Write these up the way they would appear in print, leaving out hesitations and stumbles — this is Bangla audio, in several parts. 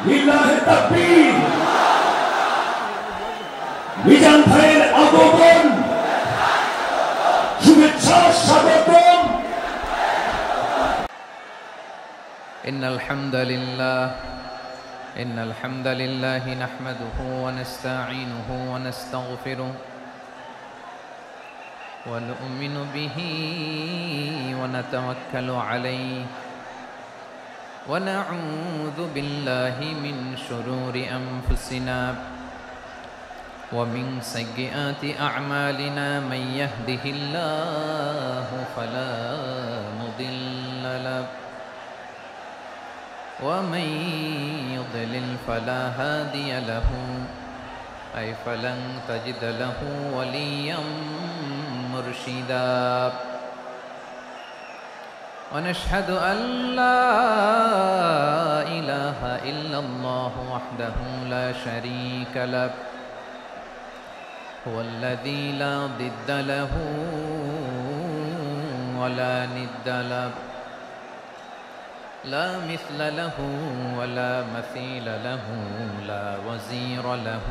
লিল্লাহি তাকবীর। মিজান ভাইয়ের আগমন, শুভেচ্ছা স্বাগতম। إن الحمد لله نحمده ونستعينه ونستغفره ونؤمن به ونتوكل عليه ونعوذ بالله من شرور أنفسنا ومن سيئات أعمالنا من يهده الله فلا مضل له ومن يضلل فلا هادي له أي فلن تجد له وليا مرشدا ونشهد أن لا إله إلا الله وحده لا شريك له هو الذي لا ضد له ولا ند له لا مثل له ولا مثيل له لا وزير له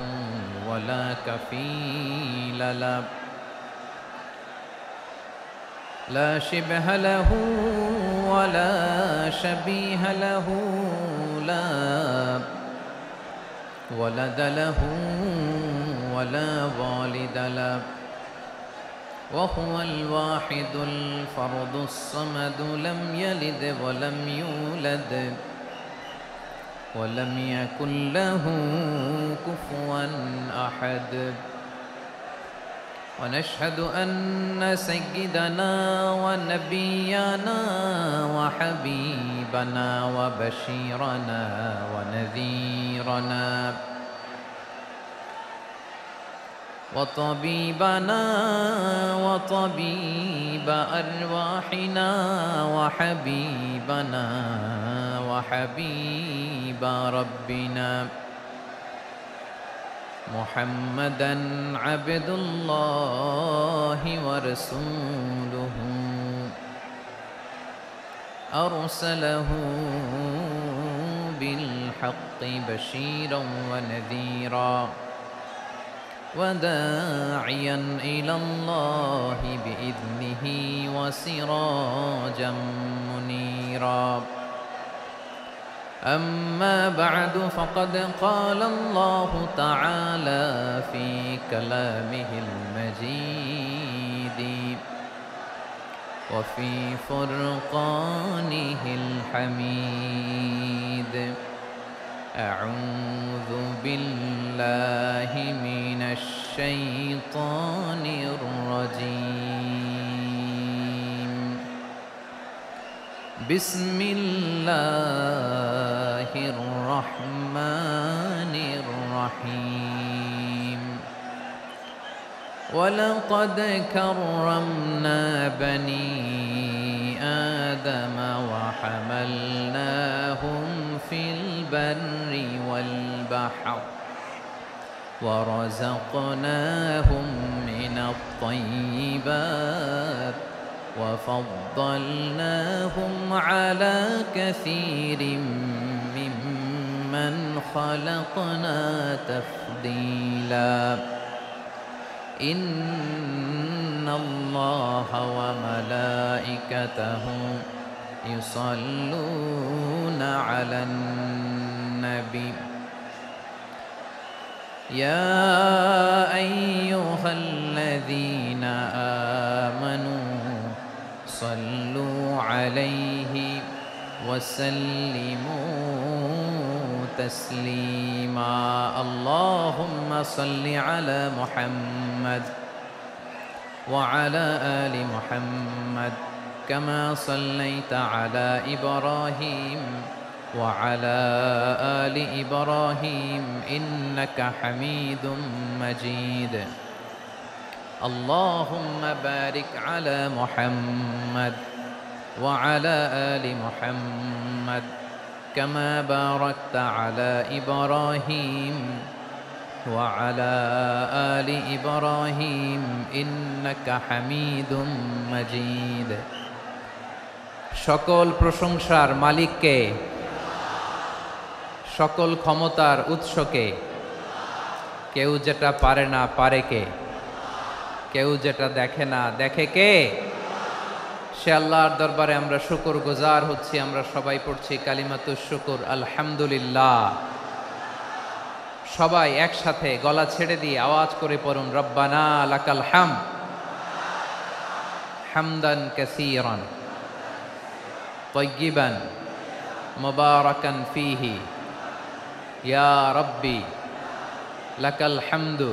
ولا كفيل له لا شبه له ولا شبيه له لا ولد له ولا والد له وهو الواحد الفرد الصمد لم يلد ولم يولد ولم يكن له كفوا أحد ونشهد أن سيدنا ونبينا وحبيبنا وبشيرنا ونذيرنا وطبيبنا وطبيب أرواحنا وحبيبنا وحبيب ربنا محمدًا عبد الله ورسوله أرسله بالحق بشيرا ونذيرا وداعيا إلى الله بإذنه وسراجا منيرا أما بعد فقد قال الله تعالى في كلامه المجيد وفي فرقانه الحميد أعوذ بالله من الشيطان الرجيم بسم الله الرحمن الرحيم ولقد كرمنا بني آدم وحملناهم في البر والبحر ورزقناهم من الطيبات وفضلناهم على كثير ممن خلقنا تفضيلا إن الله وملائكته يصلون على النبي يا أيها الذين آمنوا صلوا عليه وسلموا تسليما اللهم صل على محمد وعلى آل محمد كما صليت على إبراهيم وعلى آل إبراهيم إنك حميد مجيد اللهم بارك على محمد وعلى آل محمد كما باركت على إبراهيم وعلى آل إبراهيم إنك حميد مجيد সকল প্রশংসার মালিককে, সকল ক্ষমতার উৎসকে। কেউ যেটা পারে না পারে কে, কেউ যেটা দেখে না দেখে কে? সে আল্লাহর দরবারে আমরা শুকর গুজার হচ্ছি। আমরা সবাই পড়ছি কালিমাতুশ শুকর, আলহামদুলিল্লাহ। সবাই একসাথে গলা ছেড়ে দিয়ে আওয়াজ করে পড়ুন, রব্বানা লাকাল হামদ হামদান কাসীরান তাইয়িবান মুবারাকান ফীহি ইয়া রাব্বি লাকাল হামদু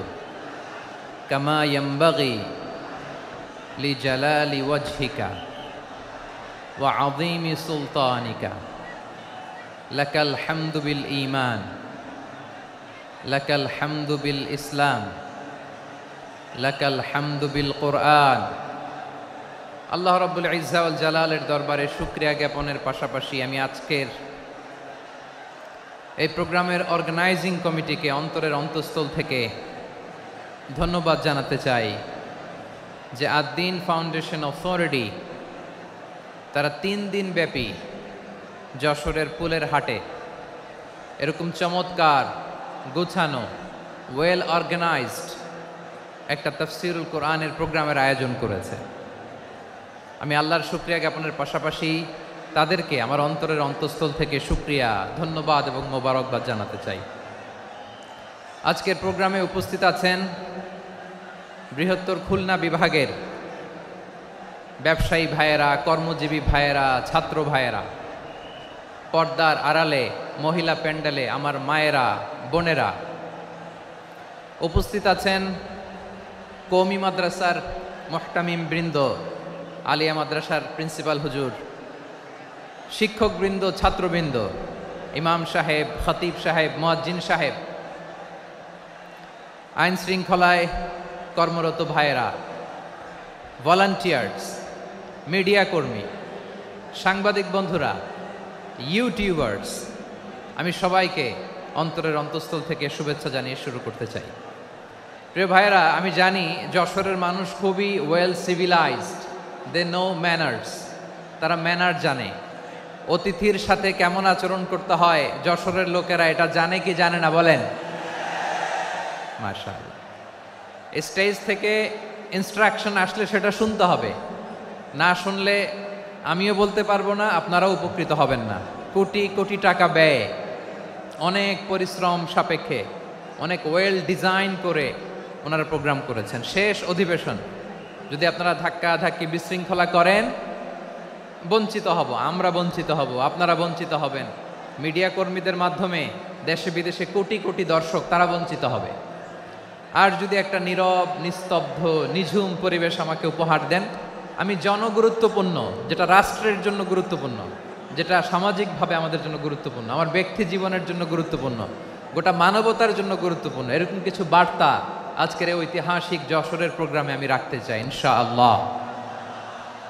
কামা ইয়ানবাগি লিজালালি ওয়াজহিকা ওয়া আযীমি সুলতানিকা লাকাল হামদু বিল ঈমান লাকাল হামদু বিল ইসলাম লাকাল হামদু বিল কুরআন। আল্লাহ রাব্বুল ইজ্জা ওয়াল জালালের দরবারে শুকরিয়া জ্ঞাপনের পাশাপাশি আমি আজকের এই প্রোগ্রামের অর্গানাইজিং কমিটিকে অন্তরের অন্তঃস্থল থেকে ধন্যবাদ জানাতে চাই যে আদ-দ্বীন ফাউন্ডেশন অথরিটি তারা 3 দিন ব্যাপী যশোরের পুলের হাটে এরকম চমৎকার, গোছানো, ওয়েল অর্গানাইজড একটা তাফসীরুল কোরআনের প্রোগ্রামের আয়োজন করেছে। আমি আল্লাহর শুকরিয়া জ্ঞাপনের পাশাপাশি তাদেরকে আমার অন্তরের অন্তঃস্থল থেকে শুকরিয়া, ধন্যবাদ এবং মোবারকবাদ জানাতে চাই। আজকের প্রোগ্রামে উপস্থিত আছেন বৃহত্তর খুলনা বিভাগের ব্যবসায়ী ভাইয়েরা, কর্মজীবী ভাইয়েরা, ছাত্র ভাইয়েরা, পর্দার আড়ালে, মহিলা প্যান্ডেলে আমার মায়েরা, বোনেরা। উপস্থিত আছেন কওমি মাদ্রাসার মুহতামিম বৃন্দ, আলিয়া মাদ্রাসার প্রিন্সিপাল হুজুর, শিক্ষকবৃন্দ, ছাত্রবৃন্দ, ইমাম সাহেব, খতিব সাহেব, মুয়াজ্জিন সাহেব, আইন শৃঙ্খলায় কর্মরত ভাইয়েরা, ভলান্টিয়ার্স, মিডিয়া কর্মী, সাংবাদিক বন্ধুরা, ইউটিউবার্স, আমি সবাইকে অন্তরের অন্তঃস্থল থেকে শুভেচ্ছা জানিয়ে শুরু করতে চাই। প্রিয় ভাইয়েরা, আমি জানি যশোরের মানুষ খুবই well civilised, they know manners, তারা ম্যানার জানে। অতিথির সাথে কেমন আচরণ করতে হয় যশোরের লোকেরা এটা জানে কি জানে না বলেন? মাশাআল্লাহ। স্টেজ থেকে ইনস্ট্রাকশন আসলে সেটা শুনতে হবে, না শুনলে আমিও বলতে পারবো না, আপনারাও উপকৃত হবেন না। কোটি কোটি টাকা ব্যয়, অনেক পরিশ্রম সাপেক্ষে, অনেক ওয়েল ডিজাইন করে ওনারা প্রোগ্রাম করেছেন। শেষ অধিবেশন যদি আপনারা ধাক্কা ধাক্কি বিশৃঙ্খলা করেন, বঞ্চিত হব, আমরা বঞ্চিত হব, আপনারা বঞ্চিত হবেন। মিডিয়া কর্মীদের মাধ্যমে দেশে বিদেশে কোটি কোটি দর্শক তারা বঞ্চিত হবে। আর যদি একটা নীরব, নিস্তব্ধ, নিঝুম পরিবেশ আমাকে উপহার দেন, আমি জনগুরুত্বপূর্ণ, যেটা রাষ্ট্রের জন্য গুরুত্বপূর্ণ, যেটা সামাজিকভাবে আমাদের জন্য গুরুত্বপূর্ণ, আমার ব্যক্তি জীবনের জন্য গুরুত্বপূর্ণ, গোটা মানবতার জন্য গুরুত্বপূর্ণ, এরকম কিছু বার্তা আজকের এই ঐতিহাসিক যশোরের প্রোগ্রামে আমি রাখতে চাই ইনশাআল্লাহ।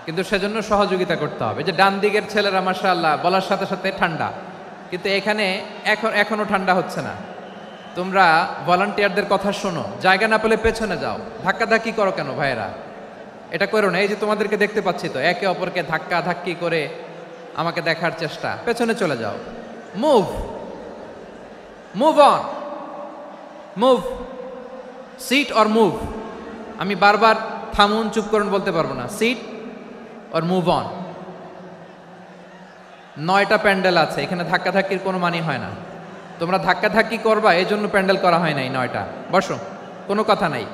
কিন্তু সেজন্য সহযোগিতা করতে হবে। যে ডান দিকের ছেলেরা মাশাআল্লাহ বলার সাথে সাথে ঠান্ডা, কিন্তু এখানে এখনো ঠান্ডা হচ্ছে না। তোমরা ভলান্টিয়ারদের কথা শোনো, জায়গা না পেলে পেছনে যাও। ধাক্কাধাক্কি করো কেন ভাইয়েরা? এটা করো না। এই যে তোমাদেরকে দেখতে পাচ্ছি তো, একে অপরকে ধাক্কা ধাক্কি করে আমাকে দেখার চেষ্টা, পেছনে চলে যাও। Move move on, move, sit or move. আমি বারবার থামুন, চুপ করুন বলতে পারবো না। Sit or move on. 9টা প্যান্ডেল আছে, এখানে ধাক্কাধাক্কির কোনো মানি হয় না। তোমরা ধাক্কাধাক্কি করবা, এই জন্য প্যান্ডেল করা হয় নাই 9টা। বসো, কোনো কথা নাই,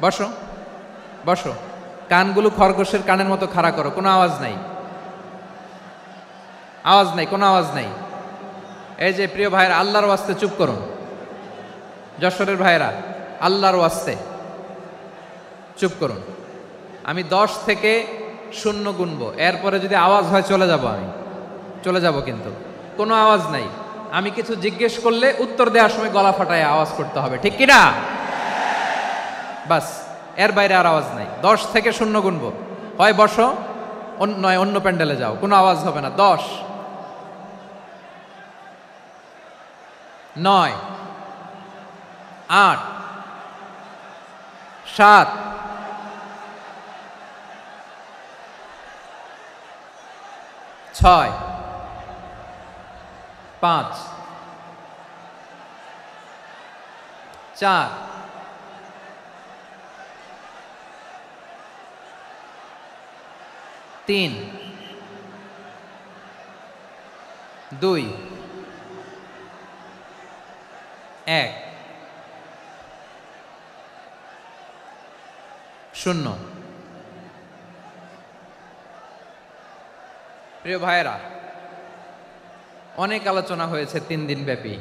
বসো বসো। কানগুলো খরগোশের কানের মতো খাড়া করো, কোনো আওয়াজ নাই, আওয়াজ নাই, কোনো আওয়াজ নাই। এই যে প্রিয় ভাইয়েরা, আল্লাহর ওয়াস্তে চুপ করুন। যশোরের ভাইয়েরা, আল্লাহর ওয়াস্তে চুপ করুন। আমি 10 থেকে 0 গুনবো, এরপরে যদি আওয়াজ হয় চলে যাব, আমি চলে যাব, কিন্তু কোনো আওয়াজ নাই। আমি কিছু জিজ্ঞেস করলে উত্তর দেওয়ার সময় গলা ফাটায় আওয়াজ করতে হবে, ঠিক কিনা? বাস, এর বাইরে আর আওয়াজ নাই। 10 থেকে 0 গুনবো, হয় বসো, নয় অন্য প্যান্ডেলে যাও, কোনো আওয়াজ হবে না। 10, 9, 8 7 6 5 4 3 2 1 0। প্রিয় ভাইয়েরা, অনেক আলোচনা হয়েছে 3 দিন ব্যাপী।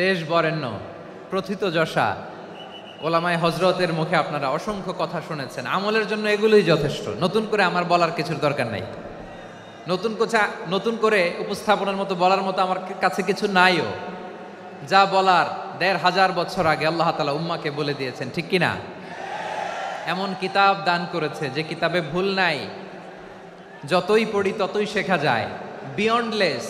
দেশ বরেণ্য প্রথিতযশা ওলামায়ে হজরতের মুখে আপনারা অসংখ্য কথা শুনেছেন। আমলের জন্য এগুলোই যথেষ্ট, নতুন করে আমার বলার কিছুর দরকার নাই। নতুন করে উপস্থাপনের মতো বলার মতো আমার কাছে কিছু নাইও। যা বলার 1500 বছর আগে আল্লাহ তাআলা উম্মাকে বলে দিয়েছেন, ঠিক কিনা? এমন কিতাব দান করেছে যে কিতাবে ভুল নাই, যতই পড়ি ততই শেখা যায়। বিয়ন্ডলেস,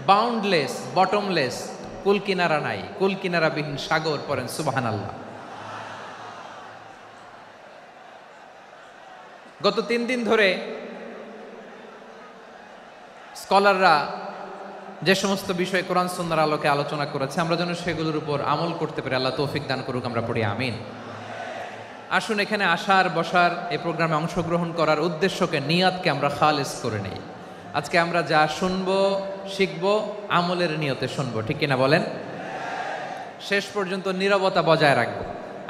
বাউন্ডলেস, বটমলেস, কুল কিনারা নাই, কুল কিনারাবিহীন সাগর। পড়েন সুবহানাল্লাহ। গত 3 দিন ধরে স্কলাররা যে সমস্ত বিষয়ে কোরআন সুন্নাহর আলোকে আলোচনা করেছে, আমরা যেন সেগুলোর উপর আমল করতে পারি। আল্লাহ তৌফিক দান করুক, আমরা পড়ি আমিন। আসুন, এখানে আসার বসার এই প্রোগ্রামে অংশগ্রহণ করার উদ্দেশ্যকে, নিয়াতকে আমরা খালেস করে নেই। আজকে আমরা যা শুনবো শিখবো আমলের নিয়তে শুনবো, ঠিক কিনা বলেন? শেষ পর্যন্ত নীরবতা বজায় রাখবো।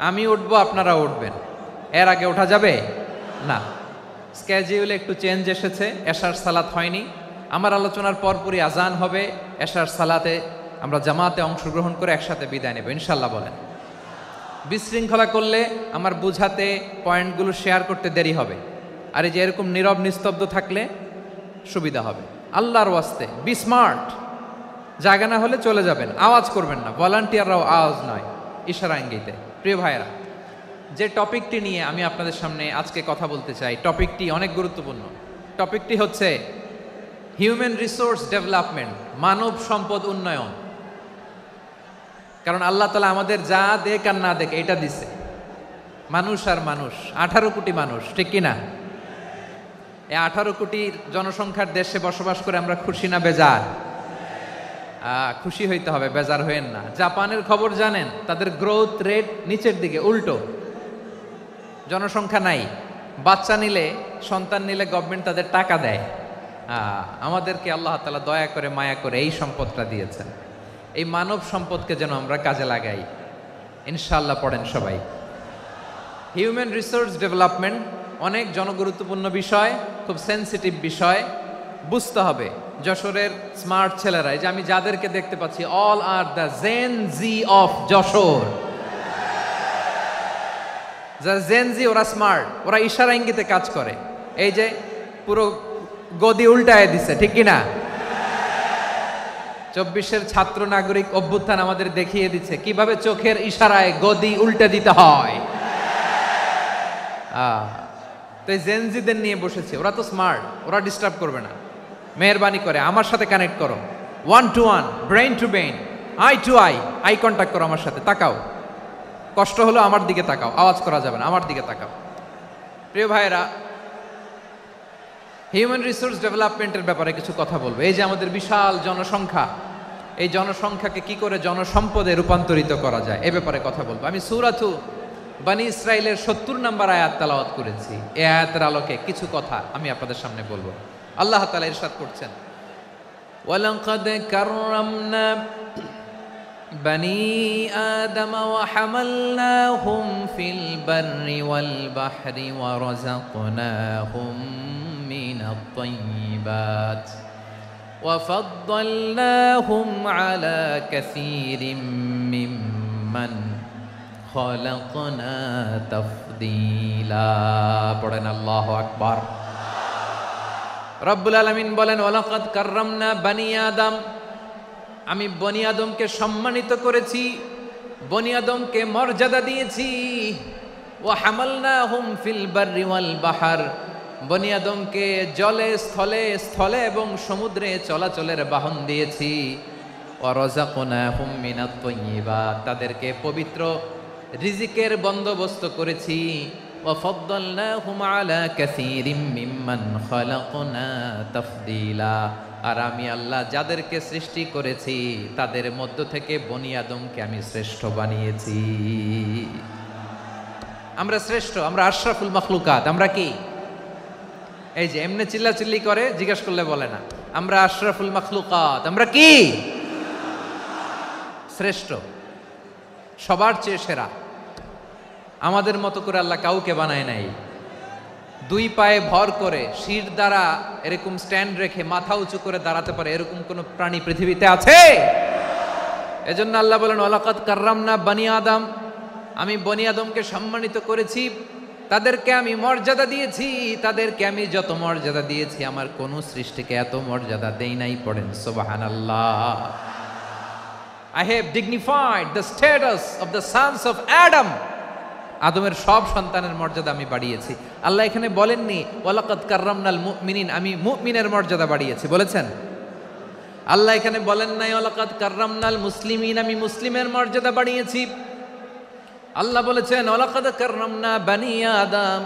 আমি উঠবো, আপনারা উঠবেন। এর আগে ওঠা যাবে না। স্কেডিউলে একটু চেঞ্জ এসেছে, এশার সালাত হয়নি। আমার আলোচনার পরপরই আজান হবে। এশার সালাতে আমরা জামাতে অংশগ্রহণ করে একসাথে বিদায় নেব ইনশাল্লাহ। বলেন। বিশৃঙ্খলা করলে আমার বুঝাতে, পয়েন্টগুলো শেয়ার করতে দেরি হবে। আর এই যে এরকম নীরব নিস্তব্ধ থাকলে সুবিধা হবে। আল্লাহর ওয়াস্তে বি স্মার্ট। জায়গা না হলে চলে যাবেন, আওয়াজ করবেন না। ভলান্টিয়াররাও আওয়াজ নয়, ইশারা ইঙ্গিতে। প্রিয় ভাইয়েরা, যে টপিকটি নিয়ে আমি আপনাদের সামনে আজকে কথা বলতে চাই, টপিকটি অনেক গুরুত্বপূর্ণ। টপিকটি হচ্ছে হিউম্যান রিসোর্স ডেভেলপমেন্ট, মানব সম্পদ উন্নয়ন। কারণ আল্লাহ তাআলা আমাদের যা দেখ আর না দেখ এটা দিছে। মানুষ আর মানুষ, 18 কোটি মানুষ, ঠিক কিনা? এই 18 কোটি জনসংখ্যার দেশে বসবাস করে আমরা খুশি না বেজার? খুশি হইতে হবে, বেজার হইেন না। জাপানের খবর জানেন? তাদের গ্রোথ রেট নিচের দিকে, উল্টো। জনসংখ্যা নাই, বাচ্চা নিলে, সন্তান নিলে গভর্নমেন্ট তাদের টাকা দেয়। আমাদেরকে আল্লাহ তাআলা দয়া করে, মায়া করে এই সম্পদটা দিয়েছেন। এই মানব সম্পদকে যেন আমরা কাজে লাগাই ইনশাআল্লাহ। পড়েন সবাই। হিউম্যান রিসোর্স ডেভেলপমেন্ট অনেক জনগুরুত্বপূর্ণ বিষয়, খুব সেন্সিটিভ বিষয়। বুঝতে হবে যশোরের স্মার্ট ছেলেরা, এই যে আমি যাদেরকে দেখতে পাচ্ছি, all are the gen Z of Jessore. যারা জেন জি, ওরা স্মার্ট, ওরা ইশারা ইঙ্গিতে কাজ করে। এই যে পুরো গদি উল্টায় দিছে, ঠিক কিনা? 24-এর ছাত্র নাগরিক অভ্যুত্থান আমাদের দেখিয়ে দিচ্ছে কিভাবে চোখের ইশারায় গদি উল্টে দিতে হয়। তো এই জেনজিদের নিয়ে বসেছে। ওরা তো স্মার্ট, ওরা ডিস্টার্ব করবে না। মেহরবানি করে আমার সাথে কানেক্ট করো, 1 to 1, brain to brain, eye to eye, eye contact করো আমার সাথে। তাকাও, কষ্ট হলো আমার দিকে তাকাও, আওয়াজ করা যাবে না, আমার দিকে তাকাও। প্রিয় ভাইয়েরা, হিউম্যান রিসোর্স ডেভেলপমেন্টের ব্যাপারে কিছু কথা বলবো। এই যে আমাদের বিশাল জনসংখ্যা, এই জনসংখ্যাকে কি করে জনসম্পদে রূপান্তরিত করা যায় এ ব্যাপারে কথা বলবো। আমি সূরাতু বনী ইসরাইলের 70 নম্বর আয়াত তেলাওয়াত করেছি। এই আয়াতের আলোকে কিছু কথা আমি আপনাদের সামনে বলবো। আল্লাহ তাআলা ইরশাদ করছেন, ওয়ালাকাদ কাররামনা বনী আদম ওয়া হামালনাহুম ফিল বাররি ওয়াল বাহরি ওয়া রাযাকনাহুম মিনাত তাইয়্যিবাত ওয়া ফাদ্দালনাহুম আলা কাসীরিম মিম্মান খালাকনা তাফদীলা। পড়েন আল্লাহু আকবার। রব্বুল আলামিন বলেন, ওয়ালাকাদ কাররামনা বনী আদম, আমি বনী আদমকে সম্মানিত করেছি, বনী আদমকে মর্যাদা দিয়েছি। ওয়া হামালনাহুম ফিল বাররি ওয়াল বাহর, বনী আদমকে জলে স্থলে, স্থলে এবং সমুদ্রে চলাচলের বাহন দিয়েছি। ওয়ারাযাকনাহুম মিনাত তাইয়্যিবাত, তাদেরকে পবিত্র রিজিকের বন্দোবস্ত করেছি। ওয়া ফাদ্দালনাহুম আলা কাসীরিম মিম্মান খালাকনা তাফদীলা, আর আমি আল্লাহ যাদেরকে সৃষ্টি করেছি তাদের মধ্য থেকে বনি আদমকে আমি শ্রেষ্ঠ বানিয়েছি। আমরা শ্রেষ্ঠ, আমরা আশরাফুল মাখলুকাত। আমরা কি এই যে এমনি চিল্লাচিল্লি করে জিজ্ঞেস করলে বলে না, আমরা আশরাফুল মাখলুকাত। আমরা কি শ্রেষ্ঠ, সবার চেয়ে সেরা। আমাদের মতো করে আল্লাহ কাউকে বানায় নাই। দুই পায়ে ভর করে শির দ্বারা এরকম স্ট্যান্ড রেখে মাথা উঁচু করে দাঁড়াতে পারে এরকম কোন প্রাণী পৃথিবীতে আছে? এজন্য আল্লাহ বলেন ওয়ালাকাদ কাররামনা বানি আদম, আমি বনি আদমকে সম্মানিত করেছি, তাদেরকে আমি মর্যাদা দিয়েছি। তাদেরকে আমি যত মর্যাদা দিয়েছি আমার কোন সৃষ্টিকে এত মর্যাদা দেই নাই। পড়েন সুবহানাল্লাহ। I have dignified the status of the sons of Adam. আদমের সব সন্তানের মর্যাদা আমি বাড়িয়েছি। আল্লাহ এখানে বলেননি ওয়ালাকাদ কাররামনাল মুমিনিন, আমি মুমিনের মর্যাদা বাড়িয়েছি, বলেছেন? আল্লাহ এখানে বলেন নাই ওয়ালাকাদ কাররামনাল মুসলিমিন, আমি মুসলিমের মর্যাদা বাড়িয়েছি। আল্লাহ বলেছেন ওয়ালাকাদ কাররামনা বানি আদম,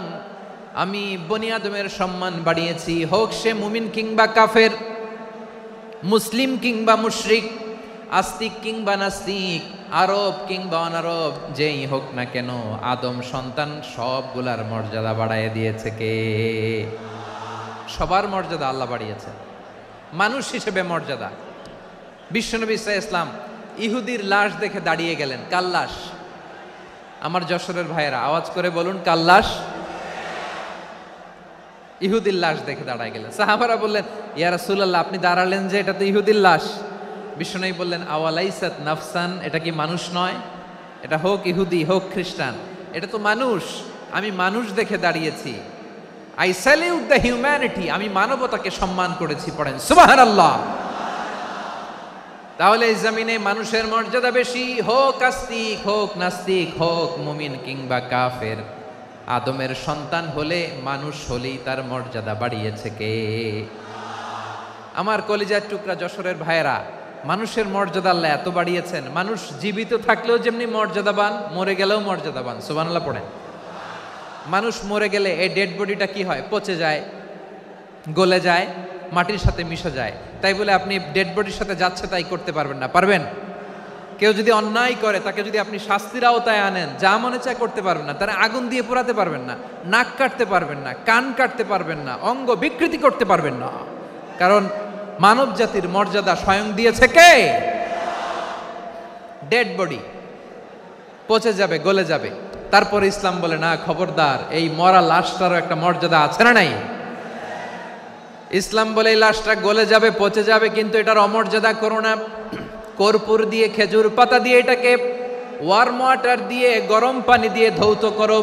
আমি বনি আদমের সম্মান বাড়িয়েছি। হোক সে মুমিন কিংবা কাফের, মুসলিম কিংবা মুশরিক, আস্তিক কিংবা নাস্তিক, আরব কিংবা অনারব, যেই হোক না কেন আদম সন্তান সবগুলার মর্যাদা বাড়ায় দিয়েছে কে? সবার মর্যাদা আল্লাহ বাড়িয়েছে। মানুষ হিসেবে মর্যাদা। বিশ্বনবী সাল্লাল্লাহু আলাইহি ওয়াসাল্লাম ইহুদির লাশ দেখে দাঁড়িয়ে গেলেন। কার লাশ? আমার যশোরের ভাইয়েরা আওয়াজ করে বলুন, কার লাশ? ইহুদির লাশ দেখে দাঁড়ায় গেলেন। সাহাবারা বললেন ইয়া রাসূলুল্লাহ, আপনি দাঁড়ালেন যে, এটা তো ইহুদির লাশ। বিশ্বনবী বললেন আওয়ালাইসাত নাফসান, এটা কি মানুষ নয়? এটা হোক ইহুদি হোক খ্রিস্টান, এটা তো মানুষ। আমি মানুষ দেখে দাঁড়িয়েছি। আই স্যালিউট দ্য হিউম্যানিটি, আমি মানবতাকে সম্মান করেছি। পড়েন সুবহানাল্লাহ। তাহলে এই জমিনে মানুষের মর্যাদা বেশি, হোক আস্তিক হোক নাস্তিক, হোক মুমিন কিংবা কাফের। আদমের সন্তান হলে, মানুষ হলেই তার মর্যাদা বাড়িয়েছে কে? আমার কলিজার টুকরা যশোরের ভাইয়েরা, মানুষের মর্যাদা আল্লাহ এত বাড়িয়েছেন। মানুষ জীবিত থাকলেও যেমনি মর্যাদাবান, মরে গেলেও মর্যাদাবান। সুবহানাল্লাহ পড়েন। মানুষ মরে গেলে এই ডেড বডিটা কি হয়? পচে যায়, গলে যায়, মাটির সাথে মিশে যায়। তাই বলে আপনি ডেড বডির সাথে যাচ্ছে তাই করতে পারবেন না। পারবেন? কেউ যদি অন্যায় করে তাকে যদি আপনি শাস্তির আওতায় আনেন, যা মনে চায় করতে পারবেন না। তারা আগুন দিয়ে পোড়াতে পারবেন না, নাক কাটতে পারবেন না, কান কাটতে পারবেন না, অঙ্গ বিকৃতি করতে পারবেন না। কারণ মানব জাতির মর্যাদা স্বয়ং দিয়েছে কে? ডেড বডি পচে যাবে, গলে যাবে। তারপরে ইসলাম বলে না, খবরদার, এই মরা লাশটারও একটা মর্যাদা আছে না নাই? ইসলাম বলে এই লাশটা গলে যাবে, পচে যাবে, কিন্তু এটার অমর্যাদা করো না। কর্পূর দিয়ে, খেজুর পাতা দিয়ে, এটাকে ওয়ার্ম ওয়াটার দিয়ে, গরম পানি দিয়ে ধৌত করো।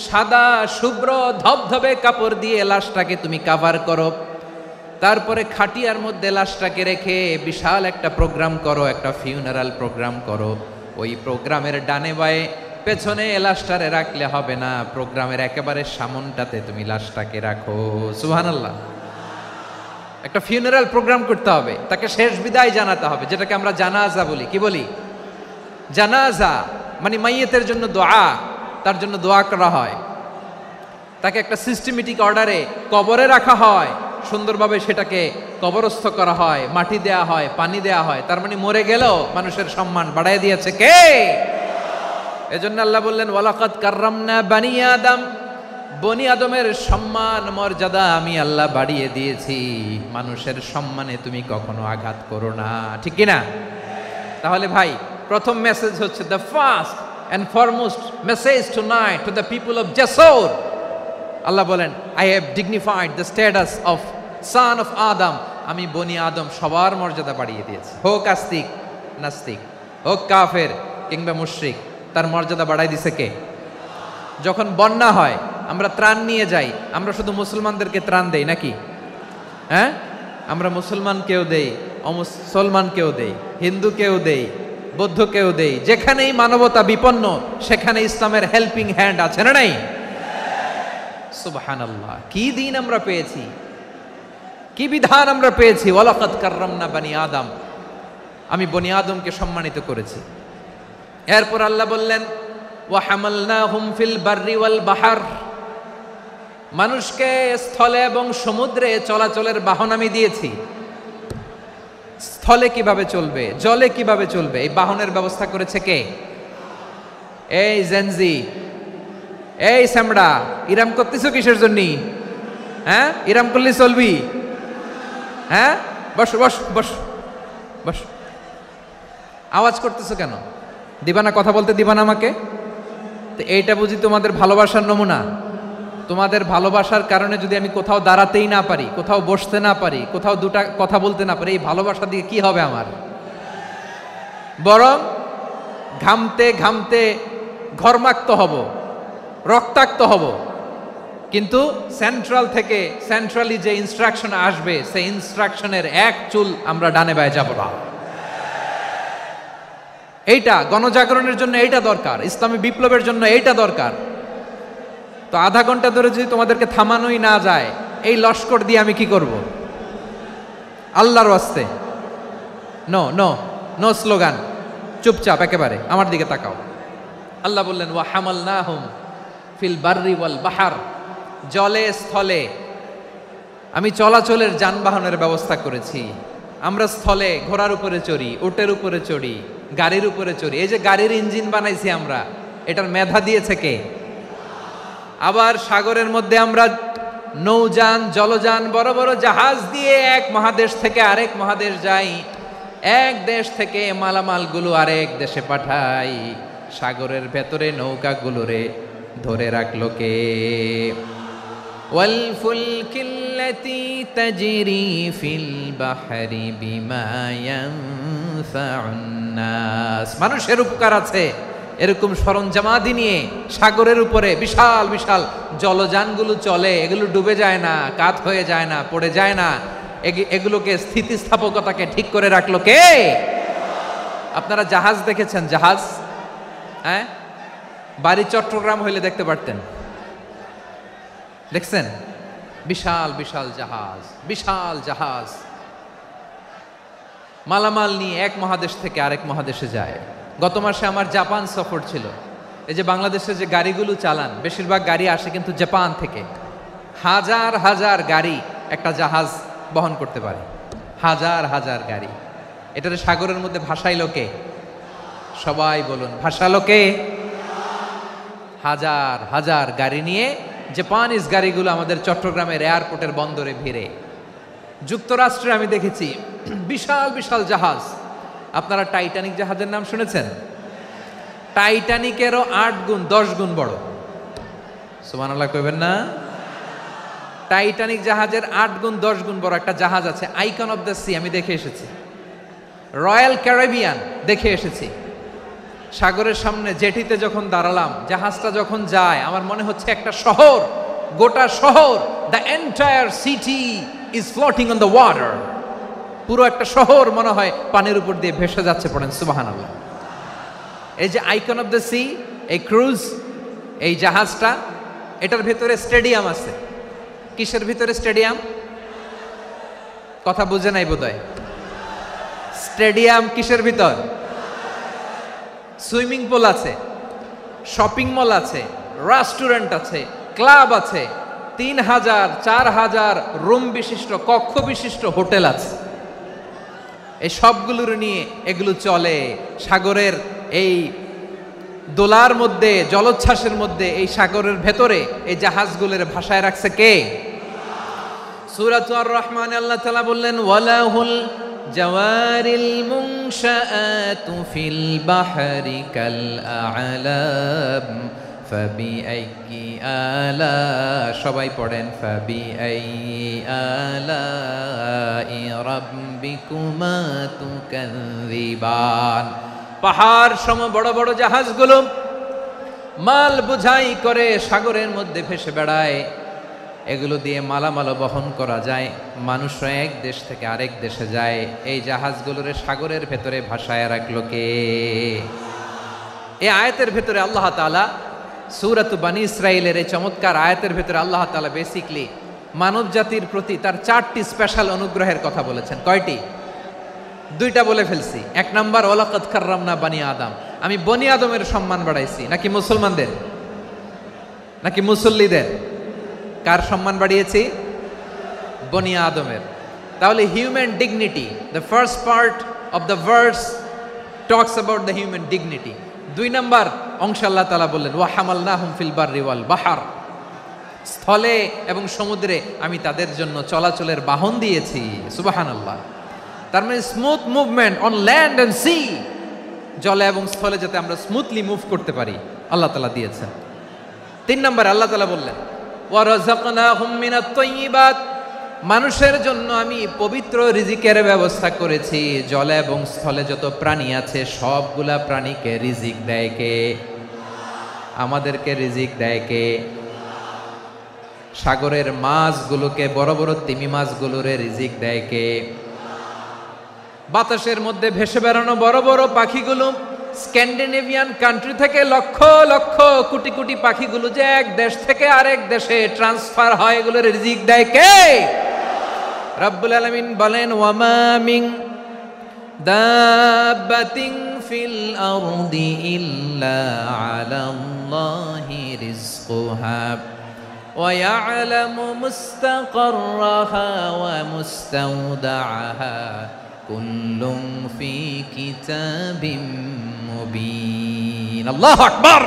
সাদা শুভ্র ধবধবে কাপড় দিয়ে লাশটাকে তুমি কাভার করো। তারপরে খাটিয়ার মধ্যে লাশটাকে রেখে বিশাল একটা প্রোগ্রাম করো, একটা ফিউনারাল প্রোগ্রাম করো। ওই প্রোগ্রামের ডানে বায়ে পেছনে লাশটারে রাখলে হবে না, প্রোগ্রামের একেবারে সামনটাতে তুমি লাশটাকে রাখো। সুবহানাল্লাহ। একটা ফিউনারাল প্রোগ্রাম করতে হবে, তাকে শেষ বিদায় জানাতে হবে, যেটাকে আমরা জানাজা বলি। কি বলি? জানাজা মানে মাইয়েতের জন্য দোয়া, তার জন্য দোয়া করা হয়। তাকে একটা সিস্টেমেটিক অর্ডারে কবরে রাখা হয়, সুন্দরভাবে সেটাকে কবরস্থ করা হয়, মাটি দেয়া হয়, পানি দেয়া হয়। তার মানে মরে গেলেও মানুষের সম্মান বাড়ায় দিয়েছে কে? এজন্য আল্লাহ বললেন ওয়ালাকাদ কাররামনা বানি আদম, বনি আদমের সম্মান মর্যাদা আমি আল্লাহ বাড়িয়ে দিয়েছি। মানুষের সম্মানে তুমি কখনো আঘাত করো না, ঠিক কি না? তাহলে ভাই, প্রথম মেসেজ হচ্ছে, the first and foremost message tonight to the people of Jashore. আল্লাহ বলেন I have dignified the status of son of Adam, আমি বনি আদম সবার মর্যাদা বাড়িয়ে দিয়েছি। হোক আস্তিক নাস্তিক, হোক কাফের কিংবা মুশরিক, তার মর্যাদা বাড়াই দিছে কে? যখন বন্যা হয় আমরা ত্রাণ নিয়ে যাই, আমরা শুধু মুসলমানদেরকে ত্রাণ দেই নাকি? হ্যাঁ, আমরা মুসলমানকেও দেই, অমুসলমানকেও দেই, হিন্দুকেও দেই, বৌদ্ধকেও দেই। যেখানেই মানবতা বিপন্ন সেখানে ইসলামের হেল্পিং হ্যান্ড আছে না নাই? সুবহানাল্লাহ। কি দিন আমরা পেয়েছি, কি বিধান আমরা পেয়েছি। ওয়ালাকাদ কাররামনা বানি আদম। আমি বনি আদমকে সম্মানিত করেছি। এরপর আল্লাহ বললেন ওয়া হামালনাহুম ফিল বাররি ওয়াল বাহার, মানুষকে স্থলে এবং সমুদ্রে চলাচলের বাহন আমি দিয়েছি। স্থলে কিভাবে চলবে, জলে কিভাবে চলবে, এই বাহনের ব্যবস্থা করেছে কে? এই জেনজি, এই স্যামড়া, ইরাম করতেছো কিসের জন্য? হ্যাঁ, ইরাম করলে চলবি? হ্যাঁ, বস বস বস বস, আওয়াজ করতেছো কেন? দিবা না, কথা বলতে দিবা না আমাকে? তো এইটা বুঝি তোমাদের ভালোবাসার নমুনা? তোমাদের ভালোবাসার কারণে যদি আমি কোথাও দাঁড়াতেই না পারি, কোথাও বসতে না পারি, কোথাও দুটা কথা বলতে না পারি, এই ভালোবাসা দিয়ে কি হবে আমার? বরং ঘামতে ঘামতে ঘর্মাক্ত হব, রক্তাক্ত হব। কিন্তু সেন্ট্রাল থেকে, সেন্ট্রালি যে ইনস্ট্রাকশন আসবে, সেই ইনস্ট্রাকশনের এক চুল আমরা ডানে বায়ে যাব না। এইটা গণজাগরণের জন্য এইটা দরকার, ইসলামী বিপ্লবের জন্য এইটা দরকার। তো আধা ঘন্টা ধরে যদি তোমাদেরকে থামানোই না যায়, এই লস্কর দিয়ে আমি কি করব? আল্লাহর ওয়াস্তে নো নো নো স্লোগান, চুপচাপ একেবারে আমার দিকে তাকাও। আল্লাহ বললেন ওয়া হামালনাহুম ফিল বাররি ওয়াল বাহার, জলে স্থলে আমি চলাচলের যানবাহনের ব্যবস্থা করেছি। আমরা স্থলে ঘোড়ার উপরে চড়ি, উটের উপরে চড়ি, গাড়ির উপরে চড়ি। এই যে গাড়ির ইঞ্জিন বানাইছি আমরা, এটার মেধা দিয়েছে কে? আবার সাগরের মধ্যে আমরা নৌযান, জলযান, বড় বড় জাহাজ দিয়ে এক মহাদেশ থেকে আরেক মহাদেশ যাই, এক দেশ থেকে মালামালগুলো আরেক দেশে পাঠাই। সাগরের ভেতরে নৌকাগুলোরে ধরে রাখলো কে? ওয়াল ফুলকিল্লাতি তাজরি ফিল বাহরি বিমা ইয়ানফাউন নাস, মানুষের উপকার আছে এরকম সরঞ্জামাদি নিয়ে সাগরের উপরে বিশাল বিশাল জলযানগুলো চলে। এগুলো ডুবে যায় না, কাত হয়ে যায় না, পড়ে যায় না। এগুলোকে স্থিতিস্থাপকতাকে ঠিক করে রাখলো কে? আপনারা জাহাজ দেখেছেন? জাহাজ, হ্যাঁ, বাড়ি চট্টগ্রাম হইলে দেখতে পারতেন। দেখছেন? বিশাল বিশাল জাহাজ, বিশাল জাহাজ মালামাল নিয়ে এক মহাদেশ থেকে আরেক মহাদেশে যায়। গত মাসে আমার জাপান সফর ছিল। এই যে বাংলাদেশে যে গাড়িগুলো চালান, বেশিরভাগ গাড়ি আসে কিন্তু জাপান থেকে। হাজার হাজার গাড়ি একটা জাহাজ বহন করতে পারে, হাজার হাজার গাড়ি। এটারে সাগরের মধ্যে ভাসাইলো কে? সবাই বলুন, ভাসালো কে? হাজার হাজার গাড়ি নিয়ে জাপানিজ গাড়িগুলো আমাদের চট্টগ্রামের এয়ারপোর্টের বন্দরে ভিড়ে। যুক্তরাষ্ট্রে আমি দেখেছি বিশাল বিশাল জাহাজ। আপনারা টাইটানিক জাহাজের নাম শুনেছেন? টাইটানিকেরও 8 গুণ 10 গুণ বড়। সুবহানাল্লাহ কইবেন না? টাইটানিক জাহাজের 8 গুণ 10 গুণ বড় একটা জাহাজ আছে, আইকন অফ দ্য সি, আমি দেখে এসেছি। রয়্যাল ক্যারিবিয়ান দেখে এসেছি। সাগরের সামনে জেটিতে যখন দাঁড়ালাম, জাহাজটা যখন যায়, আমার মনে হচ্ছে একটা শহর, গোটা শহর, the entire city is floating on the water. পুরো একটা শহর মনে হয় পানির উপর দিয়ে ভেসে যাচ্ছে। পড়েন সুবহানাল্লাহ। এই যে আইকন অফ দ্য সি, এই ক্রুজ, এই জাহাজটা, এটার ভিতরে স্টেডিয়াম আছে। কিসের ভিতরে স্টেডিয়াম? কথা বুঝে নাই বোধহয়। স্টেডিয়াম কিসের ভিতর? সুইমিং পুল আছে, শপিং মল আছে, রেস্টুরেন্ট আছে, ক্লাব আছে, 3000 4000 রুম বিশিষ্ট, কক্ষ বিশিষ্ট হোটেল আছে। এই সবগুলোর নিয়ে এগুলো চলে সাগরের এই দোলার মধ্যে, জলোচ্ছ্বাসের মধ্যে। এই সাগরের ভেতরে এই জাহাজগুলোর ভাষায় রাখছে কে? সূরাতুর আর রহমানে আল্লাহ তাআলা বললেন ওয়ালাহুল জাওয়ারিল মুনশাআতু ফিল বাহরি কাল আ'লাম ফাবিআইয়ি আলা, সবাই পড়েন ফাবিআইয়ি আলাই রাব্বিকুমা তুকাযযিবান। পাহাড় সম বড় বড় জাহাজগুলো মাল বোঝাই করে সাগরের মধ্যে ভেসে বেড়ায়। এগুলো দিয়ে মালামাল বহন করা যায়, মানুষরা এক দেশ থেকে আরেক দেশে যায়। এই জাহাজগুলোর সাগরের ভেতরে ভাসায় রাখলো কে? এই আয়াতের ভেতরে আল্লাহ তাআলা সূরাত বনী ইসরাঈলের এই চমৎকার আয়াতের ভেতরে আল্লাহ তাআলা বেসিক্যালি মানব জাতির প্রতি তার 4টি স্পেশাল অনুগ্রহের কথা বলেছেন। কয়টি? দুইটা বলে ফেলছি। এক নাম্বার ওয়ালাকাদ কাররামনা বানি আদম, আমি বনি আদমের সম্মান বাড়াইছি। নাকি মুসলমানদের, নাকি মুসল্লিদের? কার সম্মান বাড়িয়েছি? বনি আদমের। তাহলে human dignity, the first part of the verse talks about the human dignity. দুই নাম্বার অংশ আল্লাহ তাআলা বললেন ওয়া হামালনাহুম ফিল বাররি ওয়াল বাহর, স্থলে এবং সমুদ্রে আমি তাদের জন্য চলাচলের বাহন দিয়েছি। সুবহানাল্লাহ। তার মানে smooth movement on land and sea, জলে এবং স্থলে যাতে আমরা স্মুথলি মুভ করতে পারি আল্লাহ তাআলা দিয়েছেন। তিন নম্বরে আল্লাহ তাআলা বললেন ওয়া রাযাকনাহুম মিনাত তাইয়্যিবাত, মানুষের জন্য আমি পবিত্র রিজিকের ব্যবস্থা করেছি। জলে এবং স্থলে যত প্রাণী আছে সবগুলা প্রাণীকে রিজিক দেয় কে? আমাদেরকে রিজিক দেয় কে? সাগরের মাছগুলোকে, বড় বড় তিমি মাছগুলোরে রিজিক দেয় কে? বাতাসের মধ্যে ভেসে বেড়ানো বড় বড় পাখিগুলো, স্ক্যান্ডিনেভিয়ান কান্ট্রি থেকে লক্ষ লক্ষ কোটি কোটি পাখিগুলো যে এক দেশ থেকে আরেক দেশে ট্রান্সফার হয়, এগুলোর রিজিক দেয় কে? রব্বুল আলামিন বলেন ওয়ামা মিন দাব্বাতিন ফিল আরদি ইল্লা আলাল্লাহি রিজকুহা ওয়া ইয়ালামু মুস্তাকাররাহা ওয়া মুস্তাওদাআহা কুল্লুম ফি কিতাবিম মুবিন। আল্লাহু আকবার।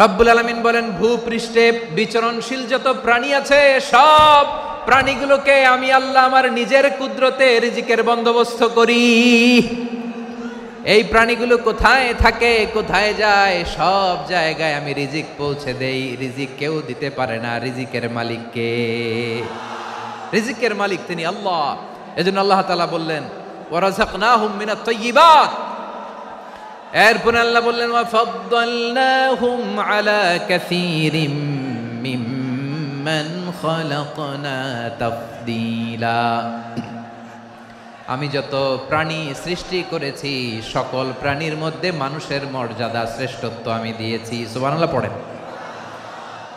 রব্বুল আলামিন বলেন ভূপৃষ্ঠে বিচরণশীল যত প্রাণী আছে সব প্রাণীগুলোকে আমি আল্লাহ আমার নিজের কুদরতে রিজিকের বন্দোবস্ত করি। এই প্রাণীগুলো কোথায় থাকে, কোথায় যায়, সব জায়গায় আমি রিজিক পৌঁছে দেই। রিজিক কেউ দিতে পারে না, রিজিকের মালিক কে? রিজিকের মালিক তিনি আল্লাহ। এজন্য আল্লাহ তাআলা বললেন ওয়া রাযাকনাহুম মিনাত তাইয়্যিবাত। এরপর আল্লাহ বললেন ওয়া ফাদ্দালনাহুম আলা কাসীরিম মিম্মান খালাকনা তাফদীলা। আমি যত প্রাণী সৃষ্টি করেছি সকল প্রাণীর মধ্যে মানুষের মর্যাদা শ্রেষ্ঠত্ব আমি দিয়েছি। সুবহানাল্লাহ পড়েন।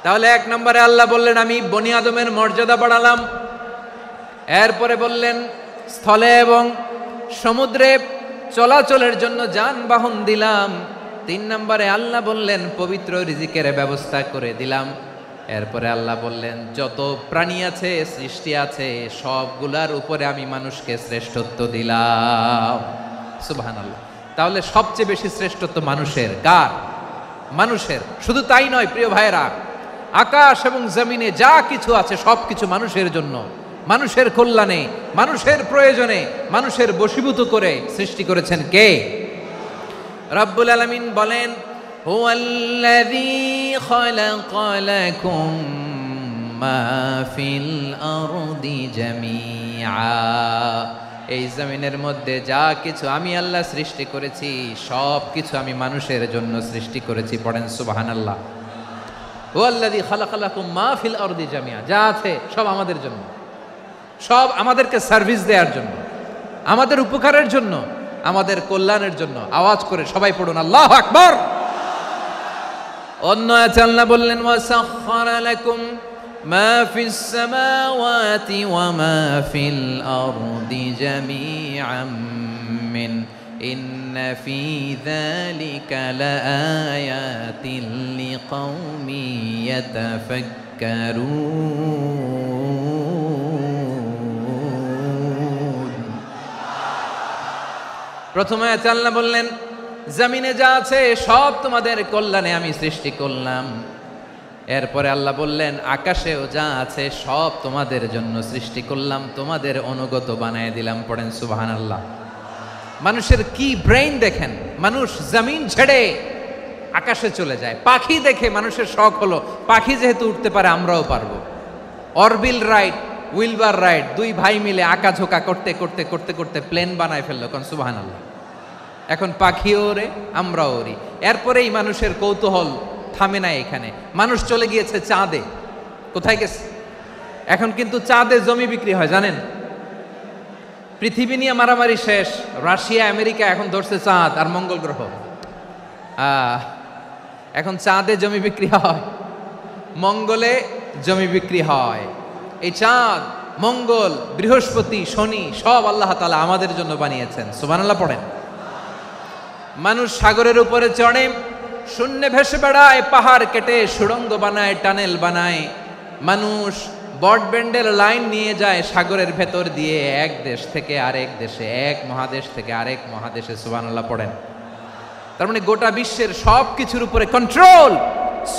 তাহলে এক নম্বরে আল্লাহ বললেন আমি বনি আদমের মর্যাদা বাড়ালাম। এরপরে বললেন স্থলে এবং সমুদ্রে চলাচলের জন্য যানবাহন দিলাম। তিন নম্বরে আল্লাহ বললেন পবিত্র রিজিকের ব্যবস্থা করে দিলাম। এরপরে আল্লাহ বললেন যত প্রাণী আছে, সৃষ্টি আছে, সবগুলার উপরে আমি মানুষকে শ্রেষ্ঠত্ব দিলাম। সুবহানাল্লাহ। তাহলে সবচেয়ে বেশি শ্রেষ্ঠত্ব মানুষের। কার? মানুষের। শুধু তাই নয় প্রিয় ভাইরা, আকাশ এবং জমিনে যা কিছু আছে সবকিছু মানুষের জন্য, মানুষের কল্যাণে, মানুষের প্রয়োজনে, মানুষের বশীভূত করে সৃষ্টি করেছেন কে? রব্বুল আলামিন বলেন হুয়াল্লাযী খালাকা লাকুম মা ফিল আরদি জামিআ। এই জমিনের মধ্যে যা কিছু আমি আল্লাহ সৃষ্টি করেছি সব কিছু আমি মানুষের জন্য সৃষ্টি করেছি। পড়েন সুবহানাল্লাহ। হুয়াল্লাযী খালাকা লাকুম মা ফিল আরদি জামিআ, যা আছে সব আমাদের জন্য, সব আমাদেরকে সার্ভিস দেওয়ার জন্য, আমাদের উপকারের জন্য, আমাদের কল্যাণের জন্য। আওয়াজ করে সবাই পড়ুন আল্লাহু আকবার। অন্য আয়াতে আল্লাহ বললেন ওয়াসাখখারা লাকুম মা ফিস সামাওয়াতি ওয়া মা ফিল আরদি জামিআম মিন ইন্না ফি যালিকা লাআয়াতিন লিকাউমিন ইয়াতাফাক্কারুন। প্রথমে আয়াতে আল্লাহ বললেন জমিনে যা আছে সব তোমাদের কল্যাণে আমি সৃষ্টি করলাম। এরপরে আল্লাহ বললেন আকাশেও যা আছে সব তোমাদের জন্য সৃষ্টি করলাম, তোমাদের অনুগত বানায় দিলাম। পড়েন সুবহানাল্লাহ। মানুষের কি ব্রেইন দেখেন, মানুষ জমিন ছেড়ে আকাশে চলে যায়। পাখি দেখে মানুষের শখ হলো পাখি যেহেতু উঠতে পারে আমরাও পারবো। অরবিল রাইট, উইলবার রাইট, দুই ভাই মিলে আঁকাঝোঁকা করতে করতে করতে করতে প্লেন বানায় ফেললো। কোন সুবহানাল্লাহ। এখন পাখিও ওরে, আমরাও ওরি। এরপরেই মানুষের কৌতূহল থামে না এখানে। মানুষ চলে গিয়েছে চাঁদে। কোথায় গেছে? এখন কিন্তু চাঁদে জমি বিক্রি হয় জানেন। পৃথিবী নিয়ে মারামারি শেষ। রাশিয়া আমেরিকা এখন ধরছে চাঁদ আর মঙ্গল গ্রহ। এখন চাঁদে জমি বিক্রি হয়, মঙ্গলে জমি বিক্রি হয়। এই চাঁদ মঙ্গল, বৃহস্পতি, শনি সব আল্লাহ তাআলা আমাদের জন্য বানিয়েছেন। সুবহানাল্লাহ পড়েন। মানুষ সাগরের উপরে চড়ে, শূন্যে ভেসে বেড়ায়, পাহাড় কেটে সুড়ঙ্গ বানায়, টানেল বানায়। মানুষ ব্রডব্যান্ডের লাইন নিয়ে যায় সাগরের ভেতর দিয়ে, এক দেশ থেকে আরেক দেশে, এক মহাদেশ থেকে আরেক মহাদেশে। সুবহানাল্লাহ পড়েন। তার মানে গোটা বিশ্বের সব কিছুর উপরে control,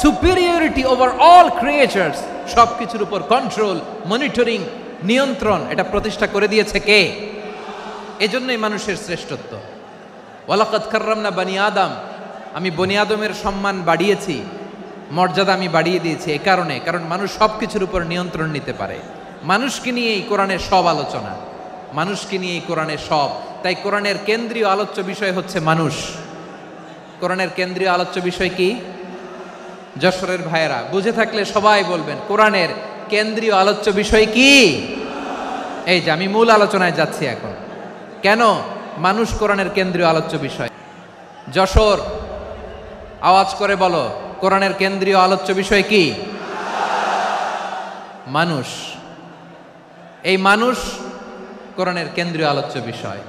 superiority over all creatures, সব কিছুর উপর কন্ট্রোল, মনিটরিং, নিয়ন্ত্রণ, এটা প্রতিষ্ঠা করে দিয়েছে কে? এজন্যই মানুষের শ্রেষ্ঠত্ব। ওয়ালাকাদ কাররামনা বানি আদম, আমি বনি আদমের সম্মান বাড়িয়েছি, মর্যাদা আমি বাড়িয়ে দিয়েছি এই কারণে, কারণ মানুষ সব কিছুর উপর নিয়ন্ত্রণ নিতে পারে। মানুষকে নিয়ে এই কোরআনের সব আলোচনা, মানুষকে নিয়ে এই কোরআনের সব। তাই কোরআনের কেন্দ্রীয় আলোচ্য বিষয় হচ্ছে মানুষ। কোরআনের কেন্দ্রীয় আলোচ্য বিষয় কি? যশোরের ভাইয়েরা বুঝে থাকলে সবাই বলবেন, কোরআনের কেন্দ্রীয় আলোচ্য বিষয় কি? এই যে আমি মূল আলোচনায় যাচ্ছি এখন। কেন মানুষ কোরআনের কেন্দ্রীয় আলোচ্য বিষয়? যশোর, আওয়াজ করে বলো, কোরআনের কেন্দ্রীয় আলোচ্য বিষয় কি? মানুষ। এই মানুষ কোরআনের কেন্দ্রীয় আলোচ্য বিষয়।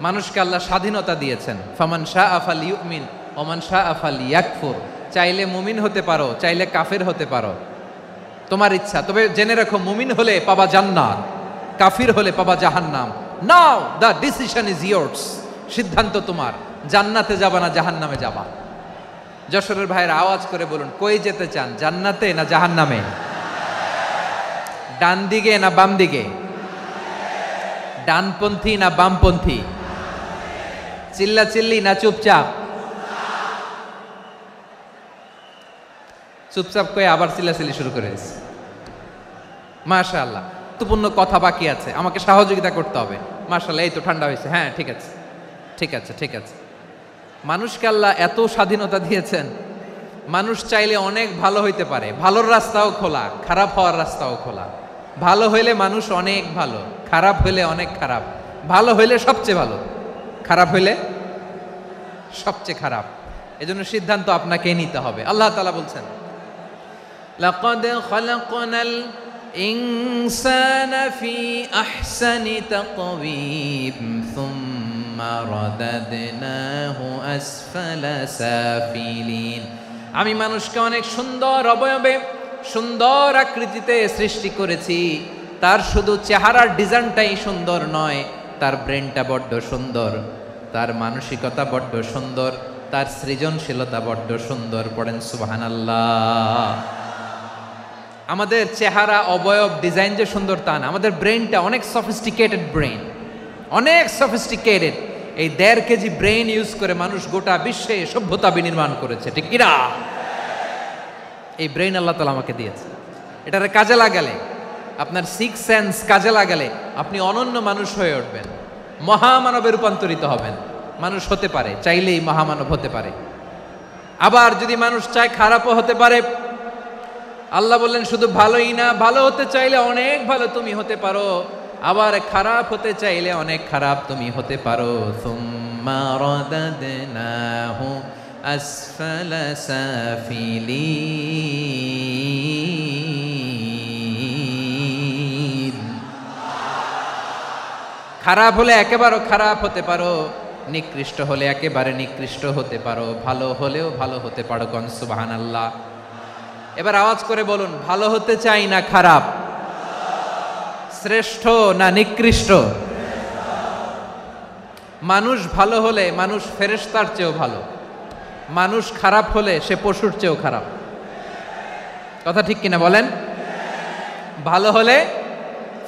মানুষকে আল্লাহ স্বাধীনতা দিয়েছেন। ফামান শাআ ফালইউমিন ওয়া মান শাআ ফালইয়াকফুর। চাইলে মুমিন হতে পারো, চাইলে কাফের হতে পারো, তোমার ইচ্ছা। তবে জেনে রাখো, মুমিন হলে পাবা জান্নাত, কাফির হলে পাবা জাহান্নাম। নাও দ্য ডিসিশন ইজ ইয়ার্স। সিদ্ধান্ত তোমার, জান্নাতে যাবা না জাহান্নামে যাবা। যশোরের ভাইয়ের আওয়াজ করে বলুন, কই যেতে চান, জান্নাতে না জাহান্নামে? ডান দিকে না বাম দিকে? ডানপন্থী না বামপন্থী? চিল্লা চিল্লি না চুপচাপ? চুপচাপ কয়ে আবার চিল্লাচিল্লি শুরু করে দিয়েছে। মাশাআল্লাহ, গুরুত্বপূর্ণ কথা বাকি আছে, আমাকে সহযোগিতা করতে হবে। মাশাআল্লাহ, এই তো ঠান্ডা হয়েছে। হ্যাঁ, ঠিক আছে ঠিক আছে ঠিক আছে। মানুষকে আল্লাহ এত স্বাধীনতা দিয়েছেন, মানুষ চাইলে অনেক ভালো হইতে পারে। ভালোর রাস্তাও খোলা, খারাপ হওয়ার রাস্তাও খোলা। ভালো হইলে মানুষ অনেক ভালো, খারাপ হইলে অনেক খারাপ। ভালো হইলে সবচেয়ে ভালো, খারাপ হইলে সবচেয়ে খারাপ। এজন্য সিদ্ধান্ত আপনাকেই নিতে হবে। আল্লাহ তাআলা বলছেন, লাকাদ খালাকনাল ইনসানা ফি আহসানি তাকওয়িম সুম্মা রাদাদনাহু আসফালা সাফিলিন। আমি মানুষকে অনেক সুন্দর অবয়বে, সুন্দর আকৃতিতে সৃষ্টি করেছি। তার শুধু চেহারার ডিজাইনটাই সুন্দর নয়, তার ব্রেনটা বড্ড সুন্দর, তার মানসিকতা বড্ড সুন্দর, তার সৃজনশীলতা বড্ড সুন্দর। পড়েন সুবহানাল্লাহ। আমাদের চেহারা, অবয়ব, ডিজাইন যে সুন্দর তা না, আমাদের ব্রেনটা অনেক সফিস্টিকেটেড ব্রেন, অনেক সফিস্টিকেটেড। এই 1.5 কেজি ব্রেন ইউজ করে মানুষ গোটা বিশ্বে সভ্যতা বিনির্মাণ করেছে, ঠিক কিনা? এই ব্রেন আল্লাহ তাআলা আমাকে দিয়েছে। এটারে কাজে লাগালে, আপনার 6 সেন্স কাজে লাগালে আপনি অনন্য মানুষ হয়ে উঠবেন, মহামানবে রূপান্তরিত হবেন। মানুষ হতে পারে, চাইলেই মহামানব হতে পারে। আবার যদি মানুষ চায়, খারাপও হতে পারে। আল্লাহ বললেন শুধু ভালোই না, ভালো হতে চাইলে অনেক ভালো তুমি হতে পারো, আবার খারাপ হতে চাইলে অনেক খারাপ তুমি হতে পারো। সুম্মা রাদাদনাহু আসফালা সাফিলিন। খারাপ হলে একেবারে খারাপ হতে পারো, নিকৃষ্ট হলে একেবারে নিকৃষ্ট হতে পারো, ভালো হলেও ভালো হতে পারো। কোন সুবহানাল্লাহ। এবার আওয়াজ করে বলুন, ভালো হতে চাই না খারাপ? শ্রেষ্ঠ না নিকৃষ্ট? মানুষ ভালো হলে মানুষ ফেরেশতার চেয়েও ভালো, মানুষ খারাপ হলে সে পশুর চেয়েও খারাপ। কথা ঠিক কিনা বলেন? ভালো হলে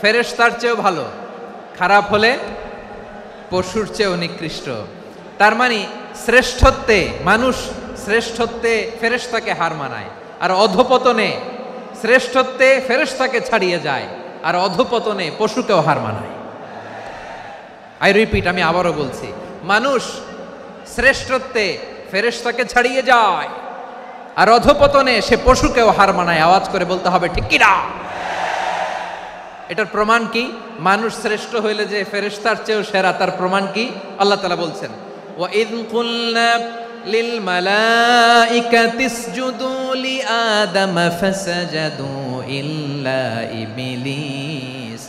ফেরেশতার চেয়েও ভালো, খারাপ হলে পশুর চেয়েও নিকৃষ্ট। তার মানে শ্রেষ্ঠত্বে মানুষ, শ্রেষ্ঠত্বে ফেরেশতাকে হার মানায়, আর অধপতনে শ্রেষ্ঠত্বে ফেরেশতাকে ছাড়িয়ে যায়, আর অধপতনে পশুকেও হার মানায়। আই রিপিট, আমি আবারও বলছি, মানুষ শ্রেষ্ঠত্বে ফেরেশতাকে ছাড়িয়ে যায়, আর অধপতনে সে পশুকেও হার মানায়। আওয়াজ করে বলতে হবে, ঠিক কি না? এটার প্রমাণ কি? মানুষ শ্রেষ্ঠ হইলে যে ফেরেশতার চেয়েও সেরা, তার প্রমাণ কি? আল্লাহ তাআলা বলছেন, ওয়া ইয কুলনা লিল মালাইকাতি ইসজুদু লিআদাম ফাসাজাদু ইল্লা ইবলিস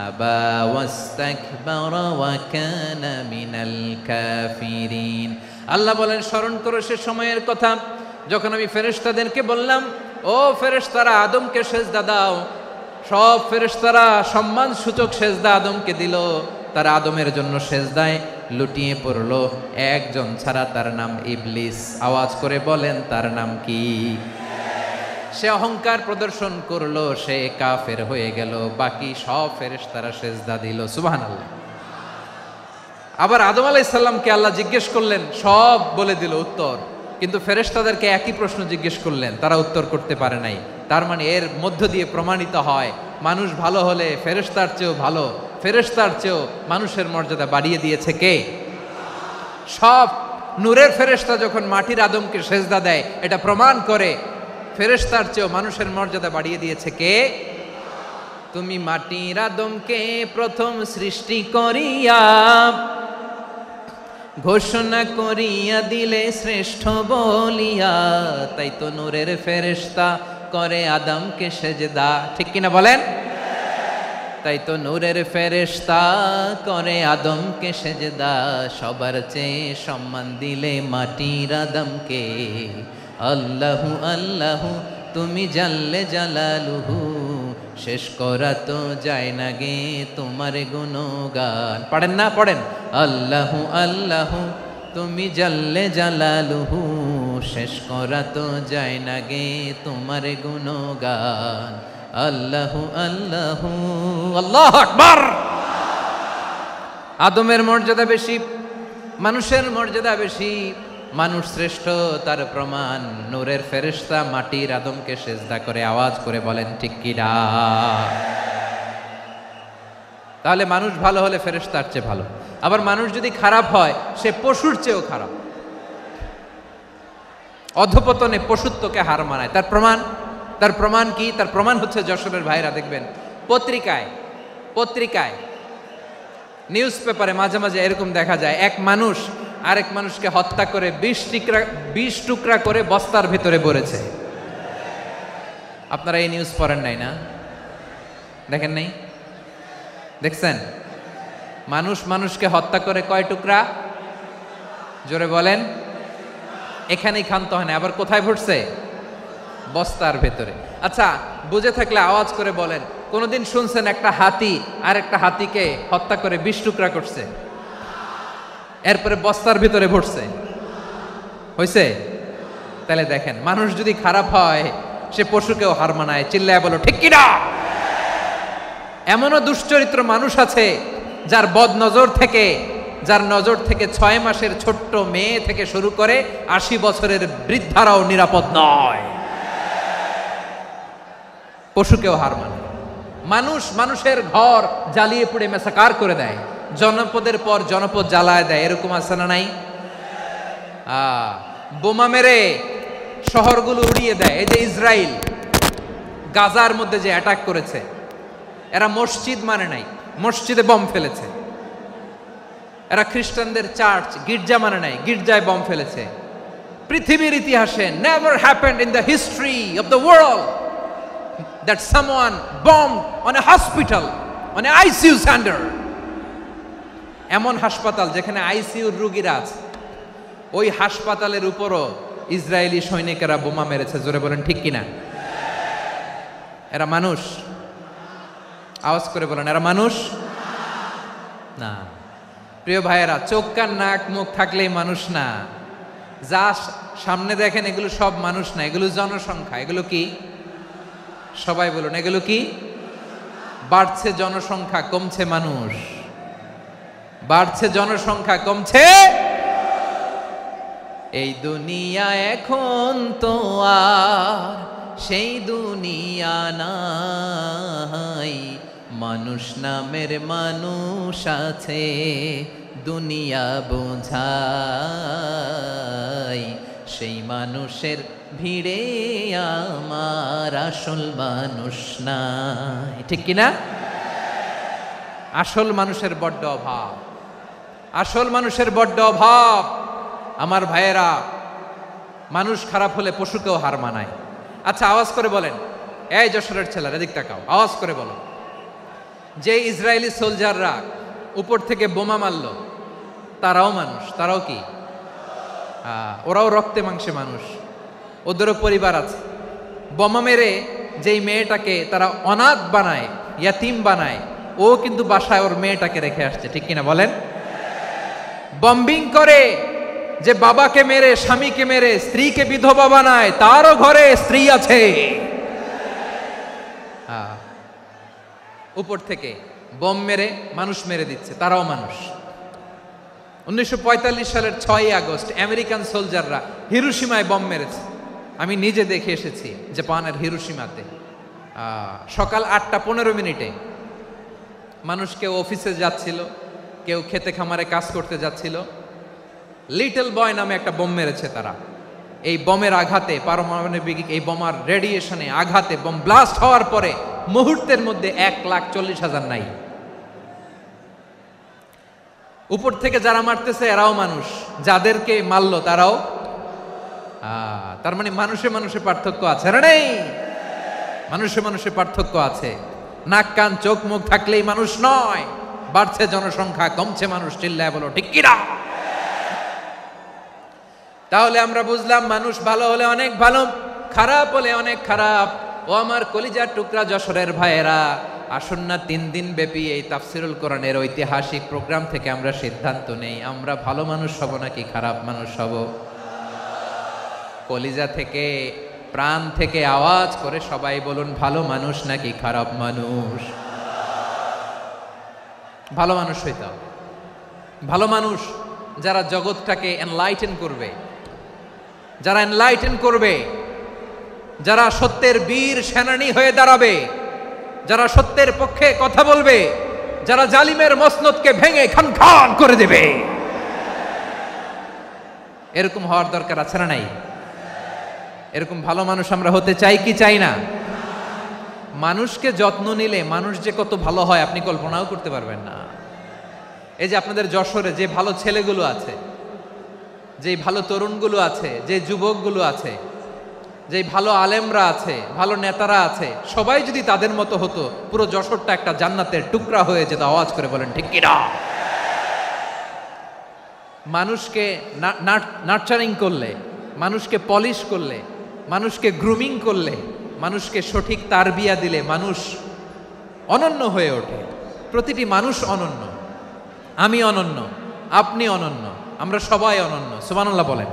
আবা ওয়াস্তাকবারা ওয়া কানা মিনাল কাফিরিন। আল্লাহ বলেন, স্মরণ করো সে সময়ের কথা যখন আমি ফেরেশতাদেরকে বললাম, ও ফেরেশতারা আদমকে সেজদা দাও। সব ফেরেশতারা সম্মান সূচক সেজদা আদমকে দিল। তারা আদমের জন্য সেজদায় লুটিয়ে পড়ল, একজন ছাড়া, তার নাম ইবলিস। আওয়াজ করে বলেন, তার নাম কি? সে অহংকার প্রদর্শন করলো, সে কাফের হয়ে গেল। বাকি সব ফেরেশতারা সেজদা দিল। সুবহানাল্লাহ। আবার আদম আলাইহিস সালামকে আল্লাহ জিজ্ঞেস করলেন, সব বলে দিল উত্তর, কিন্তু ফেরেশতাদেরকে একই প্রশ্ন জিজ্ঞেস করলেন, তারা উত্তর করতে পারে নাই। তার মানে এর মধ্য দিয়ে প্রমাণিত হয়, মানুষ ভালো হলে ফেরেশতার চেয়েও ভালো, ফেরেশতার চেয়েও মানুষের মর্যাদা বাড়িয়ে দিয়েছে কে? সব নূরের ফেরেশতা যখন মাটির আদমকে সেজদা দেয়, এটা প্রমাণ করে ফেরেশতার চেয়েও মানুষের মর্যাদা বাড়িয়ে দিয়েছে কে? তুমি মাটির আদমকে প্রথম সৃষ্টি করিয়া ঘোষণা করিয়া দিলে শ্রেষ্ঠ বলিয়া, তাই তো নূরের ফেরেশতা করে আদমকে সেজদা। ঠিক কিনা বলেন? তাই তো নূরের ফেরেশতা করে আদমকে সেজদা। সবার চেয়ে সম্মান দিলে মাটির আদমকে। আল্লাহু আল্লাহু তুমি জাল্লে জালালুহু, শেষ করা তো যায় না গে তোমার গুণগান। পড়েন না? পড়েন। আল্লাহু আল্লাহু তুমি জাল্লে জালালুহু, শেষ করা তো যায় না গে তোমার গুণগান। আল্লাহু আল্লাহু আল্লাহু আকবার। আদমের মর্যাদা বেশি, মানুষের মর্যাদা বেশি, মানুষ শ্রেষ্ঠ তার প্রমাণ নূরের ফেরেশতা মাটির আদমকে সেজদা করে। আওয়াজ করে বলেন ঠিক কি না? তাহলে মানুষ ভালো হলে ফেরেশতার চেয়ে ভালো। আবার মানুষ যদি খারাপ হয়, সে পশুর চেয়েও খারাপ। অধপতনে পশুত্বকে হার মানায়। তার প্রমাণ কি? তার প্রমাণ হচ্ছে যশোরের ভাইরা দেখবেন পত্রিকায় নিউজ পেপারে মাঝে মাঝে এরকম দেখা যায়, এক মানুষ আরেক মানুষকে হত্যা করে 20 টুকরা করে বস্তার ভেতরে ভরেছে। আপনারা এই নিউজ পড়েন নাই না? দেখেন নাই? দেখছেন? মানুষ মানুষকে হত্যা করে কয় টুকরা? জোরে বলেন। এখানেই ক্ষান্ত হয় না, আবার কোথায় ভরছে? বস্তার ভেতরে। আচ্ছা, বুঝে থাকলে আওয়াজ করে বলেন, কোনদিন শুনছেন একটা হাতি আর একটা হাতিকে হত্যা করে 20 টুকরা করছে, এরপরে বস্তার ভিতরে ভরছে? হইছে? তাহলে দেখেন, মানুষ যদি খারাপ হয় সে পশুকেও হার মানায়। চিল্লায় বলো ঠিক কিনা? এমনও দুশ্চরিত্র মানুষ আছে যার নজর থেকে 6 মাসের ছোট্ট মেয়ে থেকে শুরু করে 80 বছরের বৃদ্ধারাও নিরাপদ নয়। পশুকেও হার মানে। মানুষের ঘর জ্বালিয়ে পুড়ে মেসাকার করে দেয়, জনপদের পর জনপদ জ্বালায় দেয়। এরকম আছে না নাই? বোমা মেরে শহরগুলো উড়িয়ে দেয়। এই যে ইসরায়েল গাজার মধ্যে যে অ্যাটাক করেছে, এরা মসজিদ মানে নাই, মসজিদে বম ফেলেছে। এরা খ্রিস্টানদের চার্চ গির্জা মানে নাই, গির্জায় বম ফেলেছে। পৃথিবীর ইতিহাসে never happened in the history of the world that someone bombed on a hospital, on a ICU center. এমন হাসপাতাল যেখানে আইসিইউর রোগীরা আছে, ওই হাসপাতালের উপরও ইসরায়েলি সৈনিকেরা বোমা মেরেছে। জোরে বলেন ঠিক কিনা? এরা মানুষ? আওয়াজ করে বলেন, এরা মানুষ না। প্রিয় ভাইয়েরা, চোখ কান নাক মুখ থাকলেই মানুষ না। যা সামনে দেখেন এগুলো সব মানুষ না, এগুলো জনসংখ্যা। এগুলো কি? সবাই বলুন, এগুলো কি? বাড়ছে জনসংখ্যা, কমছে মানুষ। বাড়ছে জনসংখ্যা, কমছে। এই দুনিয়া এখন তো আর সেই দুনিয়া নাই, মানুষ নামের মানুষ আছে দুনিয়া বোঝাই, সেই মানুষের ভিড়ে আমার আসল মানুষ নাই। ঠিক কিনা? আসল মানুষের বড্ড অভাব, আসল মানুষের বড্ড অভাব। আমার ভাইয়েরা, মানুষ খারাপ হলে পশুকেও হার মানায়। আচ্ছা, আওয়াজ করে বলেন, এই যশোরের ছেলেরা এদিক তাকাও, আওয়াজ করে বলো, যে ইসরায়েলি সোলজাররা উপর থেকে বোমা মারল, তারাও মানুষ, তারাও কি? ওরাও রক্তে মাংসে মানুষ, ওদেরও পরিবার আছে। বোমা মেরে যেই মেয়েটাকে তারা অনাথ বানায়, ইয়াতিম বানায়, ও কিন্তু বাসায় ওর মেয়েটাকে রেখে আসছে, ঠিক কিনা বলেন? বম্বিং করে যে বাবাকে মেরে, স্বামীকে মেরে স্ত্রীকে বিধবা বানায়, তারও ঘরে স্ত্রী আছে। উপর থেকে বোম মেরে মানুষ মেরে দিচ্ছে, তারাও মানুষ। 1945 সালের 6ই আগস্ট আমেরিকান সোলজাররা হিরোশিমায় বোম মেরেছে। আমি নিজে দেখে এসেছি জাপানের হিরোশিমাতে। সকাল 8:15 মানুষ কেউ অফিসে যাচ্ছিল, কেউ খেতে খামারে কাজ করতে যাচ্ছিল। লিটল বয় নামে একটা বোম মেরেছে তারা। এই বোমের আঘাতে, পারমাণবিক এই বোমার রেডিয়েশনে আঘাতে, বোম ব্লাস্ট হওয়ার পরে মুহূর্তের মধ্যে 1,40,000 নাই। উপর থেকে যারা মারতেছে এরাও মানুষ, যাদেরকে মারলো তারাও। তার মানে মানুষে মানুষে পার্থক্য আছে না? নেই? মানুষে মানুষে পার্থক্য আছে। নাক কান চোখ মুখ থাকলেই মানুষ নয়। বাড়ছে জনসংখ্যা, কমছে মানুষ, চিল্লায় বলো ঠিক কিনা? তাহলে আমরা বুঝলাম মানুষ ভালো হলে অনেক ভালো, খারাপ হলে অনেক খারাপ। ও আমার কলিজার টুকরা যশোরের ভাইয়েরা, আসুন না 3 দিন ব্যাপী এই তাফসিরুল কোরআনের ঐতিহাসিক প্রোগ্রাম থেকে আমরা সিদ্ধান্ত নেই, আমরা ভালো মানুষ হব নাকি খারাপ মানুষ হব। কলিজা থেকে, প্রাণ থেকে আওয়াজ করে সবাই বলুন, ভালো মানুষ নাকি খারাপ মানুষ? ভালো মানুষ হইতে হবে। ভালো মানুষ যারা জগৎটাকে এনলাইটেন করবে, যারা এনলাইটেন করবে, যারা সত্যের বীর সেনানী হয়ে দাঁড়াবে, যারা সত্যের পক্ষে কথা বলবে, যারা জালিমের মসনদকে ভেঙে খান খান করে দেবে, এরকম হওয়ার দরকার আছে না নাই? এরকম ভালো মানুষ আমরা হতে চাই কি চাই না? মানুষকে যত্ন নিলে মানুষ যে কত ভালো হয় আপনি কল্পনাও করতে পারবেন না। এই যে আপনাদের যশোরে যে ভালো ছেলেগুলো আছে, যে ভালো তরুণগুলো আছে, যে যুবকগুলো আছে, যে ভালো আলেমরা আছে, ভালো নেতারা আছে, সবাই যদি তাদের মতো হতো, পুরো যশোরটা একটা জান্নাতের টুকরা হয়ে যেত। আওয়াজ করে বলেন ঠিক কিনা? মানুষকে নার্চারিং করলে, মানুষকে পলিশ করলে, মানুষকে গ্রুমিং করলে, মানুষকে সঠিক তারবিয়া দিলে মানুষ অনন্য হয়ে ওঠে। প্রতিটি মানুষ অনন্য। আমি অনন্য, আপনি অনন্য, আমরা সবাই অনন্য। সুবহানাল্লাহ বলেন।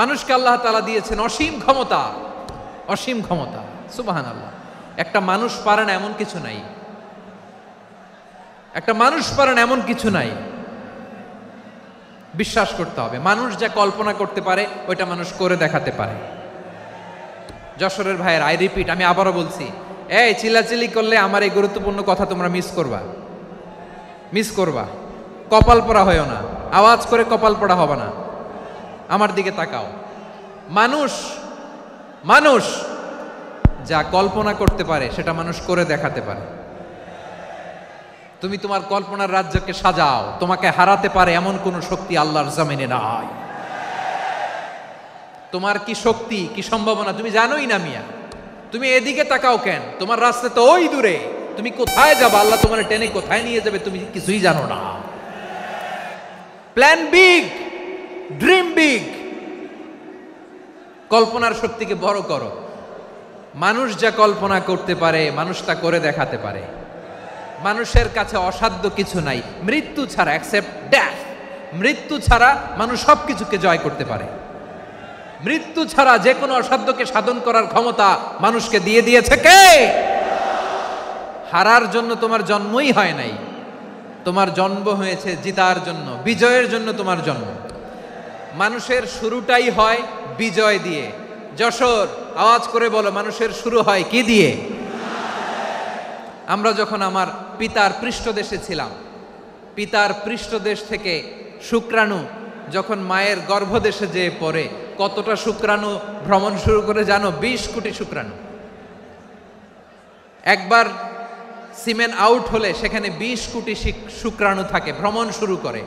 মানুষকে আল্লাহ তাআলা দিয়েছেন অসীম ক্ষমতা, অসীম ক্ষমতা। সুবহানাল্লাহ। একটা মানুষ পারে না এমন কিছু নাই, একটা মানুষ পারে না এমন কিছু নাই। বিশ্বাস করতে হবে, মানুষ যা কল্পনা করতে পারে ওইটা মানুষ করে দেখাতে পারে। যশোরের ভাইয়ের, আই রিপিট, আমি আবারও বলছি, এই চিল্লাচিল্লি করলে আমার এই গুরুত্বপূর্ণ কথা তোমরা মিস করবা, মিস করবা। কপাল পড়া হয়েও না, আওয়াজ করে কপাল পড়া হবে না। আমার দিকে তাকাও। মানুষ, মানুষ যা কল্পনা করতে পারে সেটা মানুষ করে দেখাতে পারে। তুমি তোমার কল্পনার রাজ্যকে সাজাও, তোমাকে হারাতে পারে এমন কোন শক্তি আল্লাহর জমিনে নাই। তোমার কি শক্তি, কি সম্ভাবনা তুমি জানোই না মিয়া। তুমি এদিকে তাকাও কেন? তোমার রাস্তা তো ওই দূরে। তুমি কোথায় যাবে, আল্লাহ তোমার টেনে কোথায় নিয়ে যাবে তুমি কিছুই জানো না। Plan big, dream big. কল্পনার শক্তিকে বড় করো। মানুষ যা কল্পনা করতে পারে মানুষ তা করে দেখাতে পারে। মানুষের কাছে অসাধ্য কিছু নাই মৃত্যু ছাড়া, এক্সেপ্ট ডেথ। মৃত্যু ছাড়া মানুষ সবকিছুকে জয় করতে পারে। মৃত্যু ছাড়া যে কোনো অসাধ্যকে সাধন করার ক্ষমতা মানুষকে দিয়ে দিয়েছে কে? হারার জন্য তোমার জন্মই হয় নাই, তোমার জন্ম হয়েছে জিতার জন্য, বিজয়ের জন্য তোমার জন্ম। মানুষের শুরুটাই হয় বিজয় দিয়ে। যশোর, আওয়াজ করে বলো, মানুষের শুরু হয় কি দিয়ে? আমরা যখন আমার পিতার পৃষ্ঠদেশে ছিলাম, পিতার পৃষ্ঠদেশ থেকে শুক্রাণু যখন মায়ের গর্ভদেশে যেয়ে পড়ে, কতটা শুক্রাণু ভ্রমণ শুরু করে জানো? 20 কোটি শুক্রাণু। একবার সিমেন আউট হলে সেখানে 20 কোটি শুক্রাণু থাকে, ভ্রমণ শুরু করে।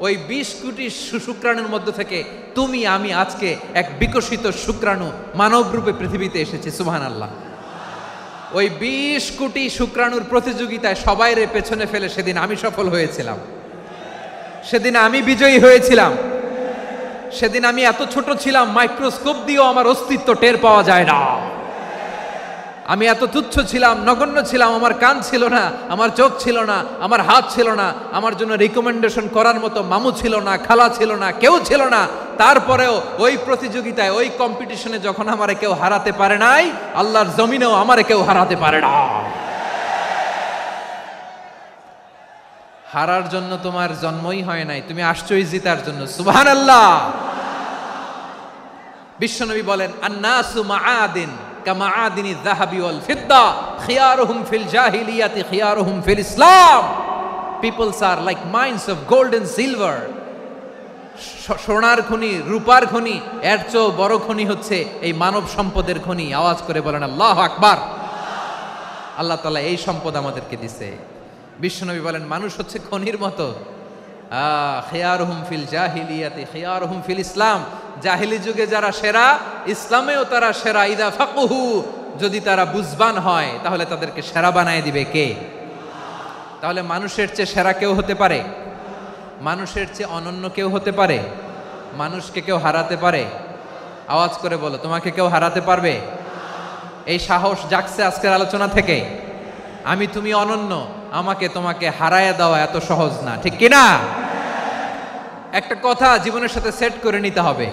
ওই 20 কোটি শুক্রাণুর মধ্যে থেকে তুমি আমি আজকে এক বিকশিত শুক্রাণু মানব রূপে পৃথিবীতে এসেছি। সুবহানাল্লাহ। ওই 20 কোটি শুক্রাণুর প্রতিযোগিতায় সবাই রে পেছনে ফেলে সেদিন আমি সফল হয়েছিলাম, সেদিন আমি বিজয়ী হয়েছিলাম। সেদিন আমি এত ছোট ছিলাম, মাইক্রোস্কোপ দিয়েও আমার অস্তিত্ব টের পাওয়া যায় না। আমি এত তুচ্ছ ছিলাম, নগণ্য ছিলাম, আমার কান ছিল না, আমার চোখ ছিল না, আমার হাত ছিল না, আমার জন্য রিকমেন্ডেশন করার মতো মামু ছিল না, খালা ছিল না, কেউ ছিল না। তারপরেও ওই প্রতিযোগিতায়, ওই কম্পিটিশনে যখন আমারে কেউ হারাতে পারে নাই, আল্লাহর জমিনেও আমারে কেউ হারাতে পারে না। হারার জন্য তোমার জন্মই হয় নাই, তুমি আসছোই জিতার জন্য। সুবহানাল্লাহ। বিশ্বনবী বলেন, আন্নাসু মাআদিন কামাআদিনি যাহাবি ওয়াল ফিদ্দা খিয়ারুহুম ফিল জাহিলিয়াতি খিয়ারুহুম ফিল ইসলাম। Peoples are like mines of gold and silver. সোনার খনি, রূপার খনি, এর চেয়েও বড় খনি হচ্ছে এই মানব সম্পদের খনি। আওয়াজ করে বলেন আল্লাহু আকবার। আল্লাহ তাআলা এই সম্পদ আমাদেরকে দিছে। বিশ্বনবী বলেন, মানুষ হচ্ছে খনির মতো। খিয়ারুহুম ফিল জাহিলিয়াতি খিয়ারুহুম ফিল ইসলাম। জাহিলি যুগে যারা সেরা, ইসলামেও তারা সেরা। ইদা ফাকুহু, যদি তারা বুঝবান হয় তাহলে তাদেরকে সেরা বানায় দিবে কে? তাহলে মানুষের চেয়ে সেরা কেউ হতে পারে? মানুষের চেয়ে অনন্য কেউ হতে পারে? মানুষকে কেউ হারাতে পারে? আওয়াজ করে বলো, তোমাকে কেউ হারাতে পারবে? এই সাহস জাগছে আজকের আলোচনা থেকে। আমি তুমি অনন্য, আমাকে তোমাকে হারায় দেওয়া এত সহজ না, ঠিক কিনা? একটা কথা জীবনের সাথে সেট করে নিতে হবে,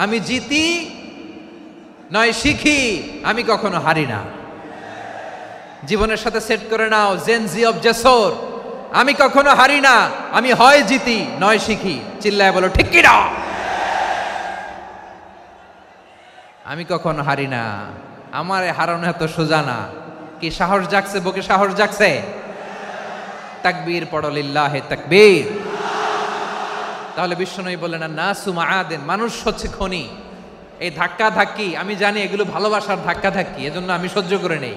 আমি জিতি নয় শিখি, আমি কখনো হারি না। জীবনের সাথে সেট করে নাও, জেনজি অফ জেসর, আমি কখনো হারি না, আমি হয় জিতি নয় শিখি। চিল্লায় বলো ঠিক কিনা? আমি কখনো হারি না, আমার হারানো এত সোজা না। কি সাহস জাগছে? বুকে সাহস জাগছে? তাকবীর পড়ো, লিল্লাহে তাকবীর। তাহলে বিশ্বনবী বললেন, নাসু মাআদিন, মানুষ হচ্ছে খনি। এই ধাক্কা ধাক্কি, আমি জানি এগুলো ভালোবাসার ধাক্কা ধাক্কি, এজন্য আমি সহ্য করে নেই।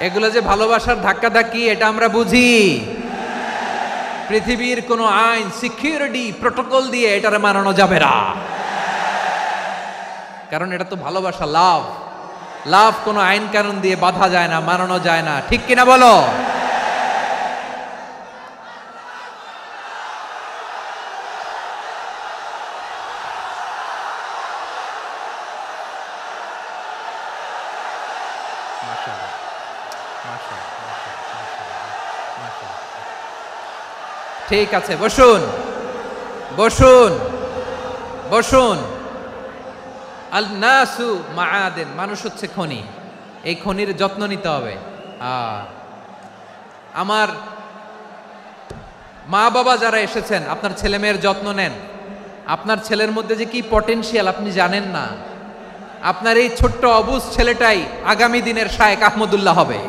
এগুলো যে ভালোবাসার ধাক্কা ধাক্কি, এটা আমরা বুঝি। পৃথিবীর কোনো আইন, সিকিউরিটি প্রটোকল দিয়ে এটারে মানানো যাবে না, কারণ এটা তো ভালোবাসা, লাভ। লাভ কোনো আইন কানুন দিয়ে বাধা যায় না, মানানো যায় না, ঠিক কিনা বলো? ঠিক আছে, বসুন বসুন বসুন। আল নাসু মাআদিন, মানুষ হচ্ছে খনি। এই খনির যত্ন নিতে হবে। আমার মা বাবা যারা এসেছেন, আপনার ছেলে মেয়ের যত্ন নেন। আপনার ছেলের মধ্যে যে কি পটেনশিয়াল আপনি জানেন না। আপনার এই ছোট্ট অবুজ ছেলেটাই আগামী দিনের শায়েখ আহমদুল্লাহ হবে।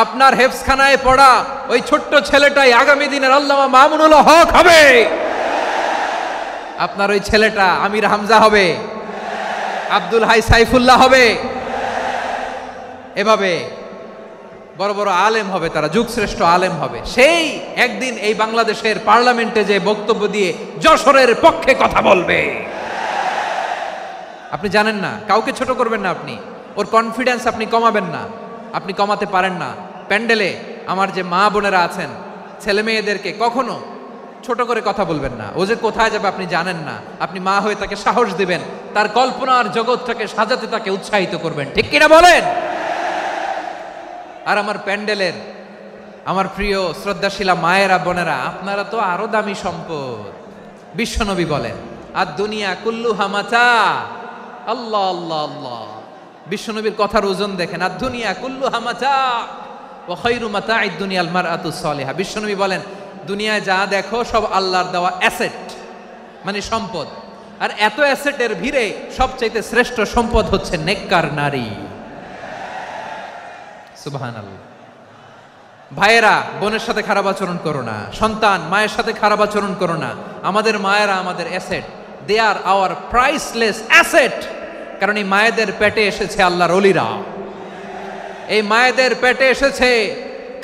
আপনার হেফজখানায় পড়া ওই ছোট্ট ছেলেটাই আগামী দিনের আল্লামা মামুনুল হক হবে। আপনার ওই ছেলেটা আমির হামজা হবে, আব্দুল হাই সাইফুল্লাহ হবে। এভাবে বড় বড় আলেম হবে, তারা যুগশ্রেষ্ঠ আলেম হবে। সেই একদিন এই বাংলাদেশের পার্লামেন্টে যে বক্তব্য দিয়ে যশোরের পক্ষে কথা বলবে। আপনি জানেন না, কাউকে ছোট করবেন না আপনি। ওর কনফিডেন্স আপনি কমাবেন না, আপনি কমাতে পারেন না। প্যান্ডেলে আমার যে মা বোনেরা আছেন, ছেলে মেয়েদেরকে কখনো ছোট করে কথা বলবেন না। ও যে কোথায় যাবে আপনি জানেন না। আপনি মা হয়ে তাকে সাহস দিবেন, তার কল্পনার জগৎটাকে সাজাতে তাকে উৎসাহিত করবেন, ঠিক কিনা বলেন? আর আমার প্যান্ডেলের আমার প্রিয় শ্রদ্ধাশীলা মায়েরা বোনেরা, আপনারা তো আরো দামি সম্পদ। বিশ্বনবী বলেন, আর দুনিয়া কুল্লুহা মাতা। আল্লাহ আল্লাহ আল্লাহ। বিশ্বনবীর কথার ওজন দেখেন, আর দুনিয়া কুল্লুহা মাতা ওয়া খায়রু মাতা'আদ দুনিয়াল মারআতুস সালিহা। বিশ্বনবী বলেন, দুনিয়ায় যা দেখো সব আল্লাহর দেওয়া অ্যাসেট, মানে সম্পদ। আর এত অ্যাসেটের ভিড়ে সবচাইতে শ্রেষ্ঠ সম্পদ হচ্ছে নেককার নারী। সুবহানাল্লাহ। ভাইয়েরা, বোনের সাথে খারাপ আচরণ করো না। সন্তান মায়ের সাথে খারাপ আচরণ করো না। আমাদের মায়েরা আমাদের asset, they are our priceless asset. কারণ এই মায়েদের পেটে এসেছে আল্লাহর ওলিরা। এই মায়েদের পেটে এসেছে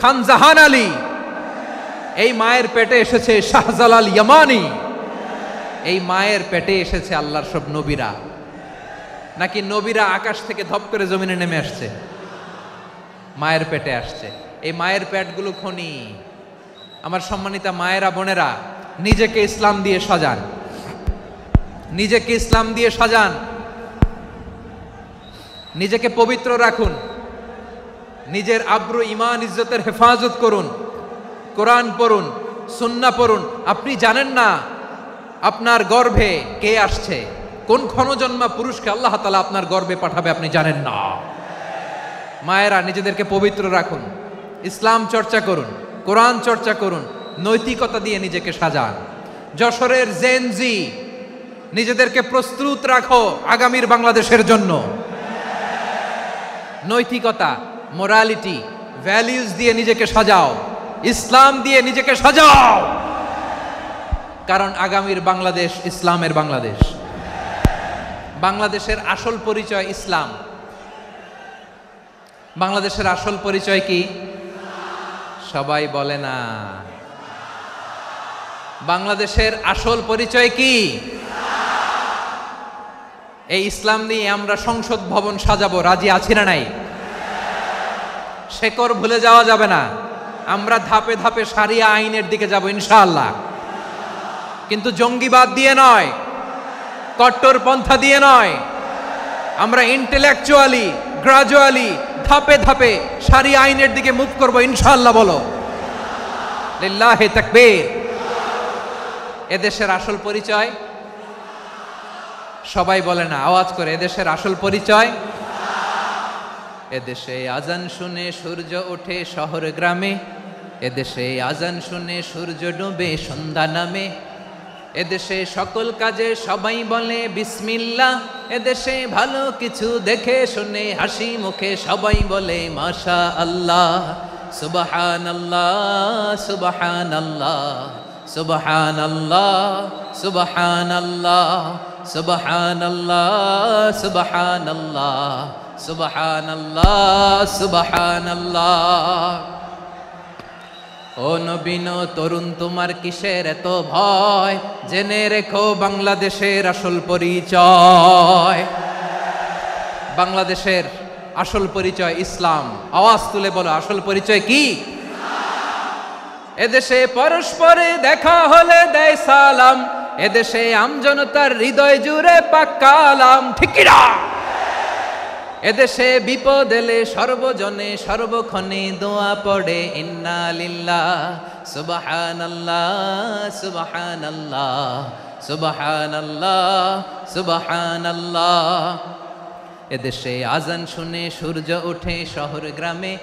খান জাহান আলী। এই মায়ের পেটে এসেছে শাহজালাল ইয়ামানি। এই মায়ের পেটে এসেছে আল্লাহর সব নবীরা। নাকি নবীরা আকাশ থেকে ধপ করে জমিনে নেমে আসছে? মায়ের পেটে আসছে। এই মায়ের পেটগুলো খনি। আমার সম্মানিতা মায়েরা, বোনেরা, নিজেকে ইসলাম দিয়ে সাজান, নিজেকে ইসলাম দিয়ে সাজান, নিজেকে পবিত্র রাখুন, নিজের আব্রু ইমান ইজ্জতের হেফাজত করুন, কোরআন পড়ুন, সুন্নাহ পড়ুন। আপনি জানেন না আপনার গর্ভে কে আসছে, কোন ক্ষণজন্মা পুরুষকে আল্লাহ তাআলা আপনার গর্ভে পাঠাবে আপনি জানেন না। মায়েরা, নিজেদেরকে পবিত্র রাখুন, ইসলাম চর্চা করুন, কোরআন চর্চা করুন, নৈতিকতা দিয়ে নিজেকে সাজান। যশোরের জেনজি, নিজেদেরকে প্রস্তুত রাখো আগামীর বাংলাদেশের জন্য। নৈতিকতা, মোরালিটি, ভ্যালিউজ দিয়ে নিজেকে সাজাও, ইসলাম দিয়ে নিজেকে সাজাও, কারণ আগামীর বাংলাদেশ ইসলামের বাংলাদেশ। বাংলাদেশের আসল পরিচয় ইসলাম। বাংলাদেশের আসল পরিচয় কি? সবাই বলে না। বাংলাদেশের আসল পরিচয় কি? এই ইসলাম নিয়ে আমরা সংসদ ভবন সাজাবো, রাজি আছি না নাই? শেকড় ভুলে যাওয়া যাবে না। আমরা ধাপে ধাপে শারিয়া আইনের দিকে যাব ইনশাআল্লাহ, কিন্তু জঙ্গিবাদ দিয়ে নয়, কট্টর পন্থা দিয়ে নয়। আমরা ইন্টেলেকচুয়ালি, গ্রাজুয়ালি, ধাপে ধাপে শারিয়া আইনের দিকে মুভ করব ইনশাআল্লাহ। বলো লিল্লাহি তাকবীর। এদেশের আসল পরিচয় সবাই বলে না, আওয়াজ করে, এদেশের আসল পরিচয়। এদেশে আজান শুনে সূর্য ওঠে শহর গ্রামে, এদেশে আজান শুনে সূর্য ডুবে সন্ধ্যা নামে, এদেশে সকল কাজে সবাই বলে বিসমিল্লাহ, এদেশে ভালো কিছু দেখে শুনে হাসি মুখে সবাই বলে মাশা আল্লাহ, সুবহানাল্লাহ, সুবহানাল্লাহ, সুবহানাল্লাহ, সুবহানাল্লাহ, সুবহানাল্লাহ, সুবহানাল্লাহ, সুবহানাল্লাহ, সুবহানাল্লাহ। ও নবীন তরুণ, তোমার কিসের এত ভয়? জেনে রেখো বাংলাদেশের আসল পরিচয়। বাংলাদেশের আসল পরিচয় ইসলাম। আওয়াজ তুলে বলো, আসল পরিচয় কি? এদেশে পরস্পরে দেখা হলে দেয় সালাম, এদেশে আমজনতার হৃদয় জুড়ে পাক্কা আলাম, ঠিক কি না? এদেশে বিপদ এলে সর্বজনে সর্বক্ষণে দোয়া পড়ে ইন্না লিল্লাহ, সুবহানাল্লাহ, সুবহানাল্লাহ, সুবহানাল্লাহ, সুবহানাল্লাহ। এদেশে আজান শুনে সূর্য ওঠে শহর গ্রামে,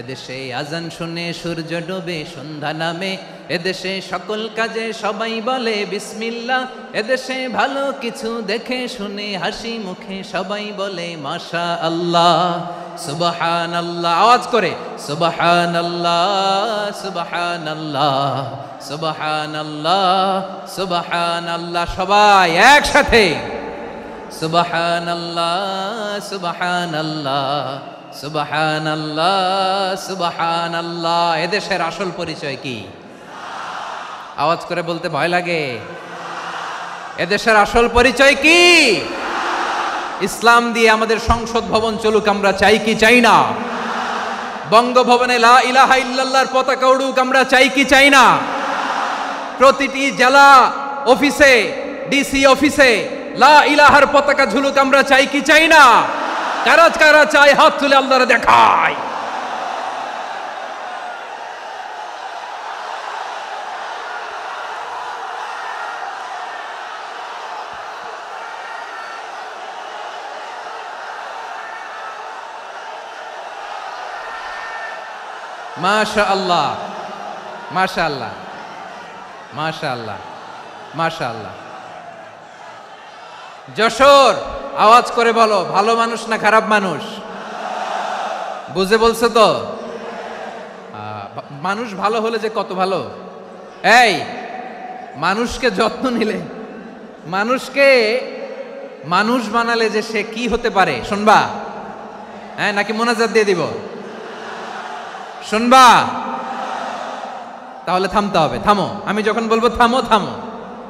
এদেশে আজান শুনে সূর্য ডুবে সন্ধ্যা নামে, এদেশে সকল কাজে সবাই বলে বিসমিল্লাহ, এদেশে ভালো কিছু দেখে শুনে হাসি মুখে সবাই বলে মাশা আল্লাহ, সুবহানাল্লাহ। আওয়াজ করে সুবহানাল্লাহ, সুবহানাল্লাহ, সুবহানাল্লাহ, সুবহানাল্লাহ। সবাই একসাথে সুবহানাল্লাহ, সুবহানাল্লাহ, সুবহানাল্লাহ, সুবহানাল্লাহ। এদেশের আসল পরিচয় কি? আওয়াজ করে বলতে ভয় লাগে। এদেশের আসল পরিচয় কি? ইসলাম দিয়ে আমাদের সংসদ ভবন চলুক, আমরা চাই কি চাই না? বঙ্গভবনে লা ইলাহা ইল্লাল্লাহর পতাকা উড়ুক, আমরা চাই কি চাই না? প্রতিটি জেলা অফিসে, ডিসি অফিসে লা ইলাহার পতাকা ঝুলুক, আমরা চাই কি চাই না? কারা কারা চাই হাত তুলে আল্লাহরে দেখায়। মাশাআল্লাহ, মাশাআল্লাহ, মাশাআল্লাহ, মাশাআল্লাহ। যশোর, আওয়াজ করে বলো, ভালো মানুষ না খারাপ মানুষ? বুঝে বলছো তো? মানুষ ভালো হলে যে কত ভালো। এই মানুষকে যত্ন নিলে, মানুষকে মানুষ বানালে যে সে কি হতে পারে শুনবা? হ্যাঁ, নাকি মোনাজাত দিয়ে দিব? শুনবা? তাহলে থামতে হবে। থামো, আমি যখন বলবো থামো থামো,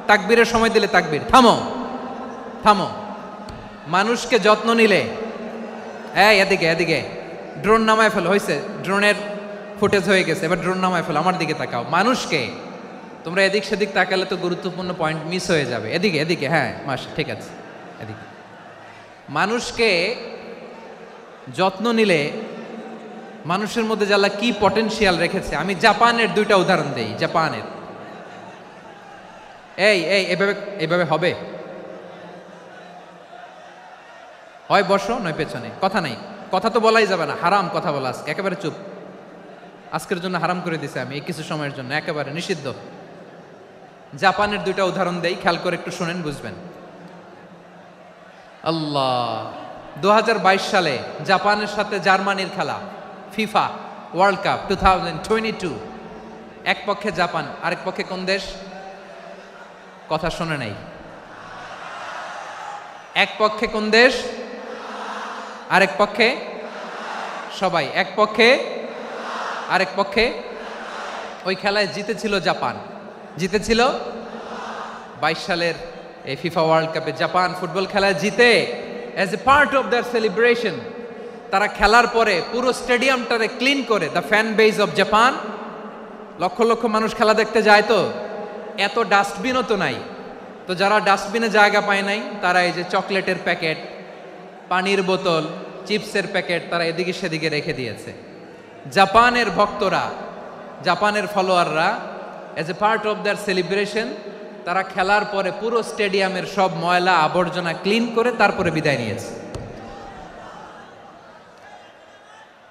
তাকবীরের সময় দিলে তাকবীর, থামো থামো। মানুষকে যত্ন নিলে, এই এদিকে এদিকে, ড্রোন নামায় ফেলো, হয়েছে, ড্রোনের ফুটেজ হয়ে গেছে, এবার ড্রোন নামায় ফেলো, আমার দিকে তাকাও। মানুষকে, তোমরা এদিক সেদিক তাকালে তো গুরুত্বপূর্ণ পয়েন্ট মিস হয়ে যাবে। এদিকে এদিকে, হ্যাঁ মাস ঠিক আছে, এদিকে। মানুষকে যত্ন নিলে মানুষের মধ্যে যারা কি পটেনশিয়াল রেখেছে, আমি জাপানের দুইটা উদাহরণ দেই। জাপানের, এই এই এভাবে এভাবে হবে, হয় বসো নয় পেছনে, কথা নাই, কথা তো বলাই যাবে না, হারাম কথা বলা আজকে, একেবারে চুপ। আজকের জন্য হারাম করে দিছে আমি, এই কিছু সময়ের জন্য একেবারে নিষিদ্ধ। জাপানের দুইটা উদাহরণ দেই, খেয়াল করে একটু শোনেন, বুঝবেন। আল্লাহ, 2022 সালে জাপানের সাথে জার্মানির খেলা, ফিফা ওয়ার্ল্ড কাপ 2022। এক পক্ষে জাপান, আরেক পক্ষে কোন দেশ? কথা শোনে নাই। এক পক্ষে কোন দেশ, আরেক পক্ষে সবাই, এক পক্ষে আরেক পক্ষে। ওই খেলায় জিতেছিল জাপান, জিতেছিল 22 সালের এই ফিফা ওয়ার্ল্ড কাপে। জাপান ফুটবল খেলায় জিতে as a part of their celebration তারা খেলার পরে পুরো স্টেডিয়ামটারে ক্লিন করে, the fan base of Japan. লক্ষ লক্ষ মানুষ খেলা দেখতে যায়, তো এত ডাস্টবিনও তো নাই, তো যারা ডাস্টবিনে জায়গা পায় নাই তারা এই যে চকলেটের প্যাকেট, পানির বোতল, চিপসের প্যাকেট তারা এদিকে সেদিকে রেখে দিয়েছে। জাপানের ভক্তরা, জাপানের ফলোয়াররা as a part of their celebration তারা খেলার পরে পুরো স্টেডিয়ামের সব ময়লা আবর্জনা ক্লিন করে তারপরে বিদায় নিয়েছে।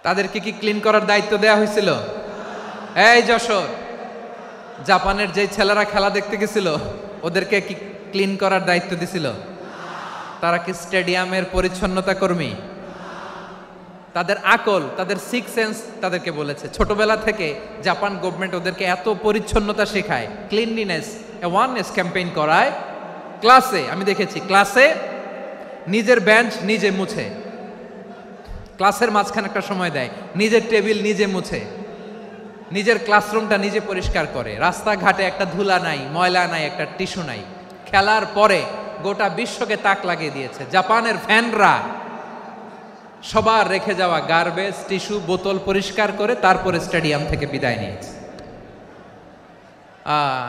তাদেরকে কি ক্লিন করার দায়িত্ব দেওয়া হয়েছিল? এই যশোর, জাপানের যে ছেলেরা খেলা দেখতে গেছিল ওদেরকে কি ক্লিন করার দায়িত্ব দিছিল? তারা কি স্টেডিয়ামের পরিচ্ছন্নতা কর্মী? তাদের আকল, তাদের সিক্স সেন্স তাদেরকে বলেছে। ছোটবেলা থেকে জাপান গভর্নমেন্ট ওদেরকে এত পরিচ্ছন্নতা শেখায়, ক্লিনলিনেস অ্যাওয়ারনেস ক্যাম্পেইন করায়। ক্লাসে আমি দেখেছি, ক্লাসে নিজের বেঞ্চ নিজে মুছে, ক্লাসের মাঝখানে একটা সময় দেয়, নিজের টেবিল নিজে মুছে, নিজের ক্লাসরুমটা নিজে পরিষ্কার করে। রাস্তাঘাটে একটা ধুলা নাই, ময়লা নাই, একটা টিস্যু নাই। খেলার পরে গোটা বিশ্বকে তাক লাগিয়ে দিয়েছে। জাপানের ফ্যানরা সবার রেখে যাওয়া গার্বেজ, টিস্যু, বোতল পরিষ্কার করে তারপরে স্টেডিয়াম থেকে বিদায় নিয়েছে।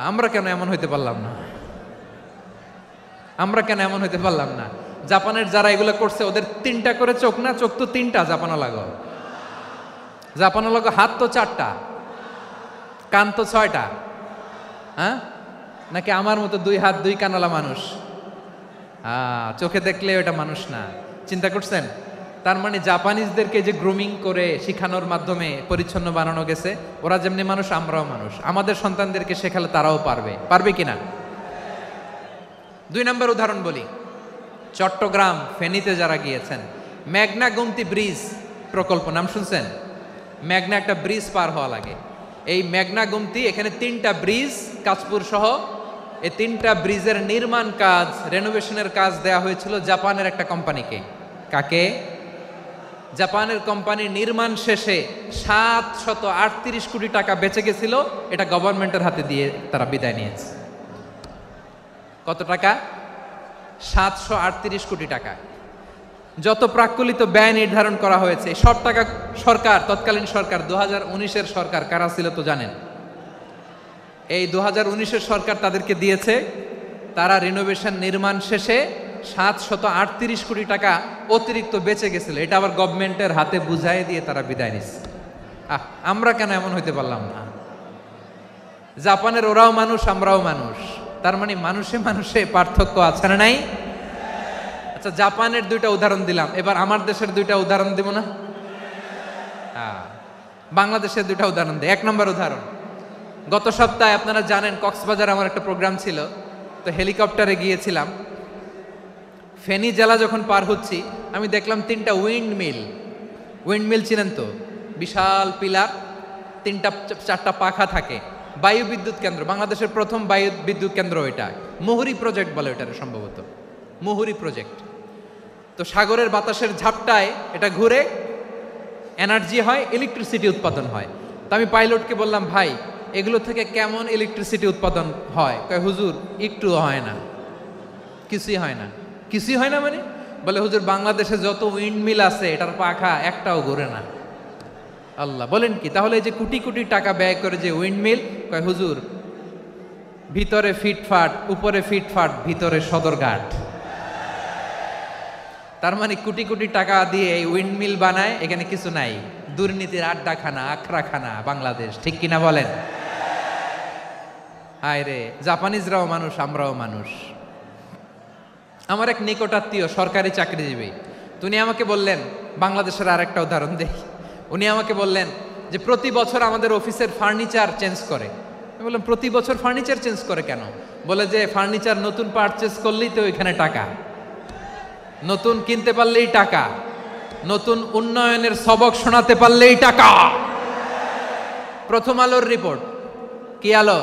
আমরা কেন এমন হইতে পারলাম না? আমরা কেন এমন হইতে পারলাম না? জাপানের যারা এগুলো করছে ওদের 3টা করে চোখ না? চোখ তো 3টা, জাপানো লাগো, জাপানো লাগো, হাত তো 4টা, কান তো 6টা। হ্যাঁ, নাকি আমার মতো 2 হাত 2 কানালা মানুষ? চোখে দেখলে ওটা মানুষ না। চিন্তা করছেন? তার মানে জাপানিজদেরকে যে গ্রুমিং করে শিখানোর মাধ্যমে পরিচ্ছন্ন বানানো গেছে, ওরা যেমনি মানুষ আমরাও মানুষ। আমাদের সন্তানদেরকে শেখালে তারাও পারবে, পারবে কিনা? 2 নম্বর উদাহরণ বলি। চট্টগ্রাম ফেনীতে যারা গিয়েছেন, মেঘনা গোমতী ব্রিজ প্রকল্প নাম শুনছেন? মেঘনা একটা ব্রিজ পার হওয়া লাগে। এই মেঘনা গোমতী, এখানে 3টা ব্রিজ কাঁচপুর সহ, এই 3টা ব্রিজের নির্মাণ কাজ, রেনোভেশনের কাজ দেয়া হয়েছিল জাপানের একটা কোম্পানিকে। কাকে? জাপানের কোম্পানির নির্মাণ শেষে 738 কোটি টাকা বেঁচে গেছিল, এটা গভর্নমেন্টের হাতে দিয়ে তারা বিদায় নিয়েছে। কত টাকা? 738 কোটি টাকা। যত প্রাক্কলিত ব্যয় নির্ধারণ করা হয়েছে সব টাকা সরকার, তৎকালীন সরকার 2019-এর সরকার, কারা ছিল তো জানেন? এই 2019-এর সরকার তাদেরকে দিয়েছে। তারা রিনোভেশন নির্মাণ শেষে 738 কোটি টাকা অতিরিক্ত বেঁচে গেছিল, এটা আবার গভর্নমেন্টের হাতে বুঝাই দিয়ে তারা বিদায় নিচ্ছে। আমরা কেন এমন হইতে পারলাম না? জাপানের ওরাও মানুষ, আমরাও মানুষ, তার মানে মানুষে মানুষে পার্থক্য আছে না নাই? আচ্ছা, জাপানের 2টা উদাহরণ দিলাম, এবার আমার দেশের 2টা উদাহরণ দিব না? বাংলাদেশের 2টা উদাহরণ দিই। 1 নম্বর উদাহরণ, গত সপ্তাহে আপনারা জানেন কক্সবাজার আমার একটা প্রোগ্রাম ছিল, তো হেলিকপ্টারে গিয়েছিলাম। ফেনী জেলা যখন পার হচ্ছি আমি দেখলাম 3টা উইন্ডমিল চিনেন তো? বিশাল পিলার, 3টা 4টা পাখা থাকে। বায়ু বিদ্যুৎ কেন্দ্র, বাংলাদেশের প্রথম বায়ু বিদ্যুৎ কেন্দ্র এটা। মুহুরী প্রজেক্ট বলে এটার, সম্ভবত মুহুরী প্রজেক্ট। তো সাগরের বাতাসের ঝাপটায় এটা ঘুরে এনার্জি হয়, ইলেকট্রিসিটি উৎপাদন হয়। তো আমি পাইলটকে বললাম, ভাই এগুলো থেকে কেমন ইলেকট্রিসিটি উৎপাদন হয়? কয় হুজুর একটুও হয় না, কিছুই হয় না। কিছুই হয় না মানে? বলে হুজুর বাংলাদেশে যত উইন্ডমিল আছে এটার পাখা একটাও ঘুরে না। আল্লাহ, বলেন কি? তাহলে এই যে কোটি কোটি টাকা ব্যয় করে যে উইন্ডমিল, কয় হুজুর ভিতরে ফিটফাট, উপরে ফিটফাট, ভিতরে সদরঘাট। তার মানে কোটি কোটি টাকা দিয়ে এই উইন্ডমিল বানায়, এখানে কিছু নাই। দুর্নীতির আড্ডাখানা, আখড়াখানা বাংলাদেশ, ঠিক কিনা বলেন? হায় রে, জাপানিজরাও মানুষ, আমরাও মানুষ। আমার এক নিকটাত্মীয় সরকারি চাকরিজীবী, উনি আমাকে বললেন, বাংলাদেশের আরেকটা উদাহরণ দেখি। উনি আমাকে বললেন যে প্রতি বছর আমাদের অফিসের ফার্নিচার চেঞ্জ করে। আমি বললাম প্রতি বছর ফার্নিচার চেঞ্জ করে কেন? বলে যে ফার্নিচার নতুন পারচেজ করলেই তো ওইখানে টাকা, নতুন কিনতে পারলেই টাকা, নতুন উন্নয়নের সবক শোনাতে পারলেই টাকা। প্রথম আলোর রিপোর্ট, কি আলো?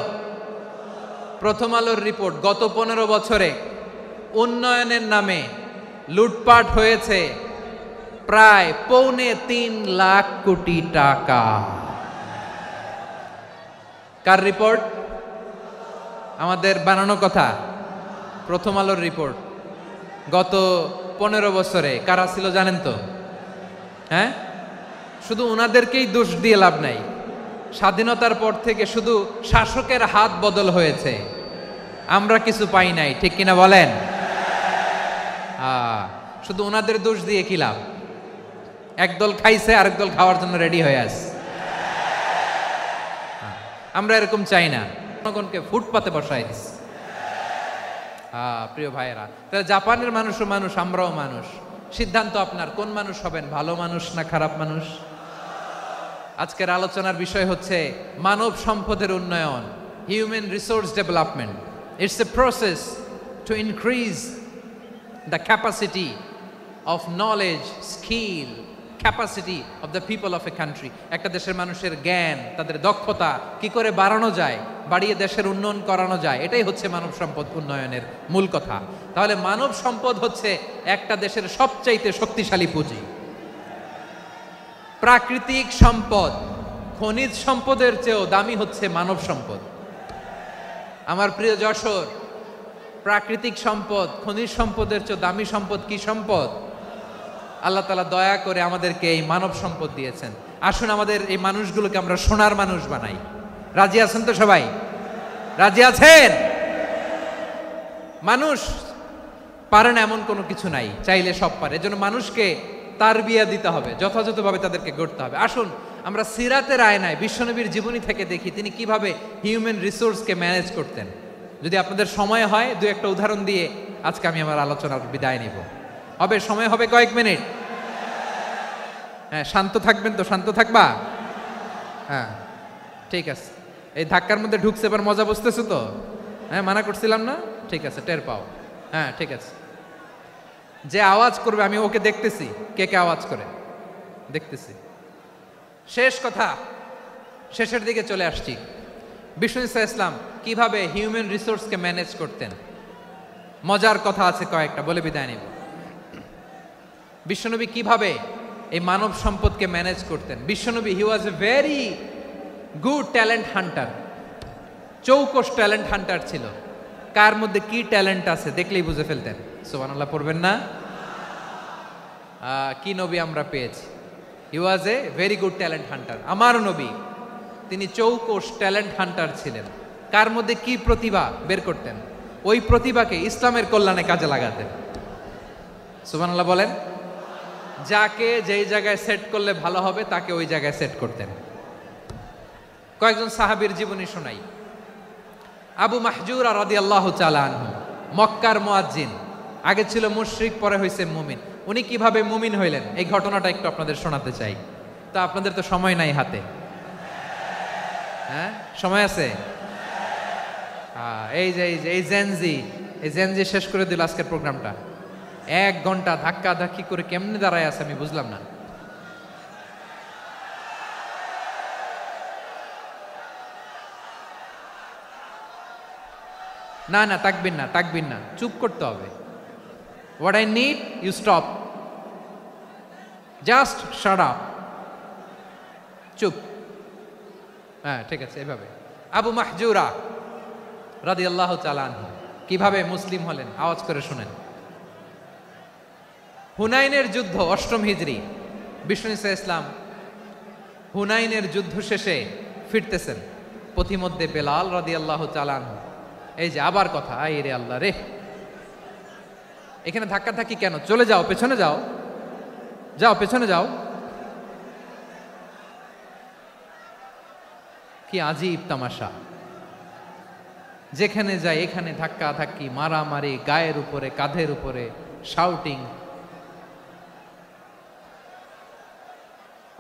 প্রথম আলোর রিপোর্ট, গত 15 বছরে উন্নয়নের নামে লুটপাট হয়েছে প্রায় 3.25 লাখ কোটি টাকা। কার রিপোর্ট? আমাদের বানানো কথা। প্রথম আলোর রিপোর্ট। গত 15 বছরে কারা ছিল জানেন তো? হ্যাঁ, শুধু ওনাদেরকেই দোষ দিয়ে লাভ নাই। স্বাধীনতার পর থেকে শুধু শাসকের হাত বদল হয়েছে, আমরা কিছু পাই নাই, ঠিক কিনা বলেন? শুধু ওনাদের দোষ দিয়ে কি লাভ? একদল খাইছে, আরেক দল খাওয়ার জন্য রেডি হয়ে আছে। আমরা এরকম চাই না, জনগণকে ফুটপাতে বসাই দিস। প্রিয় ভাইয়েরা, তাহলে জাপানের মানুষও মানুষ, আমরাও মানুষ। সিদ্ধান্ত আপনার, কোন মানুষ হবেন, ভালো মানুষ না খারাপ মানুষ? আজকের আলোচনার বিষয় হচ্ছে মানব সম্পদের উন্নয়ন, human resource development. It's a process to increase the capacity of knowledge, skill, capacity of the people of a country. একটা দেশের মানুষের জ্ঞান, তাদের দক্ষতা কি করে বাড়ানো যায়, বাড়িয়ে দেশের উন্নয়ন করানো যায়, এটাই হচ্ছে মানব সম্পদ উন্নয়নের মূল কথা। তাহলে মানব সম্পদ হচ্ছে একটা দেশের সবচাইতে শক্তিশালী পুঁজি। প্রাকৃতিক সম্পদ, খনিজ সম্পদের চেয়েও দামি হচ্ছে মানব সম্পদ। আমার প্রিয় যশোর, প্রাকৃতিক সম্পদ, খনিজ সম্পদের চেয়ে দামি সম্পদ কি সম্পদ? আল্লাহ তাআলা দয়া করে আমাদেরকে এই মানব সম্পদ দিয়েছেন। আসুন আমাদের এই মানুষগুলোকে আমরা সোনার মানুষ বানাই। রাজি আছেন তো সবাই? রাজি আছেন? মানুষ পারে না এমন কোনো কিছু নাই, চাইলে সব পারে। এজন্য মানুষকে তারবিয়া দিতে হবে, যথাযথভাবে তাদেরকে গড়তে হবে। আসুন আমরা সিরাতের আয়নায় বিশ্বনবীর জীবনী থেকে দেখি তিনি কিভাবে হিউম্যান রিসোর্সকে ম্যানেজ করতেন। যদি আপনাদের সময় হয়, দু একটা উদাহরণ দিয়ে আজকে আমি আমার আলোচনার বিদায় নিব। হবে সময় হবে কয়েক মিনিট? হ্যাঁ, শান্ত থাকবেন তো? শান্ত থাকবা? হ্যাঁ, ঠিক আছে। এই ধাক্কার মধ্যে ঢুকছে, এবার মজা বুঝতেছো তো? হ্যাঁ, মানা করছিলাম না? ঠিক আছে, টের পাও। হ্যাঁ, ঠিক আছে। যে আওয়াজ করবে আমি ওকে দেখতেছি, কে কে আওয়াজ করে দেখতেছি। শেষ কথা, শেষের দিকে চলে আসছি। বিষ্ণু ইসলাম কিভাবে হিউম্যান রিসোর্সকে ম্যানেজ করতেন, মজার কথা আছে কয়েকটা, বলে বিদায় নিব। বিশ্বনবী কিভাবে এই মানব সম্পদকে ম্যানেজ করতেন। বিশ্বনবী, he was a very good talent hunter, চৌকস ট্যালেন্ট হান্টার ছিল। কার মধ্যে কি ট্যালেন্ট আছে দেখলেই বুঝে ফেলতেন। সুবহানাল্লাহ পড়বেন না? কি নবী আমরা পেয়েছি! He was a very good talent hunter. আমার নবী, তিনি চৌকস ট্যালেন্ট হান্টার ছিলেন। কার মধ্যে কি প্রতিভা বের করতেন, ওই প্রতিভাকে ইসলামের কল্যাণে কাজে লাগাতেন। সুবহানাল্লাহ বলেন। যাকে যেই জায়গায় সেট করলে ভালো হবে তাকে ওই জায়গায় সেট করতেন। কয়েকজন সাহাবীর জীবনী শোনাই। আবু মাহজুরা রাদিয়াল্লাহু তাআলা আনহু, মক্কার মুয়াজ্জিন, আগে ছিল মুশরিক, পরে হয়েছে মুমিন। উনি কিভাবে মুমিন হইলেন এই ঘটনাটা একটু আপনাদের শোনাতে চাই। তা আপনাদের তো সময় নাই হাতে। হ্যাঁ, সময় আছে? এই যে এই জেনজি শেষ করে দিল আজকের প্রোগ্রামটা। 1 ঘন্টা ধাক্কা ধাক্কি করে কেমনে দাঁড়ায় আছে আমি বুঝলাম না। না না, তাকবির না, তাকবির না, চুপ করতে হবে। What I need, you stop, just shut up, চুপ। হ্যাঁ, ঠিক আছে, এভাবে। আবু মাহজুরা রাদিয়াল্লাহু তাআলা আনহু কিভাবে মুসলিম হলেন, আওয়াজ করে শুনেন। হুনাইনের যুদ্ধ 8ম হিজরি, বিষ্ণু ঈসা ইসলাম হুনাইনের যুদ্ধ শেষে ফিরতেছেন, পথিমধ্যে বেলাল রাদিয়াল্লাহু তাআলা আনহু, এই যে আবার কথা, আই রে আল্লাহ রে, এখানে ধাক্কা ধাক্কি কেন? চলে যাও, পেছনে যাও, যাও পেছনে যাও। কি আজীব তামাশা, যেখানে যায় এখানে ধাক্কা ধাক্কি, মারামারি, গায়ের উপরে কাঁধের উপরে শাউটিং।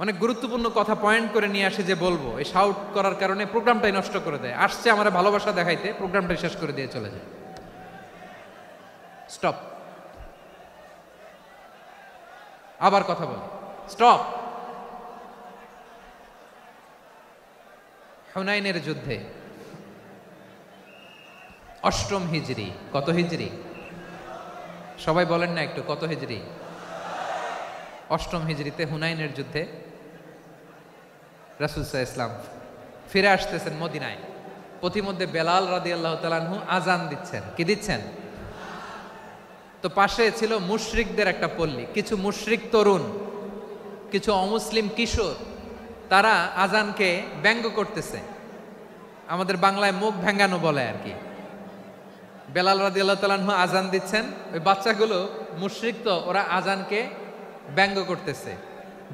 অনেক গুরুত্বপূর্ণ কথা পয়েন্ট করে নিয়ে আসি যে বলবো, এই শাউট করার কারণে প্রোগ্রামটাই নষ্ট করে দেয়। আসছে আমার ভালোবাসা দেখাইতে, প্রোগ্রামটাই শেষ করে দিয়ে চলে যায়। স্টপ, আবার কথা বলি, স্টপ। হুনাইনের যুদ্ধে 8ম হিজরি, কত হিজরি সবাই বলেন না একটু, কত হিজরি? 8ম হিজরিতে হুনাইনের যুদ্ধে রাসূল সাল্লাল্লাহু আলাইহি ওয়াসাল্লাম ফিরে আসতেছেন মদিনায়। পথিমধ্যে বেলাল রাদিয়াল্লাহু তাআলা আনহু আজান দিচ্ছেন। কি দিচ্ছেন? তো পাশে ছিল মুশরিকদের একটা পল্লী, কিছু মুশরিক তরুণ, কিছু অমুসলিম কিশোর, তারা আজানকে ব্যঙ্গ করতেছে, আমাদের বাংলায় মুখ ভেঙ্গানো বলে আর কি। বেলাল রাদিয়াল্লাহু তাআলা আনহু আজান দিচ্ছেন, ওই বাচ্চাগুলো মুশরিক তো, ওরা আজানকে ব্যঙ্গ করতেছে,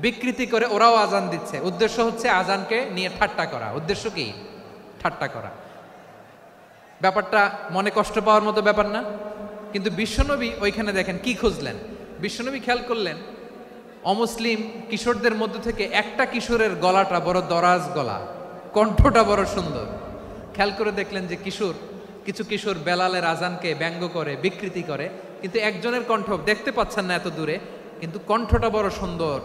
বিকৃতি করে ওরাও আজান দিচ্ছে। উদ্দেশ্য হচ্ছে আজানকে নিয়ে ঠাট্টা করা। উদ্দেশ্য কি? ঠাট্টা করা। ব্যাপারটা মনে কষ্ট পাওয়ার মতো ব্যাপার না? কিন্তু বিশ্বনবী ওইখানে দেখেন কি খুঁজলেন। বিশ্বনবী খেয়াল করলেন অমুসলিম কিশোরদের মধ্য থেকে একটা কিশোরের গলাটা বড় দরাজ গলা, কণ্ঠটা বড় সুন্দর। খেয়াল করে দেখলেন যে কিছু কিশোর বেলালের আজানকে ব্যঙ্গ করে, বিকৃতি করে, কিন্তু একজনের কণ্ঠ দেখতে পাচ্ছেন না এত দূরে, কিন্তু কণ্ঠটা বড় সুন্দর,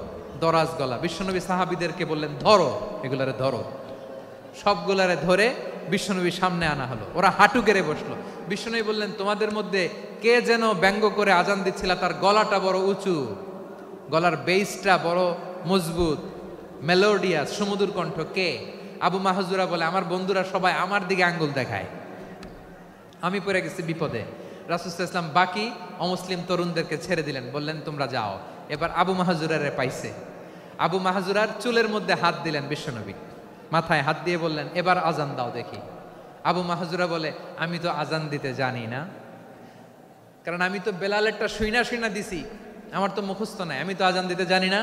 দরাজ গলা। বিশ্বনবী সাহাবীদেরকে বললেন, ধরো এগুলারে, ধরো। সবগুলারে ধরে বিশ্বনবীর সামনে আনা হলো। ওরা হাঁটু গেড়ে বসলো। বিশ্বনবী বললেন, তোমাদের মধ্যে কে যেন ব্যঙ্গ করে আজান দিচ্ছিল, তার গলাটা বড় উঁচু, গলার বেসটা বড় মজবুত, মেলোডিয়াস, সুমধুর কণ্ঠ। কে? আবু মাহজুরা বলে, আমার বন্ধুরা সবাই আমার দিকে আঙ্গুল দেখায়, আমি পড়ে গেছি বিপদে। রাসূল সাল্লাল্লাহু আলাইহি ওয়াসাল্লাম বাকি অমুসলিম তরুণদেরকে ছেড়ে দিলেন, বললেন তোমরা যাও। এবার আবু মাহজুরারে পাইছে। আবু মাহজুরার চুলের মধ্যে হাত দিলেন বিশ্বনবী, মাথায় হাত দিয়ে বললেন, এবার আজান দাও দেখি। আবু মাহজুরা বলে, আমি তো আজান দিতে জানি না, কারণ আমি তো বেলালেরটা শুইনা দিছি, আমার তো মুখস্থ নাই, আমি তো আজান দিতে জানি না।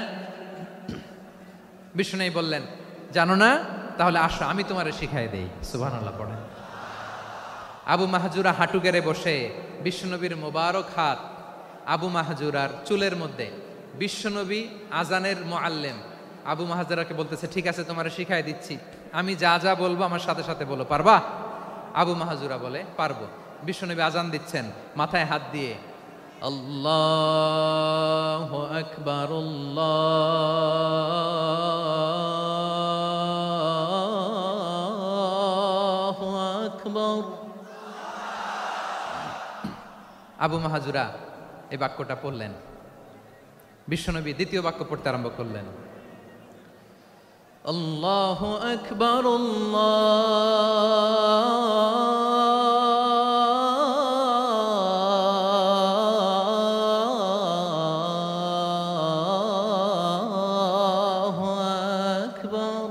বিশ্বনবী বললেন, জানো না? তাহলে আসো আমি তোমারে শিখাই দেই। সুবহানাল্লাহ পড়েন। আবু মাহজুরা হাঁটু গেড়ে বসে, বিশ্বনবীর মোবারক হাত আবু মাহজুরার চুলের মধ্যে। বিশ্বনবী আজানের মুআল্লিম আবু মাহজুরাকে বলতেছে, ঠিক আছে তোমারে শিখাই দিচ্ছি, আমি যা যা বলবো আমার সাথে সাথে বলো, পারবা? আবু মাহজুরা বলে, পারবো। বিশ্বনবী আজান দিচ্ছেন মাথায় হাত দিয়ে, আল্লাহু আকবার, আল্লাহু আকবার। আবু মাহজুরা এই বাক্যটা পড়লেন। বিশ্বনবী দ্বিতীয় বাক্য পড়তে আরম্ভ করলেন, আল্লাহু আকবার, আল্লাহু আকবার।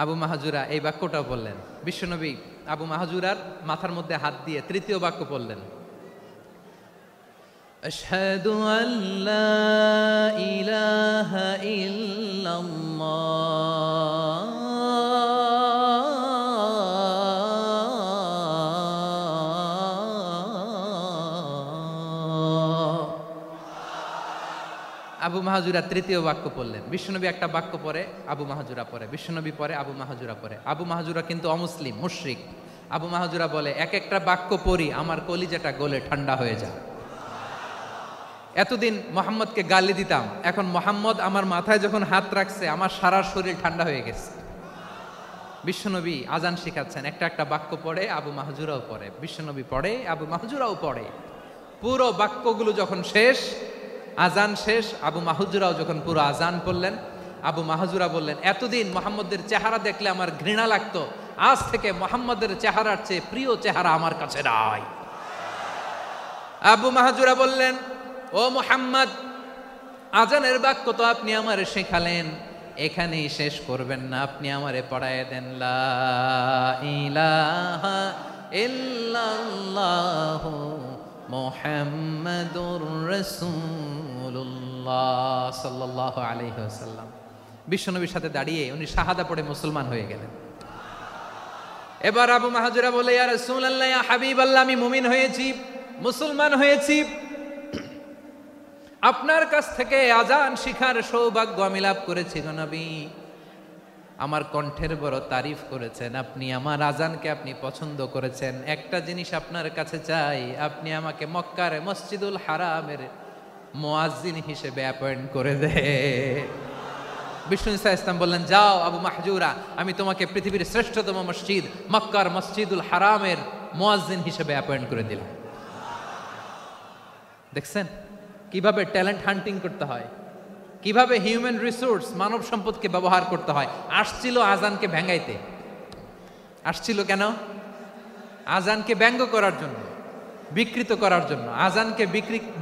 আবু মাহজুরা এই বাক্যটাও বললেন। বিশ্বনবী আবু মাহজুরার মাথার মধ্যে হাত দিয়ে তৃতীয় বাক্য পড়লেন, আশহাদু আল্লা ইলাহা ইল্লাল্লাহ, আবু মাহজুরা তৃতীয় বাক্য পড়লেন। বিশ্বনবী একটা বাক্য পরে আবু মাহজুরা পড়ে, বিশ্বনবী পরে আবু মাহজুরা পড়ে। আবু মাহজুরা কিন্তু অমুসলিম, মুশরিক। আবু মাহজুরা বলে, এক একটা বাক্য পড়ি আমার কলিজাটা গলে ঠান্ডা হয়ে যায়। এতদিন মোহাম্মদকে গালি দিতাম, এখন মোহাম্মদ আমার মাথায় যখন হাত রাখছে আমার সারা শরীর ঠান্ডা হয়ে গেছে। বিশ্বনবী আজান শিখাচ্ছেন, একটা একটা বাক্য পড়ে আবু মাহজুরাও পড়ে, বিশ্বনবী পড়ে, আবু মাহজুরাও পড়ে। পুরো বাক্যগুলো যখন শেষ, আজান শেষ, আবু মাহজুরাও যখন পুরো আজান পড়লেন, আবু মাহজুরা বললেন, এতদিন মোহাম্মদের চেহারা দেখলে আমার ঘৃণা লাগতো, আজ থেকে মোহাম্মদের চেহারার চেয়ে প্রিয় চেহারা আমার কাছে নাই। আবু মাহজুরা বললেন, ও মুহাম্মদ, আজানের বাক্য তো আপনি আমারে শেখালেন, এখানেই শেষ করবেন না, আপনি আমারে পড়ায় দেন লা ইলাহা ইল্লাল্লাহু মুহাম্মাদুর রাসূলুল্লাহ সাল্লাল্লাহু আলাইহি ওয়াসাল্লাম। বিশ্বনবীর সাথে দাঁড়িয়ে উনি শাহাদা পড়ে মুসলমান হয়ে গেলেন। এবার আবু মাহজুরা বলে, ইয়া রাসূলুল্লাহ, ইয়া হাবিবাল্লাহ, আমি মুমিন হয়েছি, মুসলমান হয়েছি, আপনার কাছ থেকে আজান শিখার সৌভাগ্য আমি লাভ করেছি গো নবী। আমার কণ্ঠের বড় তারিফ করেছেন আপনি, আমার আজানকে আপনি পছন্দ করেছেন। একটা জিনিস আপনার কাছে চাই, আপনি আমাকে মক্কার মসজিদুল হারামের মুয়াজ্জিন হিসেবে অ্যাপয়েন্ট করে দে। বিষ্ণু ইসা ইসলাম বললেন, যাও আবু মাহজুরা, আমি তোমাকে পৃথিবীর শ্রেষ্ঠতম মসজিদ মক্কার মসজিদুল হারামের মুয়াজ্জিন হিসেবে অ্যাপয়েন্ট করে দিলাম। দেখছেন কিভাবে ট্যালেন্ট হান্টিং করতে হয়, কিভাবে হিউম্যান রিসোর্স মানব সম্পদকে ব্যবহার করতে হয়। আসছিল আজানকে ভেঙাইতে, আসছিল কেন? আজানকে ব্যঙ্গ করার জন্য, বিকৃত করার জন্য। আজানকে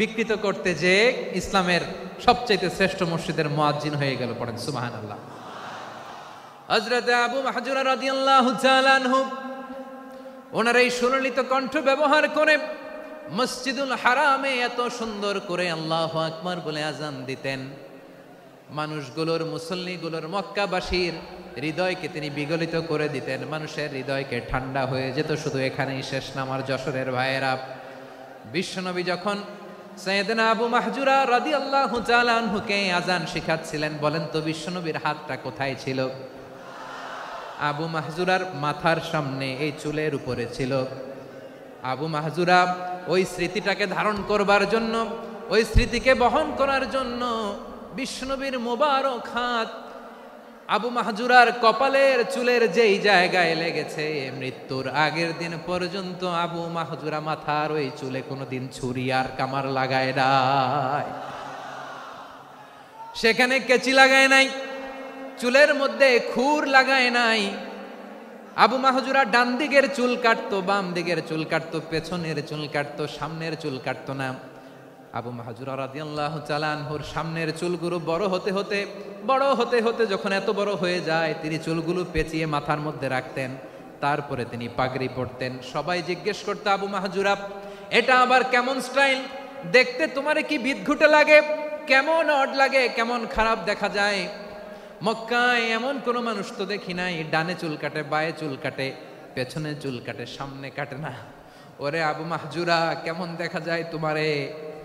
বিকৃত করতে যে ইসলামের সবচেয়ে শ্রেষ্ঠ মসজিদের মুয়াজ্জিন হয়ে গেল। পড়েন সুবহানাল্লাহ। হযরত আবু মাহজুরা রাদিয়াল্লাহু তাআলা আনহু ওনার এই সুললিত কণ্ঠ ব্যবহার করে মসজিদুল হারামে এত সুন্দর করে আল্লাহু আকবার বলে আজান দিতেন, মানুষগুলোর, মুসল্লিগুলোর, মক্কাবাসীর হৃদয়কে তিনি বিগলিত করে দিতেন, মানুষের হৃদয়কে ঠান্ডা হয়ে যেত। শুধু এখানেই শেষ না আমার যশোরের ভাইয়েরা, বিশ্বনবী যখন সাইয়েদনা আবু মাহজুরা রাদিয়াল্লাহু তাআলা আনহুকে আজান শিখাচ্ছিলেন, বলেন তো বিশ্বনবীর হাতটা কোথায় ছিল? আবু মাহজুরার মাথার সামনে, এই চুলের উপরে ছিল। আবু মাহজুরা ওই স্মৃতিটাকে ধারণ করবার জন্য, ওই স্মৃতিকে বহন করার জন্য বিশ্বনবীর মোবারক হাত আবু মাহজুরার কপালের চুলের যেই জায়গায় লেগেছে, মৃত্যুর আগের দিন পর্যন্ত আবু মাহজুরা মাথার ওই চুলে কোনোদিন ছুরি আর কামার লাগায় নাই, সেখানে কেচি লাগায় নাই, চুলের মধ্যে খুর লাগায় নাই। আবু মাহজুরা ডান দিকের চুল কাটতো, বাম দিকের চুল কাটতো, পেছনের চুল কাটতো, সামনের চুল কাটতো না। আবু মাহজুরা রাদিয়াল্লাহু তাআলা আনহুর সামনের চুলগুলো বড় হতে হতে যখন এত বড় হয়ে যায়, তিনি চুলগুলো পেঁচিয়ে মাথার মধ্যে রাখতেন, তারপরে তিনি পাগড়ি পরতেন। সবাই জিজ্ঞেস করতো, আবু মাহজুরা, এটা আবার কেমন স্টাইল? দেখতে তোমারে কি বিদঘুটে লাগে? কেমন অড লাগে? কেমন খারাপ দেখা যায়? মক্কায় এমন কোনো মানুষ তো দেখি নাই, ডানে চুল কাটে, বায়ে চুল কাটে, পেছনে চুল কাটে, সামনে কাটে না। ওরে আবু মাহজুরা, কেমন দেখা যায় তোমারে?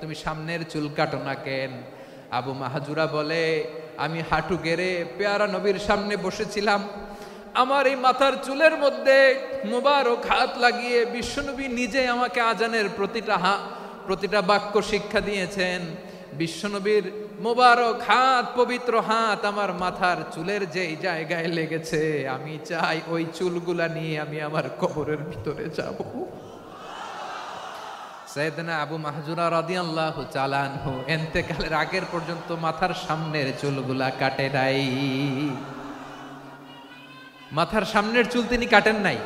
তুমি সামনের চুল কাটো না কেন? আবু মাহজুরা বলে, আমি হাঁটু গেড়ে পেয়ারা নবীর সামনে বসেছিলাম, আমার এই মাথার চুলের মধ্যে মোবারক হাত লাগিয়ে বিশ্বনবী নিজে আমাকে আজানের প্রতিটা বাক্য শিক্ষা দিয়েছেন। বিশ্বনবীর মোবারক হাত, পবিত্র হাত আমার মাথার চুলের যেই জায়গায় লেগেছে, আমি চাই ওই চুলগুলা নিয়ে আমি আমার কবরের ভিতরে যাব। সাইয়েদনা আবু মাহজুরা রাদিয়াল্লাহু তাআলা আনহু ইন্তেকালের আগের পর্যন্ত মাথার সামনের চুলগুলা কাটে নাই, মাথার সামনের চুল তিনি কাটেন নাই।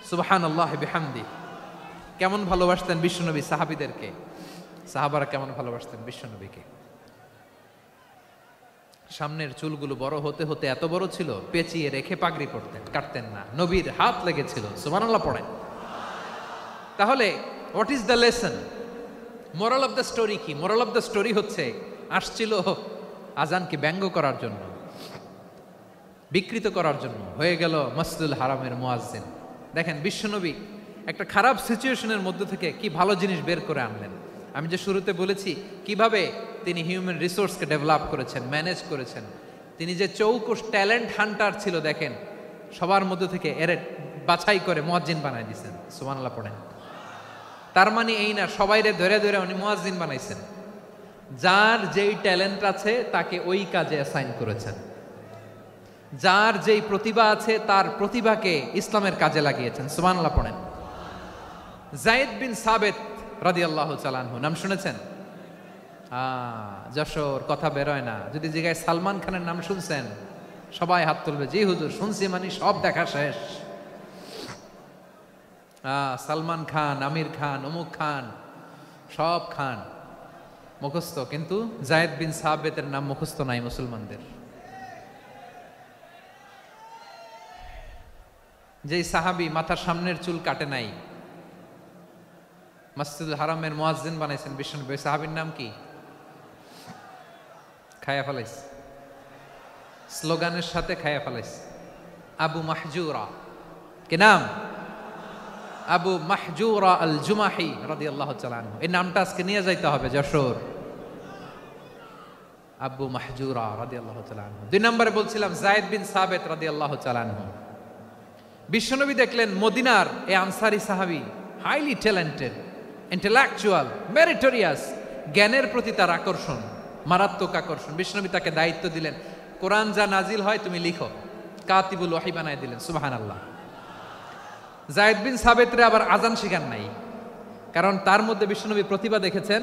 সুবহানাল্লাহ বিহামদি। কেমন ভালোবাসতেন বিশ্বনবী সাহাবীদেরকে, সাহাবারা কেমন ভালোবাসতেন বিশ্বনবীকে। সামনের চুলগুলো বড় হতে হতে এত বড় ছিল, পেঁচিয়ে রেখে পাগড়ি পরতেন, কাটতেন না। নবীর হাত লেগেছিল। সুবহানাল্লাহ পড়েন। তাহলে what is the lesson? Moral of the story কি? মোরাল অফ দ্য স্টোরি হচ্ছে, আসছিল আজানকে ব্যঙ্গ করার জন্য, বিকৃত করার জন্য, হয়ে গেল মসজিদুল হারামের মুয়াজ্জিন। দেখেন বিশ্বনবী একটা খারাপ সিচুয়েশনের মধ্যে থেকে কি ভালো জিনিস বের করে আনলেন। আমি যে শুরুতে বলেছি কিভাবে তিনি হিউম্যান রিসোর্সকে ডেভেলপ করেছেন, ম্যানেজ করেছেন। তিনি যে চৌকুশ ট্যালেন্ট হান্টার ছিল, দেখেন সবার মধ্যে থেকে এর বাছাই করে মুয়াজ্জিন বানাই দিয়েছেন। সুবহানাল্লাহ পড়েন। তার মানে এই না সবাইরে ধরে ধরে উনি মুয়াজ্জিন বানাইছেন। যার যেই ট্যালেন্ট আছে তাকে ওই কাজে অ্যাসাইন করেছেন। যার যেই প্রতিভা আছে তার প্রতিভাকে ইসলামের কাজে লাগিয়েছেন। সুবহানাল্লাহ পড়েন। যায়েদ বিন সাবিত রাদিয়াল্লাহু তাআলা আনহু নাম শুনেছেন? যশোর, কথা বেরোয় না। যদি জিগায় সালমান খানের নাম শুনছেন, সবাই হাত তুলবে, জি হুজুর শুনছি, মানে সব দেখা শেষ। সালমান খান, আমির খান, অমুক খান, সব খান মুখস্থ, কিন্তু জায়েদ বিন সাবেতের নাম মুখস্থ নাই মুসলমানদের। যেই সাহাবী মাথার সামনের চুল কাটে নাই, মসজিদুল হারামের মুয়াজ্জিন বানাইছেন বিশ্বনবী, সাহাবীর নাম কি? খায়া ফেলাইছে, স্লোগানের সাথে খায়া ফেলাইছে। আবু মাহজুরা, কি নাম? আবু মাহজুরা আল জুমাহি রাদিয়াল্লাহু তাআলা আনহু। এই নামটা আজকে নিয়ে যাইতে হবে যশোর। আবু মাহজুরা রাদিয়াল্লাহু তাআলা আনহু। 2 নম্বরে বলছিলাম যায়েদ বিন সাবিত রাদিয়াল্লাহু তাআলা আনহু। বিশ্বনবী দেখলেন মদিনার এই আনসারী সাহাবী হাইলি ট্যালেন্টেড, ইন্টেলেকচুয়াল, মেরিটোরিয়াস, জ্ঞানের প্রতি তার আকর্ষণ, মারাত্মক আকর্ষণ। বিশ্বনবী তাকে দায়িত্ব দিলেন, কোরআন যা নাজিল হয় তুমি লিখো, কাতিবুল ওয়াহি বানায় দিলেন। সুবহানাল্লাহ। যায়েদ বিন সাবিতরে আবার আজান শিখান নাই, কারণ তার মধ্যে বিশ্বনবী প্রতিভা দেখেছেন,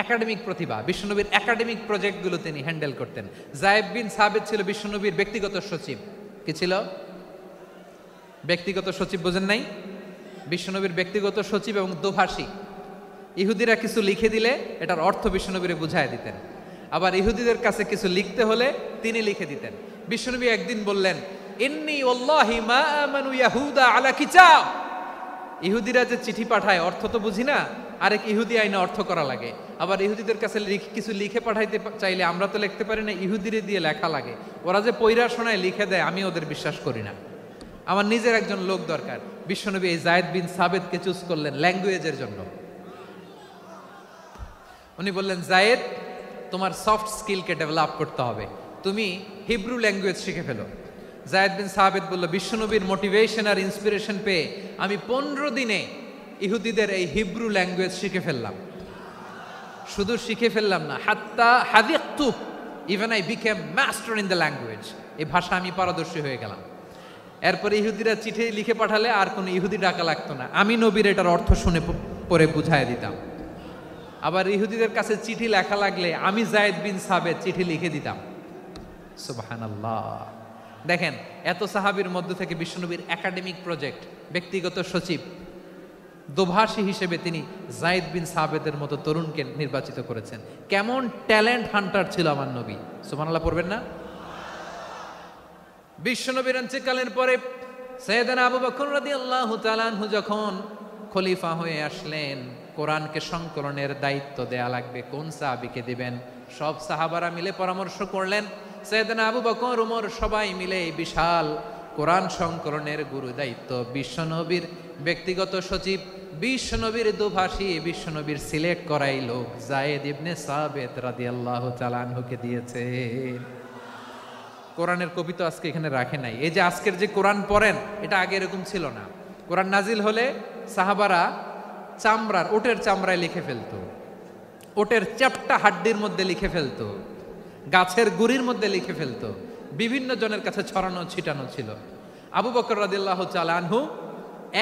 একাডেমিক প্রতিভা। বিশ্বনবীর একাডেমিক প্রজেক্টগুলো তিনি হ্যান্ডেল করতেন। যায়েদ বিন সাবিত ছিল বিশ্বনবীর ব্যক্তিগত সচিব। কি ছিল? ব্যক্তিগত সচিব। বোঝেন নাই? বিশ্বনবীর ব্যক্তিগত সচিব এবং দোভাষী। ইহুদিরা কিছু লিখে দিলে এটার অর্থ বিশ্বনবীরে বুঝায় দিতেন, আবার ইহুদিদের কাছে কিছু লিখতে হলে তিনি লিখে দিতেন। বিশ্বনবী একদিন বললেন, ইন্নী ওয়াল্লাহি মা আমানু ইয়াহুদা আলা কিতাব। ইহুদিরা যে চিঠি পাঠায় অর্থ তো বুঝি না, আরেক ইহুদি আইনে অর্থ করা লাগে। আবার ইহুদিদের কাছে কিছু লিখে পাঠাইতে চাইলে আমরা তো লিখতে পারি না, ইহুদিরে দিয়ে লেখা লাগে। ওরা যে পয়রা শোনায় লিখে দেয়, আমি ওদের বিশ্বাস করি না। আমার নিজের একজন লোক দরকার। বিশ্বনবী এই যায়েদ বিন সাবিতকে চুজ করলেন ল্যাঙ্গুয়েজের জন্য। উনি বললেন, যায়েদ, তোমার সফট স্কিলকে ডেভেলপ করতে হবে, তুমি হিব্রু ল্যাঙ্গুয়েজ শিখে ফেলো। যায়েদ বিন সাবিত বলল, বিশ্বনবীর মোটিভেশন আর ইন্সপিরেশন পেয়ে আমি 15 দিনে ইহুদিদের এই হিব্রু ল্যাঙ্গুয়েজ শিখে ফেললাম। শুধু শিখে ফেললাম না, হাত্তা হাদিকতু, even I became master in the language. এই ভাষা আমি পারদর্শী হয়ে গেলাম। এরপরে ইহুদিরা চিঠি লিখে পাঠালে আর কোনো ইহুদি ডাকা লাগতো না, আমি নবীর এটার অর্থ শুনে পরে বুঝায় দিতাম। আবার ইহুদিদের কাছে চিঠি লেখা লাগলে আমি যায়েদ বিন সাবিত চিঠি লিখে দিতাম। সুবহানাল্লাহ। দেখেন, এত সাহাবীর মধ্য থেকে বিশ্বনবীর একাডেমিক প্রজেক্ট, ব্যক্তিগত সচিব, দোভাষী হিসেবে তিনি যায়েদ বিন সাবিতের মতো তরুণকে নির্বাচিত করেছেন। কেমন ট্যালেন্ট হান্টার ছিল আমার নবী। সুবহানাল্লাহ পড়বেন না? বিশ্বনবীর ইন্তেকালের পরে সাইয়েদনা আবু বকর রাদিয়াল্লাহু তাআলা আনহু যখন খলিফা হয়ে আসলেন, কোরআনকে সংকলনের দায়িত্ব দেয়া লাগবে, কোন সাহাবীকে দিবেন? সব সাহাবারা মিলে পরামর্শ করলেন। সাইয়েদনা আবু বকর, ওমর সবাই মিলে বিশাল কোরআন সংকলনের গুরু দায়িত্ব বিশ্বনবীর ব্যক্তিগত সচিব, বিশ্বনবীর দোভাষী, বিশ্বনবীর সিলেক্ট করাই লোক যায়েদ ইবনে সাবিত রাদিয়াল্লাহু তাআলা আনহুকে দিয়েছে। কোরআনের কপি তো আজকে এখানে রাখে নাই। এই যে আজকের যে কোরআন পড়েন, এটা আগে এরকম ছিল না। কোরআন নাজিল হলে সাহাবারা চামড়ার, ওটের চামড়ায় লিখে ফেলতো, ওটের চ্যাপ্টা হাড্ডির মধ্যে লিখে ফেলতো, গাছের গুড়ির মধ্যে লিখে ফেলতো, বিভিন্ন জনের কাছে ছড়ানো ছিটানো ছিল। আবু বকর রাদিয়াল্লাহু তাআলা আনহু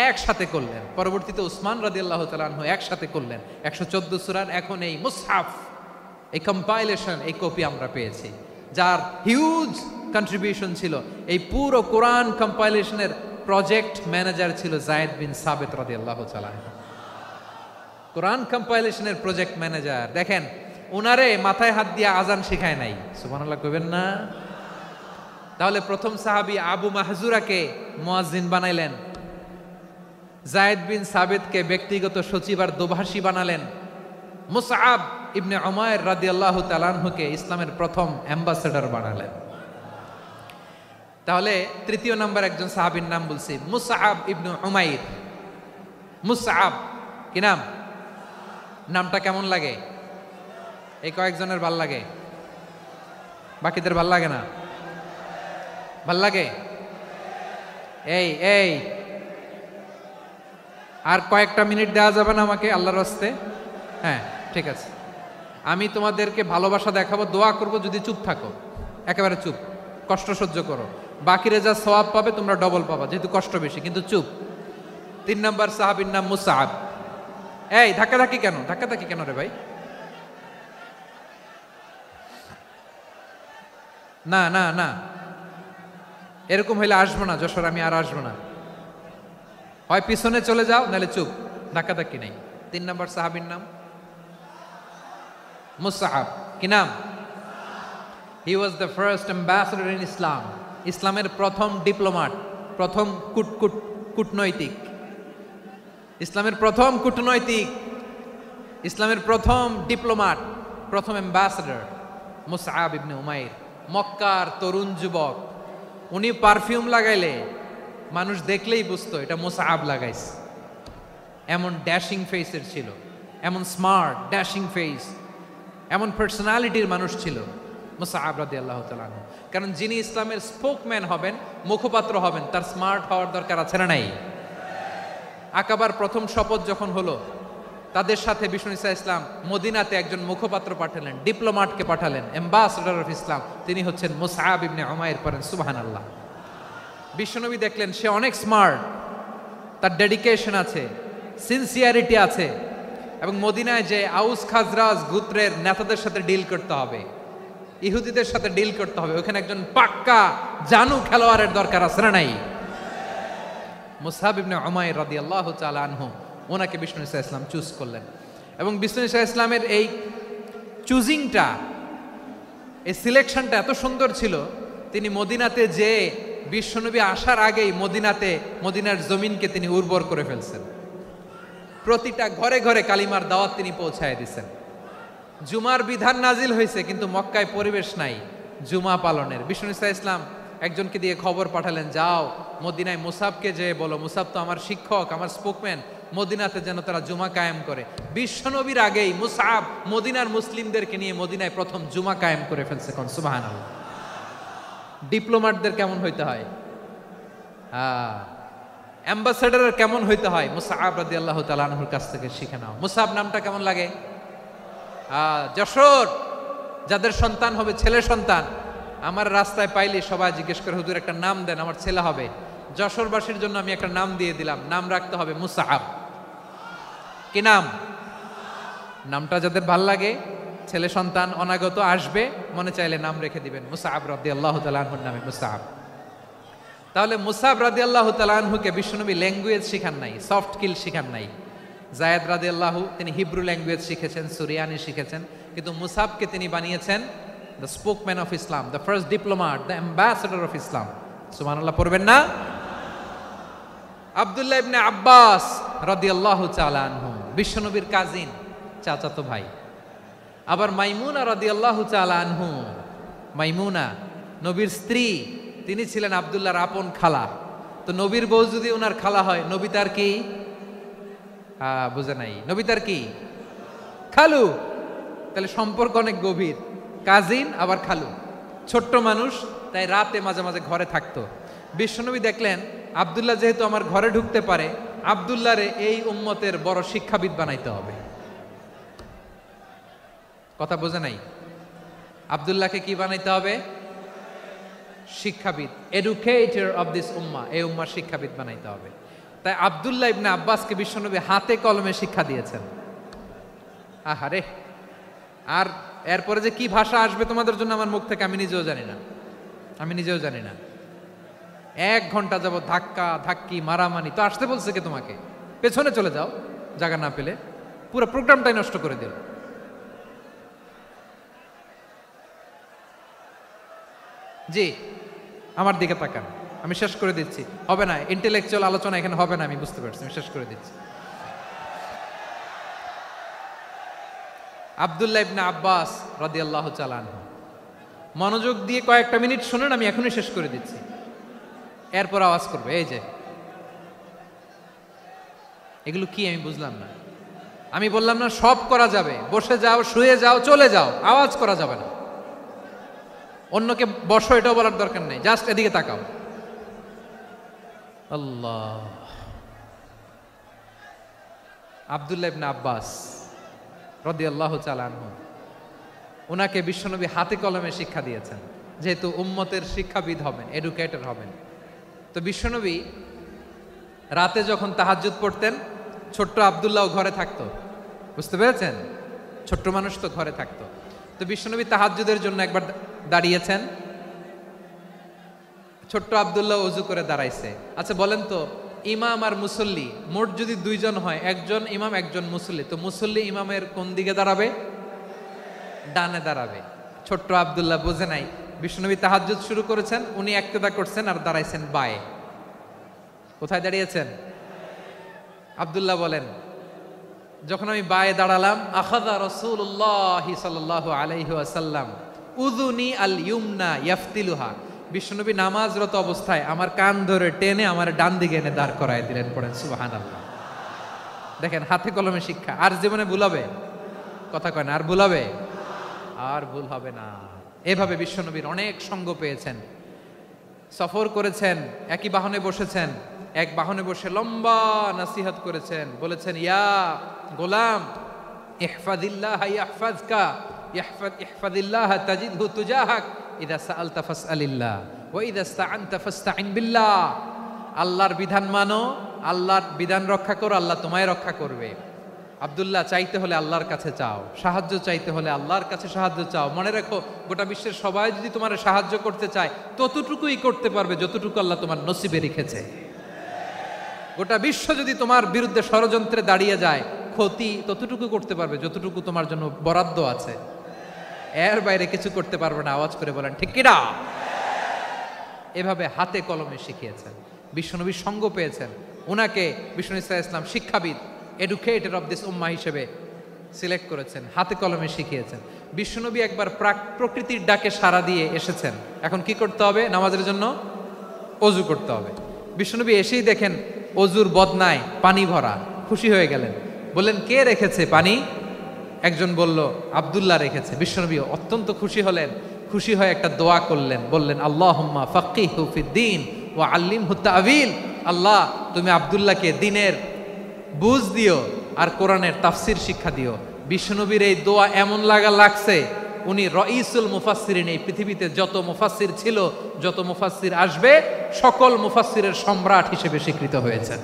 একসাথে করলেন, পরবর্তীতে উসমান রাদিয়াল্লাহু তাআলা আনহু একসাথে করলেন। 114 সূরার এখন এই মুসহাফ, এই কম্পাইলেশন, এই কপি আমরা পেয়েছি, যার হিউজ কন্ট্রিবিউশন ছিল। এই পুরো কোরআন কম্পাইলেশনের প্রজেক্ট ম্যানেজার ছিল যায়েদ বিন সাবিত রাদিয়াল্লাহু তাআলা। কোরআন কম্পাইলেশনের প্রজেক্ট ম্যানেজার। দেখেন, ওনারে মাথায় হাত দিয়ে আজান শিখায় নাই। সুবহানাল্লাহ কইবেন না? তাহলে প্রথম সাহাবী আবু মাহজুরাকে মুয়াজ্জিন বানাইলেন, যায়েদ বিন সাবিতকে ব্যক্তিগত সচিব আর দোভাষী বানালেন, মুসআব ইবনে উমাইর রাদিয়াল্লাহু তাআলা আনহুকে ইসলামের প্রথম অ্যাম্বাসেডর বানালেন। তাহলে তৃতীয় নাম্বার একজন সাহাবীর নাম বলছি, মুসআব ইবনে উমাইর। মুসআব কি নাম? নামটা কেমন লাগে? এই কয়েকজনের ভাল লাগে, বাকিদের ভাল লাগে না? ভাল লাগে? এই এই আর কয়েকটা মিনিট দেওয়া যাবে না আমাকে আল্লাহর রাস্তে? হ্যাঁ, ঠিক আছে। আমি তোমাদেরকে ভালোবাসা দেখাবো, দোয়া করব, যদি চুপ থাকো, একেবারে চুপ, কষ্ট সহ্য করো। বাকিরা যা সওয়াব পাবে তোমরা ডবল পাবা, যেহেতু কষ্ট বেশি, কিন্তু চুপ। 3 নম্বর সাহাবীর নাম মুসআব। এই ধাক্কাধাক্কি কেন? ধাক্কাধাক্কি কেন রে ভাই? না না না, এরকম হইলে আসবো না যশোর, আমি আর আসবো না। হয় পিছনে চলে যাও, নাহলে চুপ, ধাক্কাধাক্কি নেই। 3 নম্বর সাহাবীর নাম মুসআব। কি নাম? He was the first ambassador in Islam. ইসলামের প্রথম ডিপ্লোম্যাট, প্রথম কূটনৈতিক, ইসলামের প্রথম কূটনৈতিক, ইসলামের প্রথম ডিপ্লোম্যাট, প্রথম অ্যাম্বাসেডর মুসআব ইবনে উমাইর। মক্কার তরুণ যুবক, উনি পারফিউম লাগাইলে মানুষ দেখলেই বুঝতো এটা মুসআব লাগাইছে। এমন ড্যাশিং ফেসের ছিল, এমন স্মার্ট ড্যাশিং ফেস, এমন পার্সোনালিটির মানুষ ছিল মুসআব রাদিয়াল্লাহু তাআলা আনহু। কারণ যিনি ইসলামের স্পোকম্যান হবেন, মুখপাত্র হবেন, তার স্মার্ট হওয়ার দরকার আছে না নাই? আকাবার প্রথম শপথ যখন হলো, তাদের সাথে বিষ্ণু ঈসা ইসলাম মদিনাতে একজন মুখপাত্র পাঠালেন, ডিপ্লোম্যাটকে পাঠালেন, অ্যাম্বাসেডর অফ ইসলাম। তিনি হচ্ছেন মুসআব ইবনে উমাইর। পড়েন সুবহানাল্লাহ। বিশ্বনবী দেখলেন সে অনেক স্মার্ট, তার ডেডিকেশন আছে, সিনসিয়ারিটি আছে, এবং মদিনায় যে আউস খাজরাজ গোত্রের নেতাদের সাথে ডিল করতে হবে, ইহুদিদের সাথে ডিল করতে হবে, ওখানে একজন পাক্কা জানু খেলোয়াড়ের দরকার আছে না নাই? মুসআব ইবনে উমাইর রাদিয়াল্লাহু তাআলা আনহু, ওনাকে বিষ্ণু ঈসা ইসলাম চুজ করলেন। এবং বিষ্ণু ঈসা ইসলামের এই চুজিংটা, এই সিলেকশনটা এত সুন্দর ছিল, তিনি মদিনাতে যে বিশ্বনবী আসার আগেই মদিনার জমিনকে তিনি উর্বর করে ফেলছেন। প্রতিটা ঘরে ঘরে কালিমার দাওয়াত তিনি পৌঁছায় দিচ্ছেন। জুমার বিধান নাজিল হয়েছে, কিন্তু মক্কায় পরিবেশ নাই জুমা পালনের। বিষ্ণু ঈসা ইসলাম একজনকে দিয়ে খবর পাঠালেন, যাও মদিনায় মুসাবকে যে বলো, মুসাব তো আমার শিক্ষক, আমার স্পোকম্যান, মদিনাতে যেন তারা জুমা কায়েম করে। বিশ্বনবীর আগেই মুসাব মদিনার মুসলিমদেরকে নিয়ে মদিনায় প্রথম জুমা কায়েম করে ফেলছে। কোন সুবহানাল্লাহ। ডিপ্লোম্যাটদের কেমন হইতে হয়, অ্যাম্বাসেডারের কেমন হইতে হয়, মুসআব রাদিয়াল্লাহু তাআলা আনহুর কাছ থেকে শিখে নাও। মুসআব নামটা কেমন লাগে? যশোর যাদের সন্তান হবে, ছেলে সন্তান, আমার রাস্তায় পাইলে সবাই জিজ্ঞেস করে, হুজুর একটা নাম দেন, আমার ছেলে হবে। যশোরবাসীর জন্য আমি একটা নাম দিয়ে দিলাম, নাম রাখতে হবে মুসআব। কি নাম? নামটা যাদের ভাল লাগে, ছেলে সন্তান অনাগত আসবে, মনে চাইলে নাম রেখে দিবেন মুসআব রাদিয়াল্লাহু তাআলা আনহুর নামে মুসআব। তাহলে মুসআব রাদিয়াল্লাহু তাআলা আনহুকে বিশ্বনবী ল্যাঙ্গুয়েজ শিখান নাই, সফট স্কিল শিখান নাই। যায়েদ রাদিয়াল্লাহু তিনি হিব্রু ল্যাঙ্গুয়েজ শিখেছেন, সুরিয়ানি শিখেছেন, কিন্তু মুসআবকে তিনি বানিয়েছেন the spokesman of Islam, the first diplomat, the ambassador of Islam. সুবহানাল্লাহ পড়বেন না? আব্দুল্লাহ ইবনে আব্বাস রাদিয়াল্লাহু তাআলা আনহু বিশ্বনবীর কাজিন, চাচাতো ভাই। আবার মাইমুনা রাদিয়াল্লাহু তাআলা আনহু, মাইমুনা নবীর স্ত্রী, তিনি ছিলেন আব্দুল্লাহর আপন খালা। তো নবীর বউ যদি ওনার খালা হয়, নবী তার কি? বুঝে নাই, নবী তার কি? খালু। তাহলে সম্পর্ক অনেক গভীর, কাজিন আবার খালু। ছোট্ট মানুষ, তাই রাতে মাঝে মাঝে ঘরে থাকতো। বিশ্বনবী দেখলেন আব্দুল্লাহ যেহেতু আমার ঘরে ঢুকতে পারে, আব্দুল্লাহরে এই উম্মতের বড় শিক্ষাবিদ বানাইতে হবে। কথা বোঝে নাই? আব্দুল্লাহকে কি বানাইতে হবে? শিক্ষাবিদ, এডুকেটর অফ দিস উম্মা, এই উম্মার শিক্ষাবিদ বানাইতে হবে। তাই আব্দুল্লাহ ইবনে আব্বাসকে বিশ্বনবী হাতে কলমে শিক্ষা দিয়েছেন। আহারে, আর এরপরে যে কি ভাষা আসবে তোমাদের জন্য আমার মুখ থেকে আমি নিজেও জানি না। 1 ঘন্টা যাবত ধাক্কা ধাক্কি মারামারি। তো আসতে বলছে কে তোমাকে? পেছনে চলে যাও, জায়গা না পেলে। পুরো প্রোগ্রামটাই নষ্ট করে দিল। জি, আমার দিকে তাকান, আমি শেষ করে দিচ্ছি। হবে না, ইন্টেলেকচুয়াল আলোচনা এখানে হবে না, আমি বুঝতে পারছি, আমি শেষ করে দিচ্ছি। আব্দুল্লাহ ইবনে আব্বাস রাদিয়াল্লাহু তাআলা আনহু, মনোযোগ দিয়ে কয়েকটা মিনিট শুনুন, আমি এখনই শেষ করে দিচ্ছি, এরপর আওয়াজ করবে। এই যে এগুলো কি আমি বুঝলাম না। আমি বললাম না সব করা যাবে, বসে যাও, শুয়ে যাও, চলে যাও, আওয়াজ করা যাবে না। অন্যকে বসো এটাও বলার দরকার নেই, জাস্ট এদিকে তাকাও। আল্লাহ। আব্দুল্লাহ ইবনে আব্বাস রাদিয়াল্লাহু তাআলা আনহু, ওনাকে বিশ্বনবী হাতে কলমে শিক্ষা দিয়েছেন, যেহেতু উম্মতের শিক্ষাবিদ হবেন, এডুকেটর হবেন। তো বিশ্বনবী রাতে যখন তাহাজ্জুদ পড়তেন, ছোট্ট আব্দুল্লাহ ঘরে থাকতো। বুঝতে পেরেছেন? ছোট্ট মানুষ তো ঘরে থাকতো। তো বিশ্বনবী তাহাজ্জুদের জন্য একবার দাঁড়িয়েছেন, ছোট্ট আব্দুল্লাহ ওযু করে দাঁড়াইছে। আচ্ছা বলেন তো, ইমাম আর মুসল্লি মোট যদি দুইজন হয়, একজন ইমাম একজন মুসল্লি, তো মুসল্লি ইমামের কোন দিকে দাঁড়াবে? ডানে দাঁড়াবে। ছোট্ট আব্দুল্লাহ বোঝে নাই, বিশ্বনবী তাহাজ্জুদ শুরু করেছেন, উনি একতেদা করছেন আর দাঁড়াইছেন বায়ে। কোথায় দাঁড়িয়েছেন? আব্দুল্লাহ বলেন, যখন আমি বায়ে দাঁড়ালাম, আখাযা রাসূলুল্লাহ সাল্লাল্লাহু আলাইহি ওয়াসাল্লাম উযুনি আল ইউমনা ইয়াফতিলুহা, বিশ্বনবী নামাজরত অবস্থায় আমার কান ধরে টেনে আমার ডান দিকে এনে দাঁড় করায় দিলেন। পড়েন সুবহানাল্লাহ। দেখেন, হাতে কলমে শিক্ষা। আর জীবনে ভুল হবে? কথা কয় না, আর ভুল হবে? আর ভুল হবে না। এভাবে বিশ্বনবীর অনেক সঙ্গ পেয়েছেন, সফর করেছেন, একই বাহনে বসেছেন, এক বাহনে বসে লম্বা নসিহত করেছেন, বলেছেন, ইয়া গোলাম ইহফাজিল্লাহ ইয়াহফাজকা, ইহফাজিল্লাহ তাজিদহু তুজাহাক, ইযা সাআলতা ফাসআলিল্লাহ ওয়া ইযা ইসতাআনতা ফাসতাইন বিল্লাহ। আল্লাহর বিধান মানো, আল্লাহর বিধান রক্ষা করো, আল্লাহ তোমায় রক্ষা করবে। আব্দুল্লাহ, চাইতে হলে আল্লাহর কাছে চাও, সাহায্য চাইতে হলে আল্লাহর কাছে সাহায্য চাও। মনে রাখো, গোটা বিশ্বের সবাই যদি তোমার সাহায্য করতে চায়, ততটুকুই করতে পারবে যতটুকু আল্লাহ তোমার নসিবে রেখেছে। গোটা বিশ্ব যদি তোমার বিরুদ্ধে ষড়যন্ত্রে দাঁড়িয়ে যায়, ক্ষতি ততটুকু করতে পারবে যতটুকু তোমার জন্য বরাদ্দ আছে, এর বাইরে কিছু করতে পারবে না। আওয়াজ করে বলেন ঠিক কিনা? এভাবে হাতে কলমে শিখিয়েছেন, বিশ্বনবীর সঙ্গ পেয়েছেন। ওনাকে বিষ্ণু ইসা ইসলাম শিক্ষাবিদ, এডুকেটর অফ দিস উম্মাহ হিসেবে সিলেক্ট করেছেন, হাতে কলমে শিখিয়েছেন। বিশ্বনবী একবার প্রকৃতির ডাকে সাড়া দিয়ে এসেছেন, এখন কি করতে হবে? নামাজের জন্য অজু করতে হবে। বিশ্বনবী এসেই দেখেন অজুর বদনায় পানি ভরা, খুশি হয়ে গেলেন, বললেন, কে রেখেছে পানি? একজন বলল, আব্দুল্লাহ রেখেছে। বিশ্বনবী অত্যন্ত খুশি হলেন, খুশি হয়ে একটা দোয়া করলেন, বললেন, আল্লাহুম্মা ফাক্কিহু ফিদ্দীন ওয়া আল্লিমহু তা'ওয়ীল, আল্লাহ তুমি আব্দুল্লাহকে দ্বীনের বুঝ দিও আর কোরআনের তাফসির শিক্ষা দিও। বিশ্বনবীর এই দোয়া এমন লাগছে, উনি রাইসুল মুফাসসিরিন, এই পৃথিবীতে যত মুফাসসির ছিল, যত মুফাসসির আসবে, সকল মুফাসসিরের সম্রাট হিসেবে স্বীকৃত হয়েছেন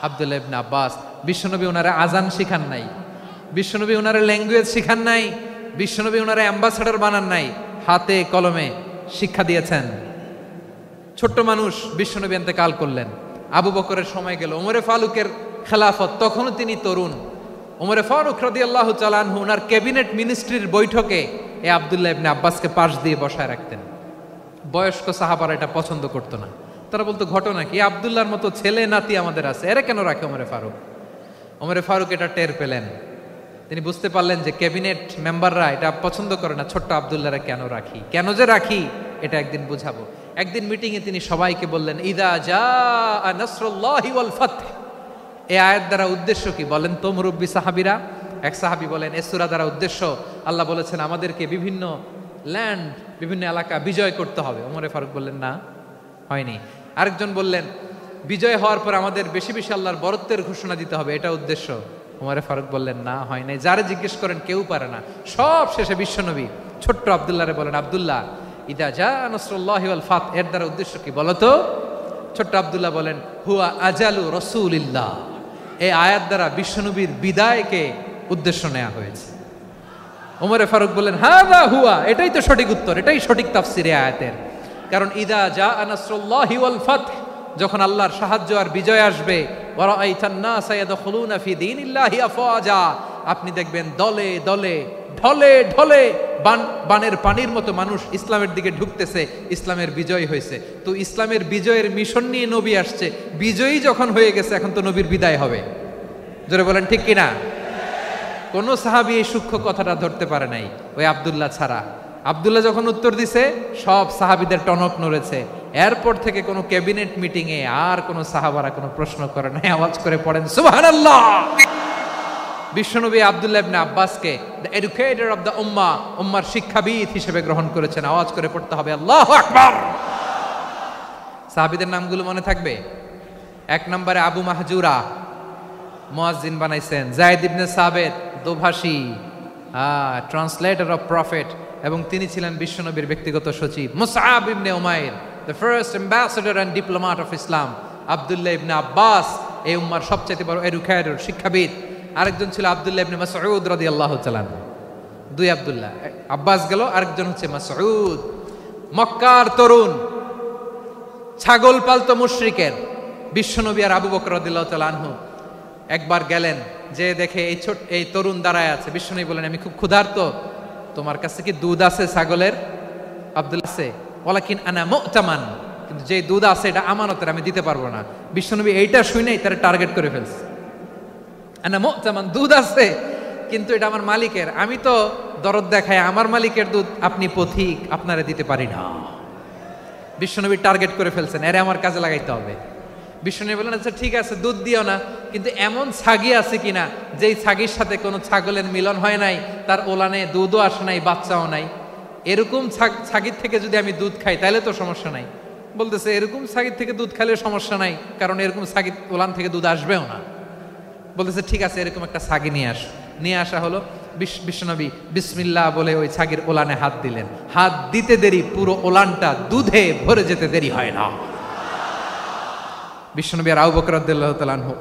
আব্দুল্লাহ ইবনে আব্বাস। বিশ্বনবী ওনারে আজান শিখান নাই, বিশ্বনবী ওনারে ল্যাঙ্গুয়েজ শিখান নাই, বিশ্বনবী ওনারে অ্যাম্বাসাডর বানান নাই, হাতে কলমে শিক্ষা দিয়েছেন। ছোট্ট মানুষ, বিশ্বনবী ইন্তেকাল করলেন, আবু বকরের সময় গেল, ওমরে ফারুকের খেলাফত, তখনও তিনি তরুণ। ওমরে ফারুক রাদিয়াল্লাহু তাআলা আনহু ওনার ক্যাবিনেট মিনিস্ট্রির বৈঠকে এই আব্দুল্লাহ ইবনে আব্বাসকে পাশ দিয়ে বসায় রাখতেন। বয়স্ক সাহাবারা এটা পছন্দ করতো না, তারা বলতো, ঘটনা কি? আব্দুল্লাহর মতো ছেলে নাতি আমাদের আছে, এরা কেন রাখে ওমরে ফারুক? ওমরে ফারুক এটা টের পেলেন, তিনি বুঝতে পারলেন যে ক্যাবিনেট মেম্বাররা এটা পছন্দ করে না, ছোট্ট আব্দুল্লাহরা কেন রাখি, কেন যে রাখি, এটা একদিন বুঝাবো। একদিন মিটিংয়ে তিনি সবাইকে বললেন, ইদা জাআ নাসরুল্লাহি ওয়াল ফাতহ, এই আয়াত দ্বারা উদ্দেশ্য কি বলেন তো মুরব্বী সাহাবীরা? এক সাহাবী বলেন, এই সূরা দ্বারা উদ্দেশ্য, আল্লাহ বলেছেন আমাদেরকে বিভিন্ন ল্যান্ড, বিভিন্ন এলাকা বিজয় করতে হবে। ওমরে ফারুক বললেন, না, হয়নি। আরেকজন বললেন, বিজয় হওয়ার পর আমাদের বেশি বেশি আল্লাহর বরত্বের ঘোষণা দিতে হবে, এটা উদ্দেশ্য। ওমরে ফারুক বললেন, না, হয় নাই। যারে জিজ্ঞেস করেন কেউ পারে না। সব শেষে বিশ্বনবী ছোট্ট আব্দুল্লাহরে বলেন, আব্দুল্লাহ, ইদা জাআ নাসরুল্লাহি ওয়াল ফাতহ, এর দ্বারা উদ্দেশ্য কি বলো তো? ছোট্ট আব্দুল্লাহ বলেন, হুয়া আজালু রাসূলিল্লাহ, এই আয়াত দ্বারা বিশ্বনবীর বিদায়কে উদ্দেশ্য নেওয়া হয়েছে। ওমরে ফারুক বললেন, হাযা হুয়া, এটাই তো সঠিক উত্তর, এটাই সঠিক তাফসীর এই আয়াতের। কারণ ইদা জাআ নাসরুল্লাহি ওয়াল ফাতহ, যখন আল্লাহর সাহায্য আর বিজয় আসবে, ওয়া রাআইতান নাসা ইয়াদখুলুনা ফি দীনিল্লাহি আফওয়াজা, আপনি দেখবেন দলে দলে, ঢলে ঢলে, বানের পানির মতো মানুষ ইসলামের দিকে ঢুকতেছে, ইসলামের বিজয় হয়েছে। তো ইসলামের বিজয়ের মিশন নিয়ে নবী আসছে, বিজয়ী যখন হয়ে গেছে, এখন তো নবীর বিদায় হবে। জোরে বলেন ঠিক কিনা? কোন সাহাবী এই সূক্ষ্ম কথাটা ধরতে পারে নাই, ওই আব্দুল্লাহ ছাড়া। আব্দুল্লাহ যখন উত্তর দিছে, সব সাহাবীদের টনক নড়েছে। এরপর থেকে কোনো ক্যাবিনেট মিটিংয়ে আর কোনো সাহাবারা কোনো প্রশ্ন করে নাই। আওয়াজ করে পড়েন সুবহানাল্লাহ। বিশ্বনবী আব্দুল্লাহ ইবনে আব্বাসকে দ্য এডুকেটর অফ দ্য উম্মাহ, উম্মার শিক্ষাবিদ হিসেবে গ্রহণ করেছেন। আওয়াজ করে পড়তে হবে আল্লাহু আকবার। সাহাবীদের নামগুলো মনে থাকবে? এক নম্বরে আবু মাহজুরা, মুয়াজ্জিন বানাইছেন। যায়েদ ইবনে সাবিত, দোভাষী, ট্রান্সলেটর অফ প্রফেট, এবং তিনি ছিলেন বিশ্বনবীর ব্যক্তিগত সচিব। মুসআব ইবনে উমাইর, the first ambassador and diplomat of Islam. আব্দুল্লাহ ইবনে আব্বাস, এই উম্মার সবচেয়ে বড় এডুকেটর, শিক্ষাবিদ। আরেকজন ছিল আব্দুল্লাহ ইবনে মাসউদ রাদিয়াল্লাহু তাআলা। দুই আব্দুল্লাহ, আব্বাস গেল, আরেকজন হচ্ছে মাসউদ। মক্কার তরুণ, ছাগল পালতো মুশরিকের, বিশ্বনবী আর আবু বকর রাদিয়াল্লাহু তাআলা আনহু একবার গেলেন, যে দেখে এই তরুণ দাঁড়ায় আছে। বিশ্বনবী বলেন, আমি খুব ক্ষুধার্ত, তোমার কাছে কি দুধ আছে ছাগলের? আব্দুল্লাহ আছে, ওয়ালাকিন আনা মু'তামান, কিন্তু যে দুধ আছে এটা আমানতের, আমি দিতে পারবো না। বিশ্বনবী এইটা শুনেই তারা টার্গেট করে ফেলছে। আনা মু'তামান, দুধ আছে কিন্তু এটা আমার মালিকের, আমি তো দরদ দেখায় আমার মালিকের দুধ আপনি পথিক, আপনারে দিতে পারি না। বিশ্বনবী টার্গেট করে ফেলছেন, এরে আমার কাজে লাগাইতে হবে। বিশ্বনবী বললেন, আচ্ছা ঠিক আছে, দুধ দিও না, কিন্তু এমন ছাগি আছে কিনা যেই ছাগির সাথে কোনো ছাগলের মিলন হয় নাই, তার ওলানে দুধও আসে নাই, বাচ্চাও নাই, এরকম ছাগির থেকে যদি আমি দুধ খাই তাহলে তো সমস্যা নাই। বলতেছে, এরকম ছাগির থেকে দুধ খাইলে সমস্যা নাই, কারণ এরকম ছাগির ওলান থেকে দুধ আসবেও না। বলতেছে, ঠিক আছে, এরকম একটা ছাগি নিয়ে আসা হলো। বিশ্বনবী বিসমিল্লাহ বলে ওই ছাগির ওলানে হাত দিলেন। হাত দিতে দেরি, পুরো ওলানটা দুধে ভরে যেতে দেরি হয় না। বিশ্বনবী আর আবু বকর রাদিয়াল্লাহু তাআলা আনহু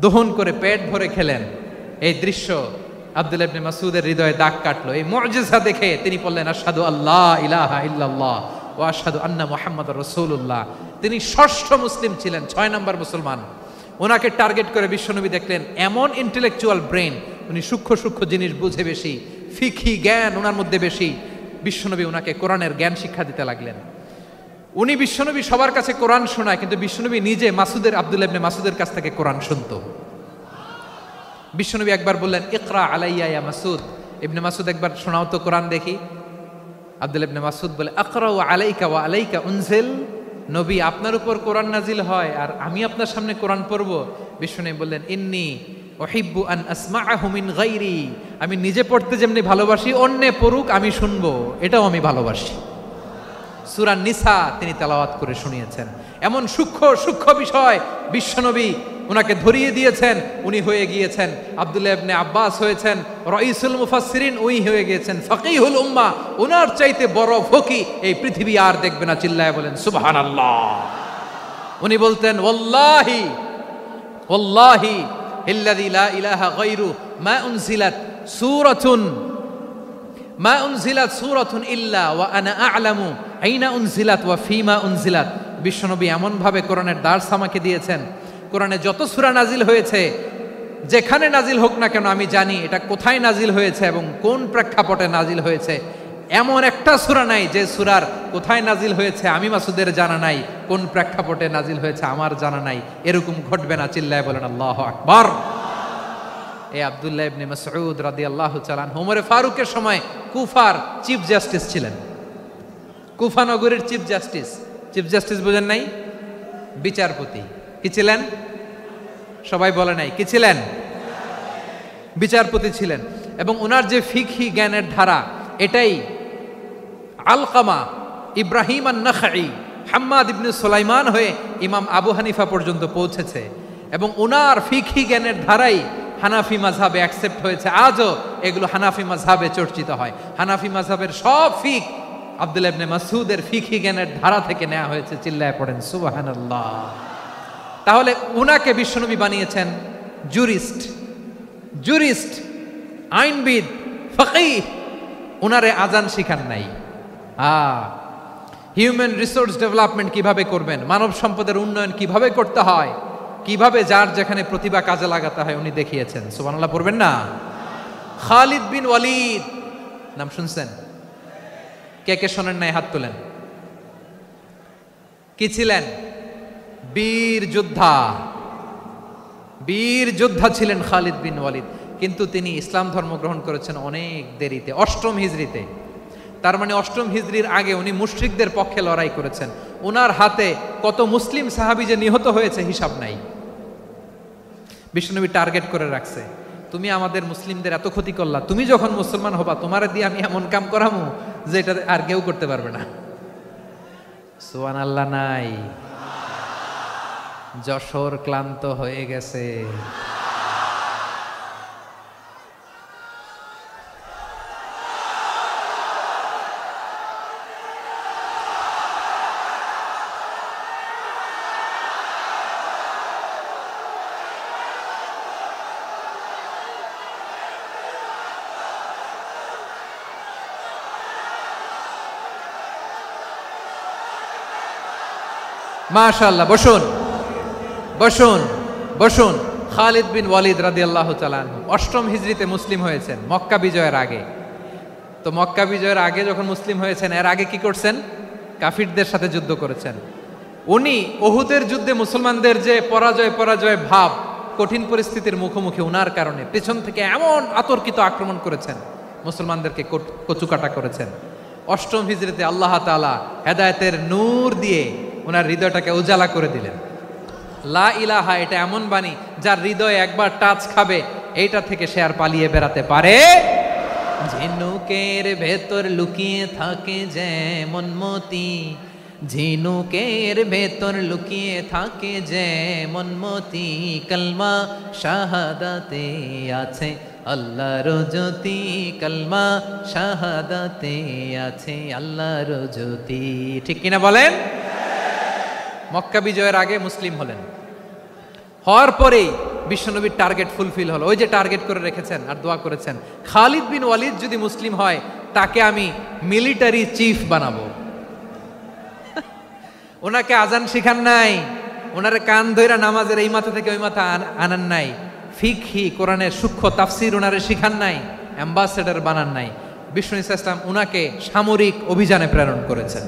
দহন করে পেট ভরে খেলেন। এই দৃশ্য আব্দুল্লাহ ইবনে মাসউদের হৃদয়ে দাগ কাটলো। এই মুজিজা দেখে তিনি বললেন, আশহাদু আল্লা ইলাহা ইল্লাল্লাহ ওয়া আশহাদু আন্না মুহাম্মাদুর রাসূলুল্লাহ। তিনি ষষ্ঠ মুসলিম ছিলেন, 6 নম্বর মুসলমান। ওনাকে টার্গেট করে বিশ্বনবী দেখলেন এমন ইন্টেলেকচুয়াল ব্রেন, উনি সূক্ষ্ম সূক্ষ্ম জিনিস বুঝে বেশি, ফিকহি জ্ঞান ওনার মধ্যে বেশি। বিশ্বনবী ওনাকে কোরআনের জ্ঞান শিক্ষা দিতে লাগলেন। উনি বিশ্বনবী সবার কাছে কোরআন শোনায়, কিন্তু বিশ্বনবী নিজে আব্দুল্লাহ ইবনে মাসউদের কাছ থেকে কোরআন শুনতো। বিশ্বনবী একবার বললেন, ইকরা আলাইয়া ইয়া মাসউদ। ইবনে মাসউদ, একবার শোনাও তো কোরআন দেখি। আব্দুল্লাহ ইবনে মাসউদ বলে, আকরাউ আলাইকা ওয়া আলাইকা উনজিল। নবী, আপনার উপর কোরআন নাজিল হয় আর আমি আপনার সামনে কোরআন পড়ব। বিশ্বনবী বললেন, ইন্নী উহিব্বু আন আসমাআহু মিন গায়রি। আমি নিজে পড়তে যেমনি ভালোবাসি, অন্যে পড়ুক আমি শুনবো, এটাও আমি ভালোবাসি। সূরা নিসা তিনি তেলাওয়াত করে শুনিয়েছেন। এমন সূক্ষ্ম সূক্ষ্ম বিষয় বিশ্বনবী উনাকে ধরিয়ে দিয়েছেন। উনি হয়ে গিয়েছেন, আব্দুল্লাহ ইবনে আব্বাস হয়েছেন রাইসুল মুফাসসিরিন, উনি হয়ে গিয়েছেন ফাকিহুল উম্মাহ। ওনার চাইতে বড় ফকি এই পৃথিবী আর দেখবে না। চিল্লায় বলেন সুবহানাল্লাহ। উনি বলতেন, ওয়াল্লাহি ওয়াল্লাহি ইল্লাযী লা ইলাহা গায়রু মা উনজিলাত সূরাতুন ইল্লা ওয়া আনা আ'লামু আইনা উনজিলাত ওয়া ফীমা উনজিলাত। বিশ্বনবী এমন ভাবে কোরআনের দার্স আমাকে দিয়েছেন, কোরআনে যত সূরা নাজিল হয়েছে, যেখানে নাজিল হোক না কেন আমি জানি এটা কোথায় নাজিল হয়েছে এবং কোন প্রেক্ষাপটে নাজিল হয়েছে। এমন একটা সূরা নাই যে সূরার কোথায় নাজিল হয়েছে আমি মাসুদের জানা নাই, কোন প্রেক্ষাপটে নাজিল হয়েছে আমার জানা নাই। এরকম ঘটবে না। চিল্লায় বলেন আল্লাহু আকবার। এই আব্দুল্লাহ ইবনে মাসউদ রাদিয়াল্লাহু তাআলা আনহু ওমরে ফারুকের সময় কুফার চিফ জাস্টিস ছিলেন। কুফা নগরীর চিফ জাস্টিস বুঝেন নাই? বিচারপতি। কি ছিলেন? সবাই বলে নাই, কি ছিলেন? বিচারপতি ছিলেন। এবং ওনার যে ফিকহি জ্ঞানের ধারা, এটাই আলকামা, ইব্রাহিম আন-নাখাই, হাম্মাদ ইবনে সুলাইমান হয়ে ইমাম আবু হানিফা পর্যন্ত পৌঁছেছে। এবং ওনার ফিকহি জ্ঞানের ধারাই হানাফি মাযহাবে অ্যাকসেপ্ট হয়েছে। আজও এগুলো হানাফি মাযহাবে চর্চিত হয়। হানাফি মাযহাবের সব ফিক আব্দুল্লাহ ইবনে মাসউদের ফিকহি জ্ঞানের ধারা থেকে নেওয়া হয়েছে। চিল্লায় পড়েন সুবহানাল্লাহ। তাহলে উনাকে বিশ্বনবী বানিয়েছেন জুরিস্ট, আইনবিদ, ফকিহ। উনারে আজান শিখান নাই। হিউম্যান রিসোর্স ডেভেলপমেন্ট কিভাবে করবেন, মানব সম্পদের উন্নয়ন কিভাবে করতে হয়, কিভাবে যার যেখানে প্রতিভা কাজে লাগাতে হয় উনি দেখিয়েছেন। সুবহানাল্লাহ পড়বেন না? খালিদ বিন ওয়ালিদ নাম শুনছেন? কে কে শোনেন নাই হাত তোলেন। কি ছিলেন? বীর যোদ্ধা ছিলেন খালিদ বিন ওয়ালিদ। কিন্তু তিনি ইসলাম ধর্ম গ্রহণ করেছেন অনেক দেরিতে, 8ম হিজরিতে। তার মানে 8ম হিজরির আগে উনি মুশরিকদের পক্ষে লড়াই করেছেন। ওনার হাতে কত মুসলিম সাহাবী যে নিহত হয়েছে হিসাব নাই। বিশ্বনবী টার্গেট করে রাখছে, তুমি আমাদের মুসলিমদের এত ক্ষতি করলা, তুমি যখন মুসলমান হবা তোমার দিয়ে আমি এমন কাম করামু যে এটা আর কেউ করতে পারবে না। সুবহানাল্লাহ নাই? যশোর ক্লান্ত হয়ে গেছে। মাশাআল্লাহ, বসুন। বসুন বসুন। খালিদ বিন ওয়ালিদ রাদিয়াল্লাহু তাআলা আনহু 8ম হিজরিতে মুসলিম হয়েছেন, মক্কা বিজয়ের আগে। তো মক্কা বিজয়ের আগে যখন মুসলিম হয়েছেন, এর আগে কি করছেন? কাফিরদের সাথে যুদ্ধ করেছেন। উনি উহুদের যুদ্ধে মুসলমানদের যে পরাজয় ভাব, কঠিন পরিস্থিতির মুখোমুখি উনার কারণে পেছন থেকে এমন আতর্কিত আক্রমণ করেছেন, মুসলমানদেরকে কচুকাটা করেছেন। 8ম হিজরিতে আল্লাহ তাআলা হেদায়েতের নূর দিয়ে ওনার হৃদয়টাকে উজালা করে দিলেন। লা ইলাহা, এটা এমন বাণী যার হৃদয়ে একবার টাচ খাবে, এইটা থেকে সে আর পালিয়ে বেড়াতে পারে। ঝিনুকের ভেতর লুকিয়ে থাকে যেমন মতি, ঝিনুকের ভেতর লুকিয়ে থাকে যেমন মতি, কলমা শাহাদাতে আছে আল্লাহর জ্যোতি, কলমা শাহাদাতে আছে আল্লাহর জ্যোতি। ঠিক কিনা বলেন? মক্কা বিজয়ের আগে মুসলিম হলেন, হওয়ার পরেই বিশ্বনবীর টার্গেট ফুলফিল হলো। ওই যে টার্গেট করে রেখেছেন আর দোয়া করেছেন, খালিদ বিন ওয়ালিদ যদি মুসলিম হয় তাকে আমি মিলিটারি চিফ বানাবো। ওনাকে আজান শিখান নাই, ওনারে কান ধইরা নামাজের এই মাথা থেকে ওই মাথা আনান নাই, ফিকহি কোরআনের সূক্ষ্ম তাফসীর ওনারে শিখান নাই, অ্যাম্বাসেডর বানান নাই। বিষ্ণু ইসলাম উনাকে সামরিক অভিযানে প্রেরণ করেছেন।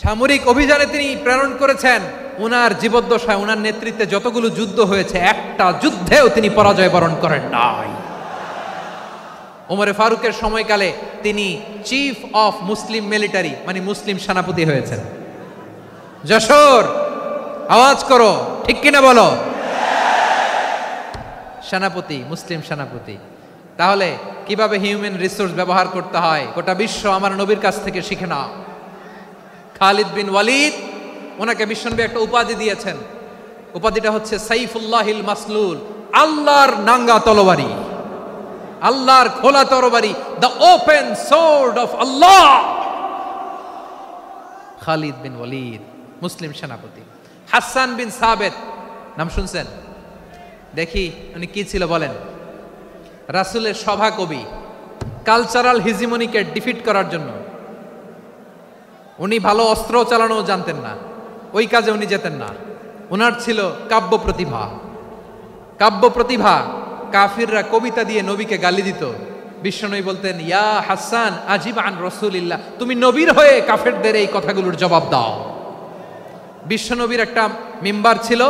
সামরিক অভিযানে তিনি প্রেরণ করেছেন। উনার জীবদ্দশায় উনার নেতৃত্বে যতগুলো যুদ্ধ হয়েছে, একটা যুদ্ধেও তিনি পরাজয় বরণ করেন নাই। ওমরে ফারুকের সময়কালে তিনি চিফ অফ মুসলিম মিলিটারি, মানে মুসলিম সেনাপতি হয়েছেন। যশোর আওয়াজ করো, ঠিক কিনা বলো? সেনাপতি, মুসলিম সেনাপতি। তাহলে কিভাবে হিউম্যান রিসোর্স ব্যবহার করতে হয় গোটা বিশ্ব আমার নবীর কাছ থেকে শিখে নাও। খালিদ বিন ওয়ালিদ, ওনাকে বিশ্বনবী একটা উপাধি দিয়েছেন। উপাধিটা হচ্ছে সাইফুল্লাহিল মাসলুল, আল্লাহর নাঙ্গা তরবারি, আল্লাহর খোলা তরবারি, দ্য ওপেন সোর্ড অফ আল্লাহ। খালিদ বিন ওয়ালিদ মুসলিম সেনাপতি। হাসান বিন সাবেত নাম শুনছেন? দেখি উনি কি ছিল বলেন। রাসূলের সভা কবি, কালচারাল হিজিমনিকে ডিফিট করার জন্য। উনি ভালো অস্ত্র চালানো জানতেন না, ওই কাজে উনি যেতেন না। ওনার ছিল কাব্য প্রতিভা। কাব্য প্রতিভা, কাফিররা কবিতা দিয়ে নবীকে গালি দিত। বিশ্বনবী বলতেন, ইয়া হাসান আজিব আন রাসূলিল্লাহ, তুমি নবীর হয়ে কাফেরদের এই কথাগুলোর জবাব দাও। বিশ্বনবীর একটা মিম্বার ছিল।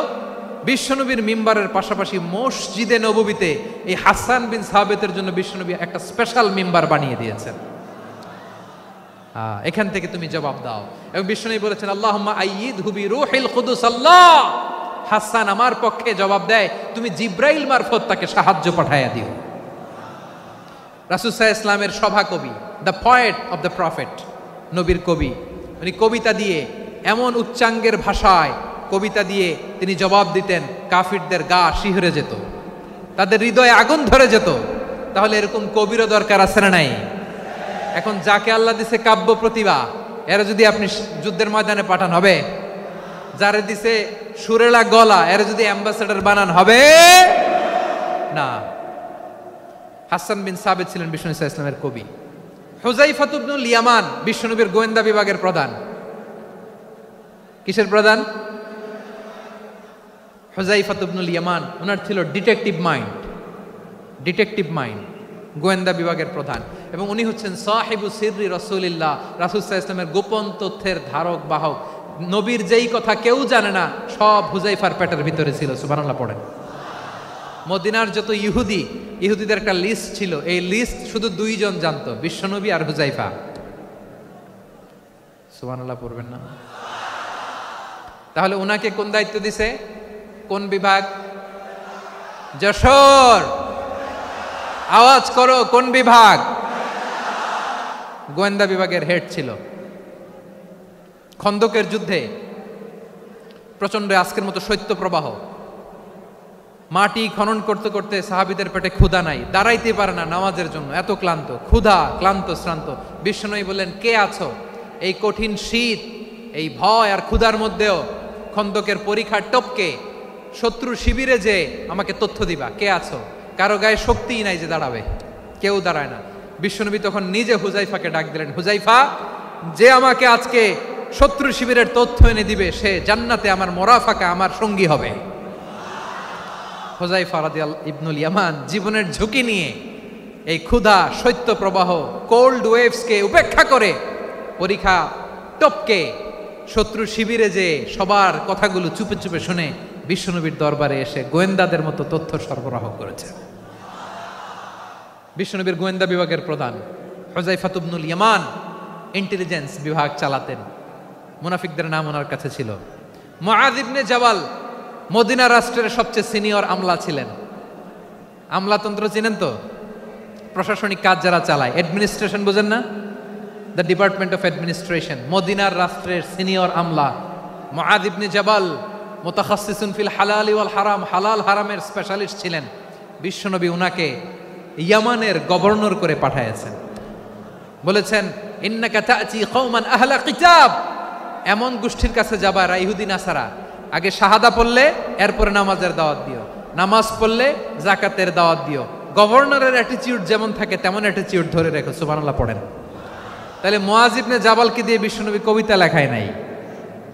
বিশ্বনবীর মিম্বারের পাশাপাশি মসজিদে নববীতে এই হাসান বিন সাবেতের জন্য বিশ্বনবী একটা স্পেশাল মিম্বার বানিয়ে দিয়েছেন। এখান থেকে তুমি জবাব দাও। এবং বিশ্বনবী বলেছেন, আল্লাহুম্মা আইয়িদহু বিরূহিল কুদুস। আল্লাহ, হাসান আমার পক্ষে জবাব দেয়, তুমি জিব্রাইল মারফত তাকে সাহায্য পাঠাইয়া দিও। রাসূল সাল্লাল্লাহু আলাইহি ইসলামের সভা কবি, the poet of the prophet, নবীর কবি। উনি কবিতা দিয়ে, এমন উচ্চাঙ্গের ভাষায় কবিতা দিয়ে তিনি জবাব দিতেন, কাফিরদের গা শিহরে যেত, তাদের হৃদয়ে আগুন ধরে যেত। তাহলে এরকম কবিরও দরকার আছে না নাই? এখন যাকে আল্লাহ দিছে কাব্য প্রতিভা, এরা যদি আপনি যুদ্ধের ময়দানে পাঠান হবে? যারে দিছে সুরেলা গলা, এরা যদি অ্যাম্বাসেডর বানান হবে না। হাসান বিন সাবেত ছিলেন বিষ্ণু ইসলামের কবি। হুযায়ফা ইবনুল ইয়ামান বিশ্বনবীর গোয়েন্দা বিভাগের প্রধান। কিসের প্রধান? হুযায়ফা ইবনুল ইয়ামান। ওনার ছিল ডিটেকটিভ মাইন্ড, ডিটেকটিভ মাইন্ড, গোয়েন্দা বিভাগের প্রধান। এবং উনি হচ্ছেন সাহিবু সিররি রাসূলিল্লাহ, রাসূল সাল্লাল্লাহু আলাইহি ওয়াসাল্লামের গোপন তথ্যের ধারক বাহক। নবীর যেই কথা কেউ জানে না, সব হুযায়ফার পেটের ভিতরে ছিল। সুবহানাল্লাহ পড়েন। মদিনার যত ইহুদিদের একটা লিস্ট ছিল, এই লিস্ট শুধু দুইজন জানতো, বিশ্বনবী আর হুযায়ফা। সুবহানাল্লাহ পড়বেন না? তাহলে ওনাকে কোন দায়িত্ব দিছে? কোন বিভাগ? যশোর আওয়াজ করো, কোন বিভাগ? গোয়েন্দা বিভাগের হেড ছিল। খন্দকের যুদ্ধে প্রচন্ড আজকের মতো শৈত্য প্রবাহ, মাটি খনন করতে করতে সাহাবীদের পেটে ক্ষুধা নাই, দাঁড়াইতে পারে না নামাজের জন্য, এত ক্লান্ত, ক্ষুধা, ক্লান্ত, শ্রান্ত। বিশ্বনবী বললেন, কে আছো? এই কঠিন শীত, এই ভয় আর ক্ষুধার মধ্যেও খন্দকের পরীক্ষার টপকে শত্রু শিবিরে যে আমাকে তথ্য দিবা, কে আছো? কারো গায়ে শক্তিই নাই যে দাঁড়াবে, কেউ দাঁড়ায় না। বিশ্বনবী তখন নিজে হুযায়ফাকে ডাক দিলেন, হুযায়ফা, যে আমাকে আজকে শত্রু শিবিরের তথ্য এনে দিবে, সে জান্নাতে আমার মোরাফাকা, আমার সঙ্গী হবে। হুযায়ফা রাদিয়াল্লাহু ইবনুল ইয়ামান জীবনের ঝুঁকি নিয়ে এই ক্ষুধা, শৈত্য প্রবাহ, কোল্ড ওয়েভসকে উপেক্ষা করে পরীক্ষা টপকে শত্রু শিবিরে যে সবার কথাগুলো চুপে চুপে শুনে বিশ্বনবীর দরবারে এসে গোয়েন্দাদের মতো তথ্য সরবরাহ করেছে। বিশ্বনবীর গোয়েন্দা বিভাগের প্রধান হুযায়ফা ইবনুল ইয়ামান ইন্টেলিজেন্স বিভাগ চালাতেন। মুনাফিকদের নাম ওনার কাছে ছিল। মুআয ইবনে জাবাল মদিনা রাষ্ট্রের সবচেয়ে সিনিয়র আমলা ছিলেন। আমলাতন্ত্র চিনেন তো? প্রশাসনিক কাজ যারা চালায়, অ্যাডমিনিস্ট্রেশন বোঝেন না? The department of administration. মদিনার রাষ্ট্রের সিনিয়র আমলা মুআয ইবনে জাবাল মুতাখাসসিসুন ফিল হালালি ওয়াল হারাম, হালাল হারামের স্পেশালিস্ট ছিলেন। বিশ্বনবী উনাকে ইয়ামানের গভর্নর করে পাঠাইছেন। বলেছেন, ইন্নাকা তা'তি কওমান আহলা কিতাব, এমন গোষ্ঠীর কাছে যাবা এরা ইহুদি নাসারা, আগে শাহাদা পড়লে এরপরে নামাজের দাওয়াত দিও, নামাজ পড়লে যাকাতের দাওয়াত দিও। গভর্নরের অ্যাটিটিউড যেমন থাকে তেমন অ্যাটিটিউড ধরে রেখো। সুবহানাল্লাহ পড়েন। তাহলে মুআয ইবনে জাবালকে দিয়ে বিশ্বনবী কবিতা লেখায় নাই,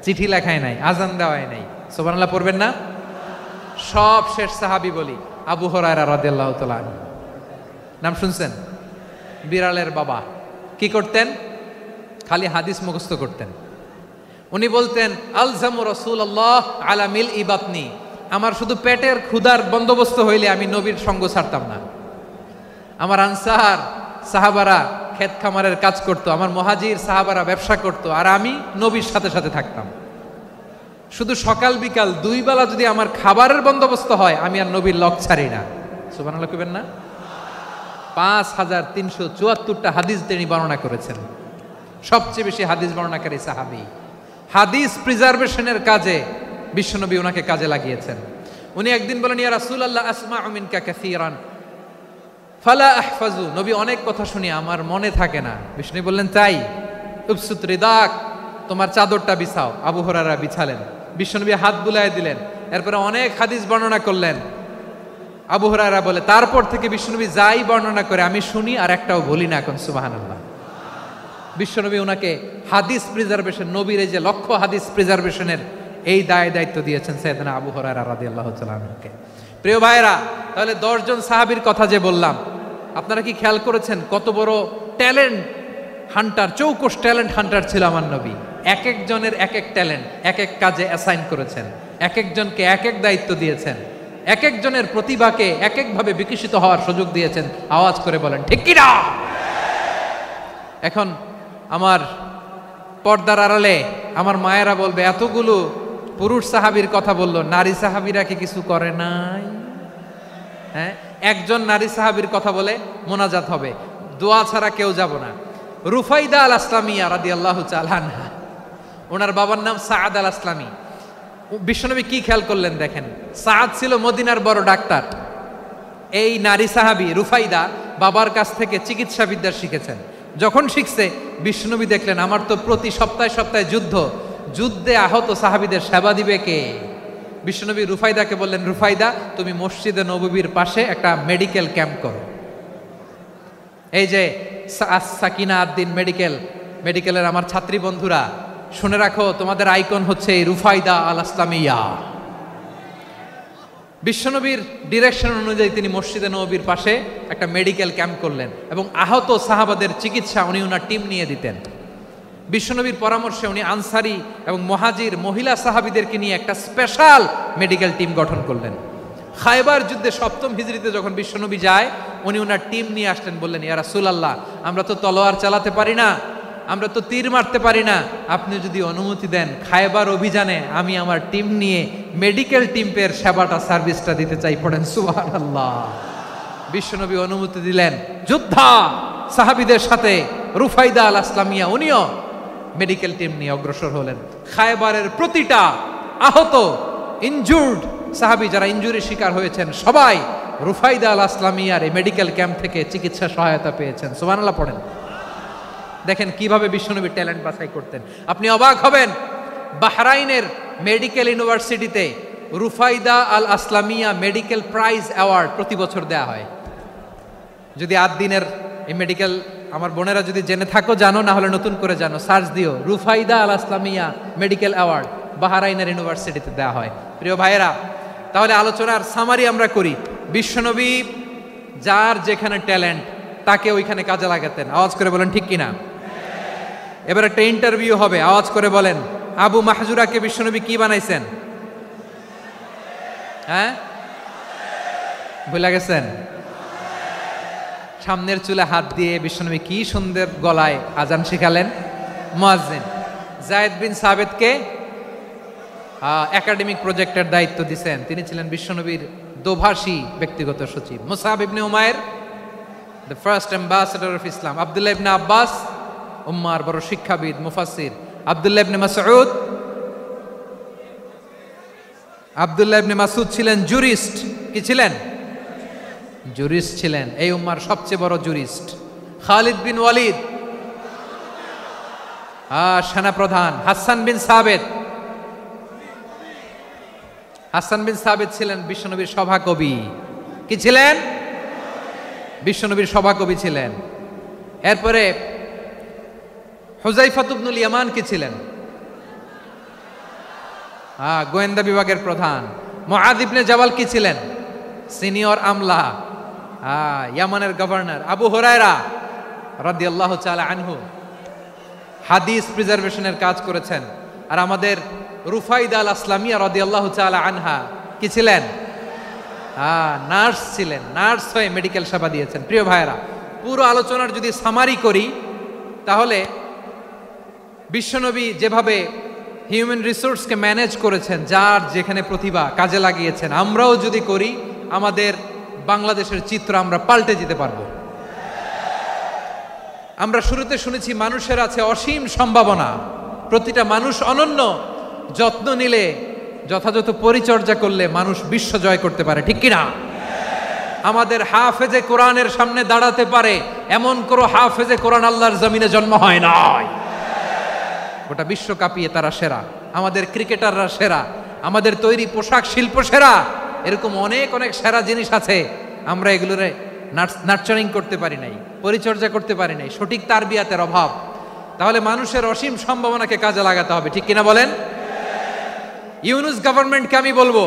চিঠি লেখায় নাই, আজান দেওয়ায় নাই। সুবহানাল্লাহ পড়বেন না? সব শেষ সাহাবী বলি আবু হুরায়রা রাদিয়াল্লাহু তাআলা আনহু। নাম শুনছেন? বিড়ালের বাবা। কি করতেন? খালি হাদিস মুখস্থ করতেন। উনি বলতেন, আলজামু রাসূলুল্লাহ আলা মিল ইবাতনি, আমার শুধু পেটের ক্ষুধার বন্দোবস্ত হইলে আমি নবীর সঙ্গ ছাড়তাম না। আমার আনসার সাহাবারা ক্ষেত খামারের কাজ করতো, আমার মুহাজির সাহাবারা ব্যবসা করতো, আর আমি নবীর সাথে সাথে থাকতাম। শুধু সকাল বিকাল দুই বেলা যদি আমার খাবারের বন্দোবস্ত হয়, আমি আর নবীর লক ছাড়ি না। সুবহানাল্লাহ কইবেন না? 5374টা হাদিস তিনি বর্ণনা করেছেন। সবচেয়ে বেশি হাদিস বর্ণনাকারী সাহাবী। হাদিস প্রিজার্ভেশনের কাজে বিশ্বনবী ওনাকে কাজে লাগিয়েছেন। উনি একদিন বলেন, ইয়া রাসূলুল্লাহ আসমাউ মিনকা কাসীরান ফালা আহফাজু, নবী অনেক কথা শুনি আমার মনে থাকে না। বিষ্ণু বললেন, তাই? উবসুত রিদাক, তোমার চাদরটা বিছাও। আবু হুরায়রা বিছালেন, বিশ্বনবী হাত বুলায় দিলেন, এরপরে অনেক হাদিস বর্ণনা করলেন। আবু হুরায়রা বলে, তারপর থেকে বিশ্বনবী যাই বর্ণনা করে আমি শুনি আর একটাও ভুলি না। এখন সুবহানাল্লাহ। বিশ্বনবী ওনাকে হাদিস প্রিজার্ভেশন, নবীর এই যে লক্ষ্য হাদিস প্রিজার্ভেশনের এই দায়িত্ব দিয়েছেন সাইয়েদনা আবু হুরায়রা রাদিয়াল্লাহু তাআলা আনহুকে। প্রিয় ভাইরা, তাহলে 10 জন সাহাবীর কথা যে বললাম, আপনারা কি খেয়াল করেছেন কত বড় ট্যালেন্ট হান্টার, চৌকস ট্যালেন্ট হান্টার ছিল আমার নবী। এক একজনের এক এক ট্যালেন্ট, এক এক কাজে অ্যাসাইন করেছেন, এক একজনকে এক এক দায়িত্ব দিয়েছেন, এক একজনের প্রতিভাকে এক একভাবে বিকশিত হওয়ার সুযোগ দিয়েছেন। আওয়াজ করে বলেন ঠিক কি না? এখন আমার পর্দার আড়ালে আমার মায়েরা বলবে, এতগুলো পুরুষ সাহাবীর কথা বললো, নারী সাহাবীরা কি কিছু করে নাই? হ্যাঁ, একজন নারী সাহাবীর কথা বলে মোনাজাত হবে, দোয়া ছাড়া কেউ যাব না। রুফাইদা আল আসলামিয়া রাদিয়াল্লাহু তাআলা আনহা, ওনার বাবার নাম সাআদ আল আসলামি। বিশ্বনবী কি খেয়াল করলেন দেখেন, সাআদ ছিল মদিনার বড় ডাক্তার। এই নারী সাহাবী রুফাইদা বাবার কাছ থেকে চিকিৎসা বিদ্যা শিখেছেন। যখন শিখছে, বিশ্বনবী দেখলেন আমার তো প্রতি সপ্তাহে সপ্তাহে যুদ্ধে আহত সাহাবীদের সেবা দিবে কে? বিশ্বনবী রুফাইদাকে বললেন, রুফাইদা তুমি মসজিদে নববীর পাশে একটা মেডিকেল ক্যাম্প করো। এই যে সাকিনা আদ্দিন মেডিকেলের আমার ছাত্রী বন্ধুরা শুনে রাখো, তোমাদের আইকন হচ্ছে এই রুফাইদা আল আসলামিয়া। বিশ্বনবীর ডিরেকশন অনুযায়ী তিনি মসজিদে নববীর পাশে একটা মেডিকেল ক্যাম্প করলেন এবং আহত সাহাবাদের চিকিৎসা উনি ওনার টিম নিয়ে দিতেন। বিশ্বনবীর পরামর্শে উনি আনসারি এবং মুহাজির মহিলা সাহাবীদেরকে নিয়ে একটা স্পেশাল মেডিকেল টিম গঠন করলেন। খায়বার যুদ্ধে 7ম হিজরিতে যখন বিশ্বনবী যায়, উনি ওনার টিম নিয়ে আসলেন, বললেন, ইয়া রাসূলুল্লাহ আমরা তো তলোয়ার চালাতে পারি না, আমরা তো তীর মারতে পারি না, আপনি যদি অনুমতি দেন খায়বার অভিযানে আমি আমার টিম নিয়ে মেডিকেল টিমের সেবাটা সার্ভিসটা দিতে চাই। পড়েন সুবহানাল্লাহ। বিশ্বনবী অনুমতি দিলেন, যোদ্ধা সাহাবীদের সাথে রুফাইদা আল আসলামিয়া উনিও মেডিকেল টিম নিয়ে অগ্রসর হলেন। খায়বারের প্রতিটা আহত ইনজুর্ড সাহাবী যারা ইনজুরির শিকার হয়েছেন সবাই রুফাইদা আল আসলামিয়ার এই মেডিকেল ক্যাম্প থেকে চিকিৎসা সহায়তা পেয়েছেন। সুবহানাল্লাহ পড়েন। দেখেন কিভাবে বিশ্বনবী ট্যালেন্ট বাছাই করতেন। আপনি অবাক হবেন, বাহরাইনের মেডিকেল ইউনিভার্সিটিতে রুফাইদা আল আসলামিয়া মেডিকেল প্রাইজ অ্যাওয়ার্ড প্রতি বছর দেয়া হয়। যদি 8 দিনের এই মেডিকেল আমার বোনেরা যদি জেনে থাকো জানো, না হলে নতুন করে জানো, সার্চ দিও রুফাইদা আল ইসলামিয়া মেডিকেল অ্যাওয়ার্ড বাহরাইনের ইউনিভার্সিটিতে দেওয়া হয়। প্রিয় ভাইয়েরা, তাহলে আলোচনার সামারি আমরা করি। বিশ্বনবী যার যেখানে ট্যালেন্ট তাকে ওইখানে কাজে লাগাতেন। আওয়াজ করে বলেন ঠিক কিনা? এবার একটা ইন্টারভিউ হবে, আওয়াজ করে বলেন আবু মাহজুরাকে বিশ্বনবী কি বানাইছেন? হ্যাঁ, ভুলে গেছেন? সামনের চুলে হাত দিয়ে বিশ্বনবী কি সুন্দর গলায় আজান শিখালেন। মুয়াজ্জিন। যায়েদ বিন সাবেতকে একাডেমিক প্রজেক্টের দায়িত্ব দিয়েছেন, তিনি ছিলেন বিশ্বনবীর দোভাষী ব্যক্তিগত সচিব। মুসআব ইবনে উমাইর the first ambassador of Islam. আব্দুল্লাহ ইবনে আব্বাস উম্মার বড় শিক্ষাবিদ মুফাসসির। আব্দুল্লাহ ইবনে মাসউদ, আব্দুল্লাহ ইবনে মাসউদ ছিলেন জুরিস্ট। কি ছিলেন? জুরিস্ট ছিলেন, এই উম্মার সবচেয়ে বড় জুরিস্ট। খালিদ বিন ওয়ালিদ সেনাপ্রধান। হাসান বিন সাবেত, হাসান বিন সাবেত ছিলেন বিশ্বনবীর সভাকবি। কি ছিলেন? বিশ্বনবীর সভাকবি ছিলেন। এরপরে হুযায়ফা ইবনুল ইয়ামান কি ছিলেন? গোয়েন্দা বিভাগের প্রধান। মুআয ইবনে জাবাল কি ছিলেন? সিনিয়র আমলা, ইয়ামানের গভর্নর। আবু হুরায়রা রাদিয়াল্লাহু তাআলা আনহু হাদিস প্রিজার্ভেশনের কাজ করেছেন। আর আমাদের রুফাইদা আল ইসলামিয়া রাদিয়াল্লাহু তাআলা আনহা কি ছিলেন? নার্স ছিলেন, নার্স হয়ে মেডিকেল সেবা দিয়েছেন। প্রিয় ভাইয়েরা, পুরো আলোচনার যদি সামারি করি তাহলে বিশ্বনবী যেভাবে হিউম্যান রিসোর্সকে ম্যানেজ করেছেন, যার যেখানে প্রতিভা কাজে লাগিয়েছেন, আমরাও যদি করি আমাদের বাংলাদেশের চিত্র আমরা পাল্টে যেতে পারবো। আমরা শুরুতে শুনেছি মানুষের আছে অসীম সম্ভাবনা, প্রতিটা মানুষ অনন্য, যত্ন নিলে, যথাযথ পরিচর্যা করলে মানুষ বিশ্ব জয় করতে পারে। ঠিক কিনা? আমাদের হাফেজে কোরআনের সামনে দাঁড়াতে পারে এমন কোনো হাফেজে কোরআন আল্লাহর জমিনে জন্ম হয় নাই। গোটা বিশ্ব কাঁপিয়ে তারা সেরা, আমাদের ক্রিকেটাররা সেরা, আমাদের তৈরি পোশাক শিল্প সেরা। এরকম অনেক অনেক সেরা জিনিস আছে, আমরা এগুলোরে নার্চারিং করতে পারি নাই, পরিচর্যা করতে পারি নাই, সঠিক তারবিয়াতের অভাব। তাহলে মানুষের অসীম সম্ভাবনাকে কাজে লাগাতে হবে। ঠিক কিনা বলেন? ইউনুস গভর্নমেন্টকে আমি বলবো,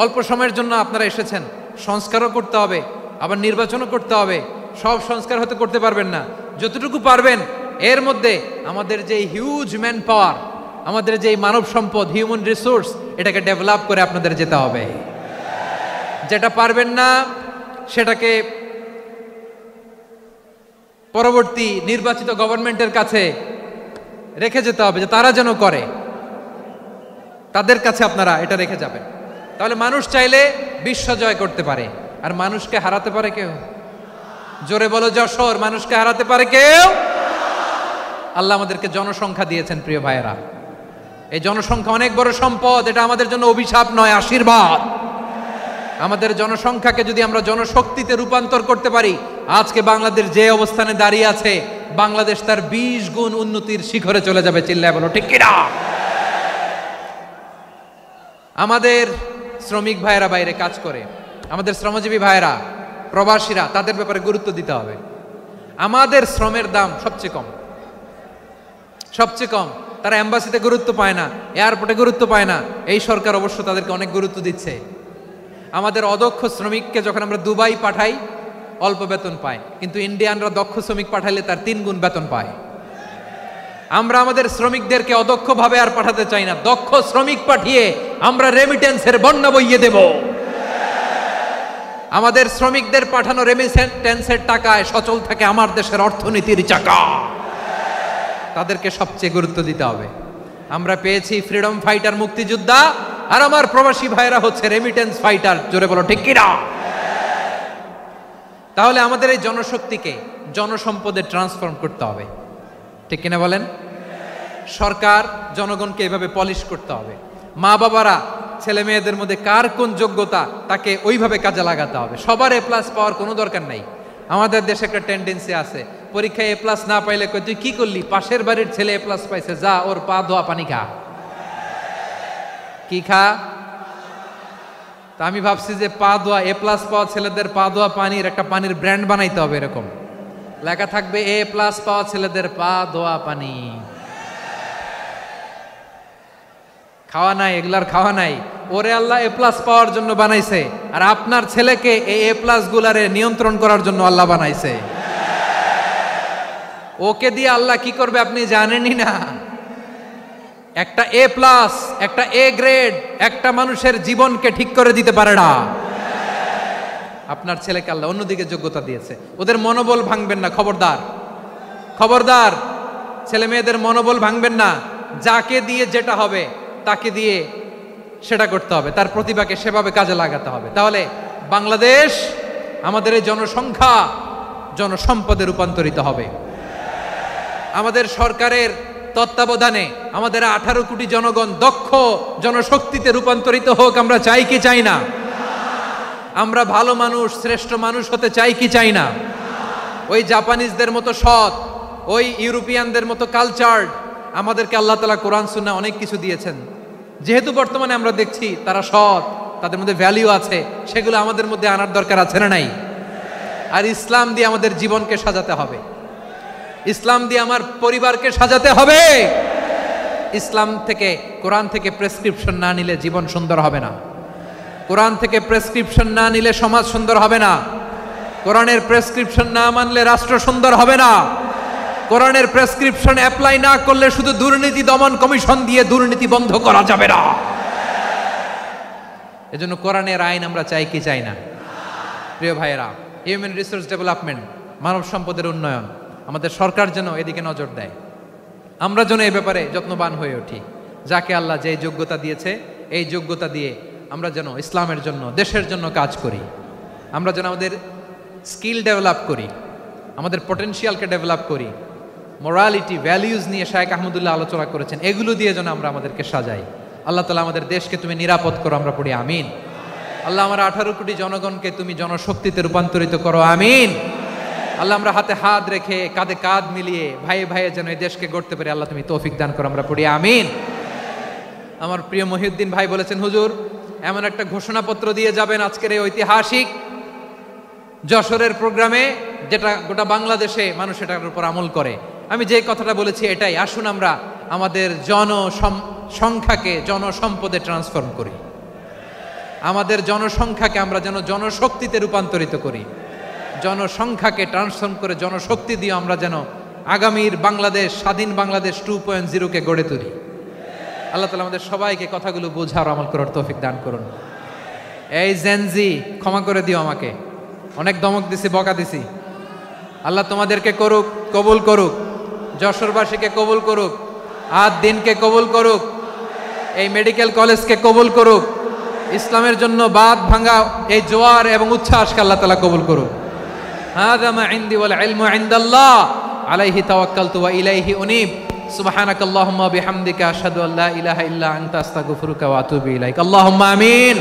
অল্প সময়ের জন্য আপনারা এসেছেন, সংস্কারও করতে হবে, আবার নির্বাচনও করতে হবে। সব সংস্কার হয়তো করতে পারবেন না, যতটুকু পারবেন এর মধ্যে আমাদের যে হিউজ ম্যান পাওয়ার, আমাদের যে মানব সম্পদ, হিউম্যান রিসোর্স, এটাকে ডেভেলপ করে আপনাদের যেতে হবে। যেটা পারবেন না সেটাকে পরবর্তী নির্বাচিত গভর্নমেন্টের কাছে রেখে যেতে হবে, যে তারা যেন করে, তাদের কাছে আপনারা এটা রেখে যাবেন। তাহলে মানুষ চাইলে বিশ্ব জয় করতে পারে। আর মানুষকে হারাতে পারে কেউ? জোরে বলো যশোর, মানুষকে হারাতে পারে কেউ? আল্লাহ আমাদেরকে জনসংখ্যা দিয়েছেন প্রিয় ভাইয়েরা। এই জনসংখ্যা অনেক বড় সম্পদ, এটা আমাদের জন্য অভিশাপ নয়, আশীর্বাদ। আমাদের জনসংখ্যাকে যদি আমরা জনশক্তিতে রূপান্তর করতে পারি, আজকে বাংলাদেশ যে অবস্থানে দাঁড়িয়ে আছে, বাংলাদেশ তার 20 গুণ উন্নতির শিখরে চলে যাবে। চিল্লায় বলো ঠিক কিনা? আমাদের শ্রমিক ভাইয়েরা বাইরে কাজ করে, আমাদের শ্রমজীবী ভাইয়েরা, প্রবাসীরা, তাদের ব্যাপারে গুরুত্ব দিতে হবে। আমাদের শ্রমের দাম সবচেয়ে কম, সবচেয়ে কম। তারা এম্বাসিতে গুরুত্ব পায় না, এয়ারপোর্টে গুরুত্ব পায় না। এই সরকার অবশ্য তাদেরকে অনেক গুরুত্ব দিচ্ছে। আমাদের অদক্ষ শ্রমিককে যখন আমরা দুবাই পাঠাই, অল্প বেতন পায়, কিন্তু ইন্ডিয়ানরা দক্ষ শ্রমিক পাঠাইলে তার 3 গুণ বেতন পায়। আমরা আমাদের শ্রমিকদেরকে অদক্ষভাবে আর পাঠাতে চাই না, দক্ষ শ্রমিক পাঠিয়ে আমরা রেমিটেন্সের বন্যা বইয়ে দেব। আমাদের শ্রমিকদের পাঠানো রেমিটেন্সের টাকায় সচল থাকে আমার দেশের অর্থনীতির চাকা। তাদেরকে সবচেয়ে গুরুত্ব দিতে হবে। আমরা পেয়েছি ফ্রিডম ফাইটার, মুক্তিযোদ্ধা, আর আমার প্রবাসী ভাইরা হচ্ছে রেমিটেন্স ফাইটার। জোরে বলো ঠিক কিনা? তাহলে আমাদের এই জনশক্তিকে জনসম্পদে ট্রান্সফর্ম করতে হবে। ঠিক কিনা বলেন? সরকার জনগণকে এভাবে পলিশ করতে হবে। মা বাবারা ছেলে মেয়েদের মধ্যে কার কোন যোগ্যতা তাকে ওইভাবে কাজে লাগাতে হবে। সবার এ প্লাস পাওয়ার কোনো দরকার নাই। আমাদের দেশে একটা টেন্ডেন্সি আছে, পরীক্ষায় এ প্লাস না পাইলে কই তুই কি করলি, পাশের বাড়ির ছেলে এ প্লাস পাইছে, যা ওর পা ধোয়া পানি খা। কি খা? তা আমি ভাবছি যে পা ধোয়া, এ প্লাস পাওয়া ছেলেদের পা ধোয়া পানির একটা পানির ব্র্যান্ড বানাইতে হবে এরকম। লেখা থাকবে এ প্লাস পাওয়া ছেলেদের পা দোয়া পানি। খাওয়া নাই, এগুলার খাওয়া নাই। ওরে আল্লাহ এ প্লাস পাওয়ার জন্য বানাইছে, আর আপনার ছেলেকে এই এ প্লাস গুলারে নিয়ন্ত্রণ করার জন্য আল্লাহ বানাইছে। ওকে দিয়ে আল্লাহ কি করবে আপনি জানেনই না। একটা এ প্লাস, একটা এ গ্রেড একটা মানুষের জীবনকে ঠিক করে দিতে পারে না। আপনার ছেলেকে আল্লাহ অন্যদিকে যোগ্যতা দিয়েছে। ওদের মনোবল ভাঙবেন না, খবরদার খবরদার। ছেলে মেয়েদের মনোবল ভাঙবেন না। যাকে দিয়ে যেটা হবে তাকে দিয়ে সেটা করতে হবে, তার প্রতিভাকে সেভাবে কাজে লাগাতে হবে। তাহলে বাংলাদেশ আমাদের এই জনসংখ্যা জনসম্পদে রূপান্তরিত হবে। আমাদের সরকারের তত্ত্বাবধানে আমাদের 18 কোটি জনগণ দক্ষ জনশক্তিতে রূপান্তরিত হোক, আমরা চাই কি চাই না? আমরা ভালো মানুষ, শ্রেষ্ঠ মানুষ হতে চাই কি চাই না? ওই জাপানিজদের মতো সৎ, ওই ইউরোপিয়ানদের মতো কালচার্ড। আমাদেরকে আল্লাহ তাআলা কোরআন সুন্নাহ অনেক কিছু দিয়েছেন। যেহেতু বর্তমানে আমরা দেখছি তারা সৎ, তাদের মধ্যে ভ্যালিউ আছে, সেগুলো আমাদের মধ্যে আনার দরকার আছে না নাই? আর ইসলাম দিয়ে আমাদের জীবনকে সাজাতে হবে, ইসলাম দিয়ে আমার পরিবারকে সাজাতে হবে। ইসলাম থেকে, কোরআন থেকে প্রেসক্রিপশন না নিলে জীবন সুন্দর হবে না। কোরআন থেকে প্রেসক্রিপশন না নিলে সমাজ সুন্দর হবে না। কোরআনের প্রেসক্রিপশন না মানলে রাষ্ট্র সুন্দর হবে না। কোরআনের প্রেসক্রিপশন অ্যাপ্লাই না করলে শুধু দুর্নীতি দমন কমিশন দিয়ে দুর্নীতি বন্ধ করা যাবে না। এজন্য কোরআনের আইন আমরা চাই কি চাই না? প্রিয় ভাইয়েরা, হিউম্যান রিসোর্স ডেভেলপমেন্ট, মানব সম্পদের উন্নয়ন, আমাদের সরকার যেন এদিকে নজর দেয়। আমরা যেন এই ব্যাপারে যত্নবান হয়ে উঠি। যাকে আল্লাহ যে যোগ্যতা দিয়েছে, এই যোগ্যতা দিয়ে আমরা যেন ইসলামের জন্য, দেশের জন্য কাজ করি। আমরা যেন আমাদের স্কিল ডেভেলপ করি, আমাদের পটেনশিয়ালকে ডেভেলপ করি। মোরালিটি, ভ্যালিউজ নিয়ে শায়েখ আহমদুল্লাহ আলোচনা করেছেন, এগুলো দিয়ে যেন আমরা আমাদেরকে সাজাই। আল্লাহ তাআলা আমাদের দেশকে তুমি নিরাপদ করো, আমরা পড়ি আমিন। আল্লাহ আমার 18 কোটি জনগণকে তুমি জনশক্তিতে রূপান্তরিত করো, আমিন। আল্লাহ আমরা হাতে হাত রেখে, কাঁধে কাঁধ মিলিয়ে, ভাইয়ে ভাইয়ে যেন এই দেশকে গড়তে পারি, আল্লাহ তুমি তৌফিক দান করো, আমরা পড়ি আমিন। আমার প্রিয় মহিউদ্দিন ভাই বলেছেন, হুজুর এমন একটা ঘোষণাপত্র দিয়ে যাবেন আজকের এই ঐতিহাসিক যশোরের প্রোগ্রামে, যেটা গোটা বাংলাদেশে মানুষ এটার উপর আমল করে। আমি যে কথাটা বলেছি এটাই, আসুন আমরা আমাদের জনসংখ্যাকে জনসম্পদে ট্রান্সফর্ম করি। আমাদের জনসংখ্যাকে আমরা যেন জনশক্তিতে রূপান্তরিত করি। জনসংখ্যাকে ট্রান্সফর্ম করে জনশক্তি দিয়ে আমরা যেন আগামীর বাংলাদেশ, স্বাধীন বাংলাদেশ 2.0-কে গড়ে তুলি। আল্লাহ তাআলা আমাদের সবাইকে কথাগুলো বোঝার, আমল করার তৌফিক দান করুন। এই জেনজি, ক্ষমা করে দিও আমাকে, অনেক ধমক দিছি, বকা দিছি। আল্লাহ তোমাদেরকে করুক, কবুল করুক, যশোরবাসীকে কবুল করুক, আদ দিনকে কবুল করুক, এই মেডিকেল কলেজকে কবুল করুক, ইসলামের জন্য বাদ ভাঙা এই জোয়ার এবং উচ্ছ্বাসকে আল্লাহ তাআলা কবুল করুক। হাযা মা ইনদি ওয়াল ইলমু ইনদাল্লাহ আলাইহি তাওয়াক্কালতু ওয়া ইলাইহি উনীব। সুবহানাকাল্লাহুম্মা ওয়া বিহামদিকা আশহাদু আল্লা ইলাহা ইল্লা আনতা আস্তাগফিরুকা ওয়া আতুবু ইলাইক। আল্লাহুম্মা আমিন।